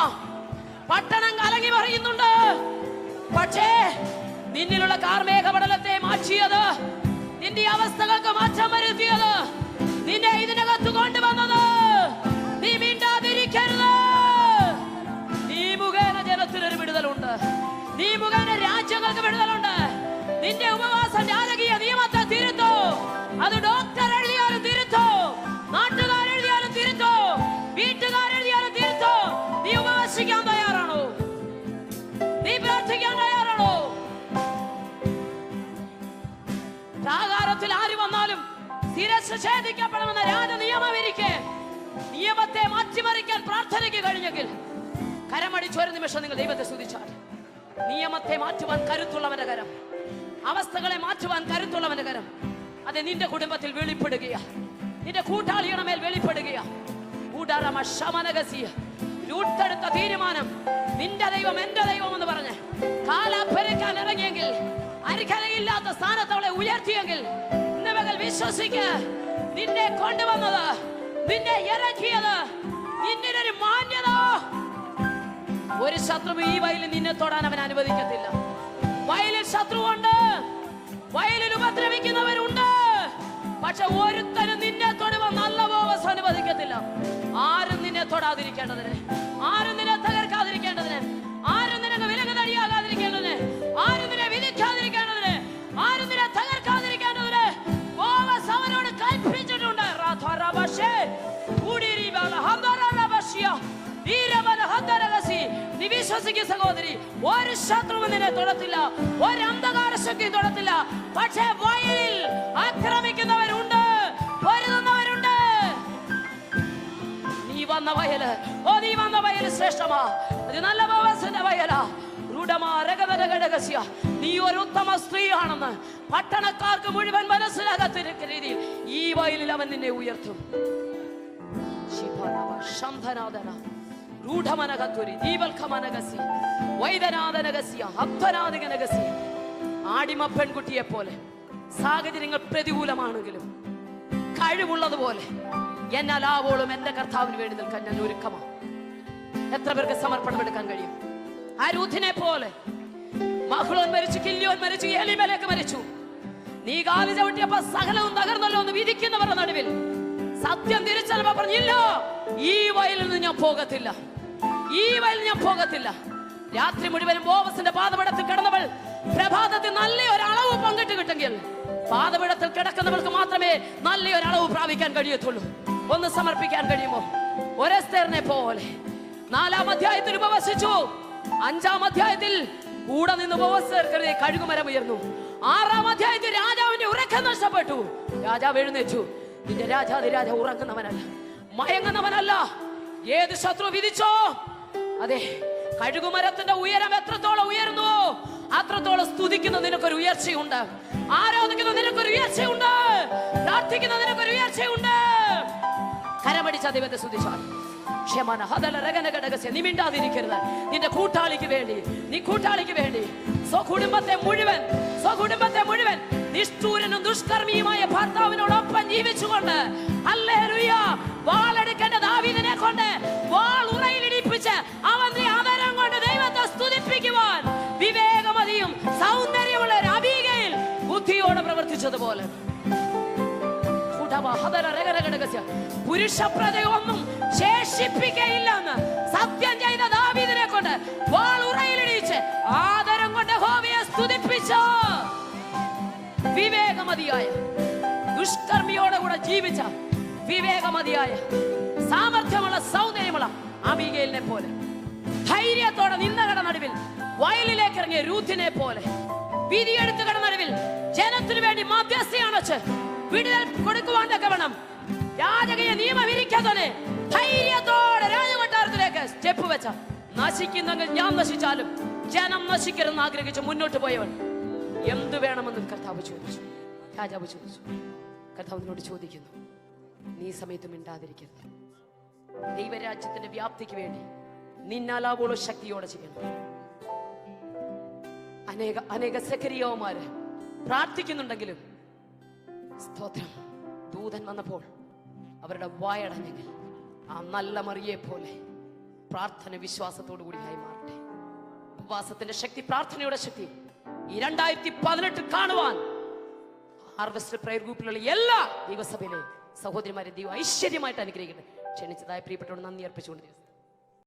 പട്ടണം കലങ്ങി പറയുന്നുണ്ട്. പക്ഷേ നിന്നിലുള്ള കാർമേഘ പടലത്തെ മാറ്റിയത്, നിന്റെ അവസ്ഥകൾക്ക് മാറ്റം വരുത്തിയത്, നിന്നെ ഇതിനകത്ത് കൊണ്ടുവന്നത്, നീ മിണ്ടാതിരിക്കരുത്. നീ മുഖേന ജനത്തിനൊരു വിടുതലുണ്ട്, നീ മുഖേന രാജ്യങ്ങൾക്ക് വിടുതലുണ്ട്. നിന്റെ ഉപവാസം രാജകീയ നിയമത്തെ തിരുത്തോ. അത് ഡോക്ടർ എഴുതിയാലും തിരുത്തോ, നാട്ടുകാർ എഴുതിയാലും തിരുത്തോ, വീട്ടുകാർ എഴുതിയാലും തിരുത്തോ. നീ ഉപവസിക്കാൻ തയ്യാറാണോ? നീ പ്രാർത്ഥിക്കാൻ തയ്യാറാണോ? പ്രാകാരത്തിൽ ആര് വന്നാലും ശിരസ്സ് ഛേദിക്കപ്പെടുമെന്ന രാജ നിയമം ഇരിക്കെ നിയമത്തെ മാറ്റിമറിക്കാൻ പ്രാർത്ഥനയ്ക്ക് കഴിഞ്ഞെങ്കിൽ കരമടിച്ചൊരു നിമിഷം നിങ്ങൾ ദൈവത്തെ സ്തുതിച്ചാൽ. നിയമത്തെ മാറ്റുവാൻ കരുത്തുള്ളവന്റെ കരം, അവസ്ഥകളെ മാറ്റുവാൻ കരുത്തുള്ളവന്റെ കരം, അത് നിന്റെ കുടുംബത്തിൽ വെളിപ്പെടുകയാ, നിന്റെ കൂട്ടാളിയുടെ മേൽ വെളിപ്പെടുകയാ. രൂട്ടെടുത്ത തീരുമാനം, നിന്റെ ദൈവം എന്റെ ദൈവം എന്ന് പറഞ്ഞ് കാലാഭരിക്കാൻ ഇറങ്ങിയെങ്കിൽ, അരികലയില്ലാത്ത സ്ഥാനത്ത് അവളെ ഉയർത്തിയെങ്കിൽ, ഇന്ന് പകൽ വിശ്വസിക്ക്, നിന്നെ കൊണ്ടുവന്നത്, നിന്നെ ഇറക്കിയത്, നിന്റെ ഒരു മാന്യത. ഒരു ശത്രു ഈ വയലിൽ നിന്നെ തൊടാൻ അവൻ അനുവദിക്കത്തില്ല. വയലിൽ ശത്രുവുണ്ട്, വയലിൽ ഉപദ്രവിക്കുന്നവരുണ്ട്, പക്ഷെ ഒരുത്തനും നിന്നെ തൊടുവാൻ നല്ല ബോവസ് അനുവദിക്കത്തില്ല. ആരും നിന്നെ തൊടാതിരിക്കേണ്ടതിന്, ആരും നിന്നെ തകർക്കാതിരിക്കേണ്ടതിന്, ആരും നിനക്ക് വിലങ്ങുതടിയാകാതിരിക്കേണ്ടതിന്, ആരും നിന്നെ വിധിക്കാതിരിക്കേണ്ടതിന്, ആരും നിന്നെ തകർക്കാതിരിക്കേണ്ടതിന് ബോവസ് അവനോട് കൽപ്പിച്ചിട്ടുണ്ട്. നീ വിശ്വസിക്കുക സഹോദരി, ഒരു ശത്രുവും നിന്നെ തൊടത്തില്ല, ഒരു അന്ധകാര ശക്തി തൊടത്തില്ല. പക്ഷേ വയലിൽ ആക്രമിക്കുന്നവരുണ്ട്, പൊരുതുന്നവരുണ്ട്. നീ വന്ന വയല്, നീ വന്ന വയല് ശ്രേഷ്ഠമാ, അത് നല്ല ബോവസിന്റെ വയലാ. നീ ഒരു ഉത്തമ സ്ത്രീയാണെന്ന് പട്ടണക്കാർക്ക് മുഴുവൻ മനസ്സിലാകാത്ത രീതിയിൽ ഈ വയലിൽ അവൻ നിന്നെ ഉയർത്തും. ആടിമ പെൺകുട്ടിയെ പോലെ സാഹചര്യങ്ങൾ പ്രതികൂലമാണെങ്കിലും കഴിവുള്ളതുപോലെ എന്നാൽ ആവോളും എന്റെ കർത്താവിന് വേണ്ടി നിൽക്കാൻ ഞാൻ ഒരുക്കമാണ്. എത്ര പേർക്ക് സമർപ്പണം എടുക്കാൻ കഴിയും? ആ രൂഥിനെ പോലെ മഹ്ലോൻ മരിച്ചു, കില്യോൻ മരിച്ചു, ഏലീമേലേക്ക് മരിച്ചു. നീ കാല് ചവിട്ടിയപ്പോ സകലവും തകർന്നല്ലോ എന്ന് വിധിക്കുന്നവരുടെ നടുവിൽ സത്യം തിരിച്ചറിയുമ്പോ പറഞ്ഞില്ല, ഈ വയലിൽ നിന്ന് ഞാൻ പോകത്തില്ല, ഈ വയലിൽ ഞാൻ പോകത്തില്ല. രാത്രി മുഴുവനും ബോവസിന്റെ പാദപീഠത്തിൽ കിടന്നവൾ പ്രഭാതത്തിൽ നല്ലൊരളവ് പങ്കിട്ട് കിട്ടെങ്കിൽ പാദപീഠത്തിൽ കിടക്കുന്നവൾക്ക് മാത്രമേ നല്ലൊരളവ് പ്രാപിക്കാൻ കഴിയത്തുള്ളൂ. ഒന്ന് സമർപ്പിക്കാൻ കഴിയുമോ? ഒരെസ്തേറിനെ പോലെ 4-ാം അധ്യായത്തിൽ ഉപവസിച്ചു, 5-ാം അധ്യായത്തിൽ കൂടെ നിന്ന് ഉപവസിച്ചവർക്കെതിരെ കഴുകുമരം ഉയർന്നു. 6-ാം അധ്യായത്തിൽ രാജാവിന്റെ ഉറക്കം നഷ്ടപ്പെട്ടു. രാജാവ് എഴുന്നേറ്റു. നിന്റെ രാജാതിരാജ ഉറങ്ങുന്നവനല്ല, മയങ്ങുന്നവനല്ല. ഏത് ശത്രു വിധിച്ചോ, അതെ, കഴുകുമരത്തിന്റെ ഉയരം എത്രത്തോളം ഉയർന്നു അത്രത്തോളം സ്തുതിക്കുന്ന നിനക്കൊരു ഉയർച്ചയുണ്ട്, ആരാധിക്കുന്ന നിനക്കൊരു ഉയർച്ചയുണ്ട്, പ്രാർത്ഥിക്കുന്ന നിനക്കൊരു ഉയർച്ചയുണ്ട്. കരമടിച്ച ദൈവത്തെ സ്തുതിച്ചാൽ ക്ഷമന ഹദല രഗന ഘടകസ്യ. നീ മിണ്ടാതിരിക്കരുത്. നിന്റെ കൂട്ടാളിക്ക് വേണ്ടി, നീ കൂട്ടാളിക്ക് വേണ്ടി, സ്വകുടുംബത്തെ മുഴുവൻ നിഷ്ഠൂരനും ദുഷ്കർമ്മിയുമായ ഭർത്താവിനോടൊപ്പം ജീവിച്ചുകൊണ്ട് ഹല്ലേലൂയ വാളെടുക്കേണ്ട ദാവീദിനെ കൊണ്ട് വാൾ ഉറയിലിടിപ്പിച്ച് അവന്റെ ആദരം കൊണ്ട് ദൈവത്തെ സ്തുതിപ്പിക്കുവാൻ വിവേകമതിയും സൗന്ദര്യമുള്ള ഒരു അബീഗയിൽ ബുദ്ധിയോടെ പ്രവർത്തിച്ചതുപോലെ പുരുഷപ്രതയൊന്നും ശേഷിപ്പിക്കയില്ലെന്ന് സത്യം ചെയ്ത ദാവീദിനെ കൊണ്ട് വാൾ ഉറയിലിടിച്ച് ആദരം കൊണ്ട് യഹോവയെ സ്തുതിപ്പിച്ച വിവേകമതിയായ, ദുഷ്കർമ്മിയോടെ കൂടെ ജീവിച്ച വിവേകമതിയായ, സാമർഥ്യമുള്ള സൗന്ദര്യമുള്ള അബീഗയിലിനെ പോലെ, ധൈര്യത്തോടെ നിന്നകട നടുവിൽ വയലിലേക്ക് ഇറങ്ങിയ രൂത്തിനെ പോലെ, വിധിയെടുത്ത് കട നടുവിൽ ജനത്തിനു വേണ്ടി മധ്യസ്ഥയാണച്ച് വിടുതൽ കൊടുക്കുവാൻ തക്കവണ്ണം രാജകീയ നിയമം ഇരിക്കാതെ ധൈര്യത്തോടെ രാജകൊട്ടാരത്തിലേക്ക് സ്റ്റെപ്പ് വെച്ച, നശിക്കുന്നെങ്കിൽ ഞാൻ നശിച്ചാലും ജനം നശിക്കരുതെന്ന് ആഗ്രഹിച്ച് മുന്നോട്ട് പോയവൻ എന്ത് വേണമെന്ന് കർത്താവ് ചോദിച്ചു. രാജാവ് ചോദിച്ചു. കർത്താവിനോട് ചോദിക്കുന്നു, നീ സമയത്ത് മിണ്ടാതിരിക്കരുത്. ദൈവരാജ്യത്തിന്റെ വ്യാപ്തിക്ക് വേണ്ടി നിന്നാലാവോളം ശക്തിയോടെ ചെയ്യണം. അനേക സെഖരിയാവുമാര് പ്രാർത്ഥിക്കുന്നുണ്ടെങ്കിലും സ്തോത്രം, ദൂതൻ വന്നപ്പോൾ അവരുടെ വായടഞ്ഞെങ്കിൽ ആ നല്ല മറിയെ പോലെ പ്രാർത്ഥന വിശ്വാസത്തോടു കൂടിയായി മാറട്ടെ. ഉപവാസത്തിന്റെ ശക്തി, പ്രാർത്ഥനയുടെ ശക്തി ഈ 2018 കാണുവാൻ ഹാർവെസ്റ്റ് പ്രയർ ഗ്രൂപ്പിലുള്ള എല്ലാ ദൈവസഭയിലെ സഹോദരിമാരെ ദൈവം ഐശ്വര്യമായിട്ട് അനുഗ്രഹിക്കട്ടെ. ക്ഷണിച്ചതായ പ്രിയപ്പെട്ടവരോട് നന്ദി അർപ്പിച്ചുകൊണ്ട്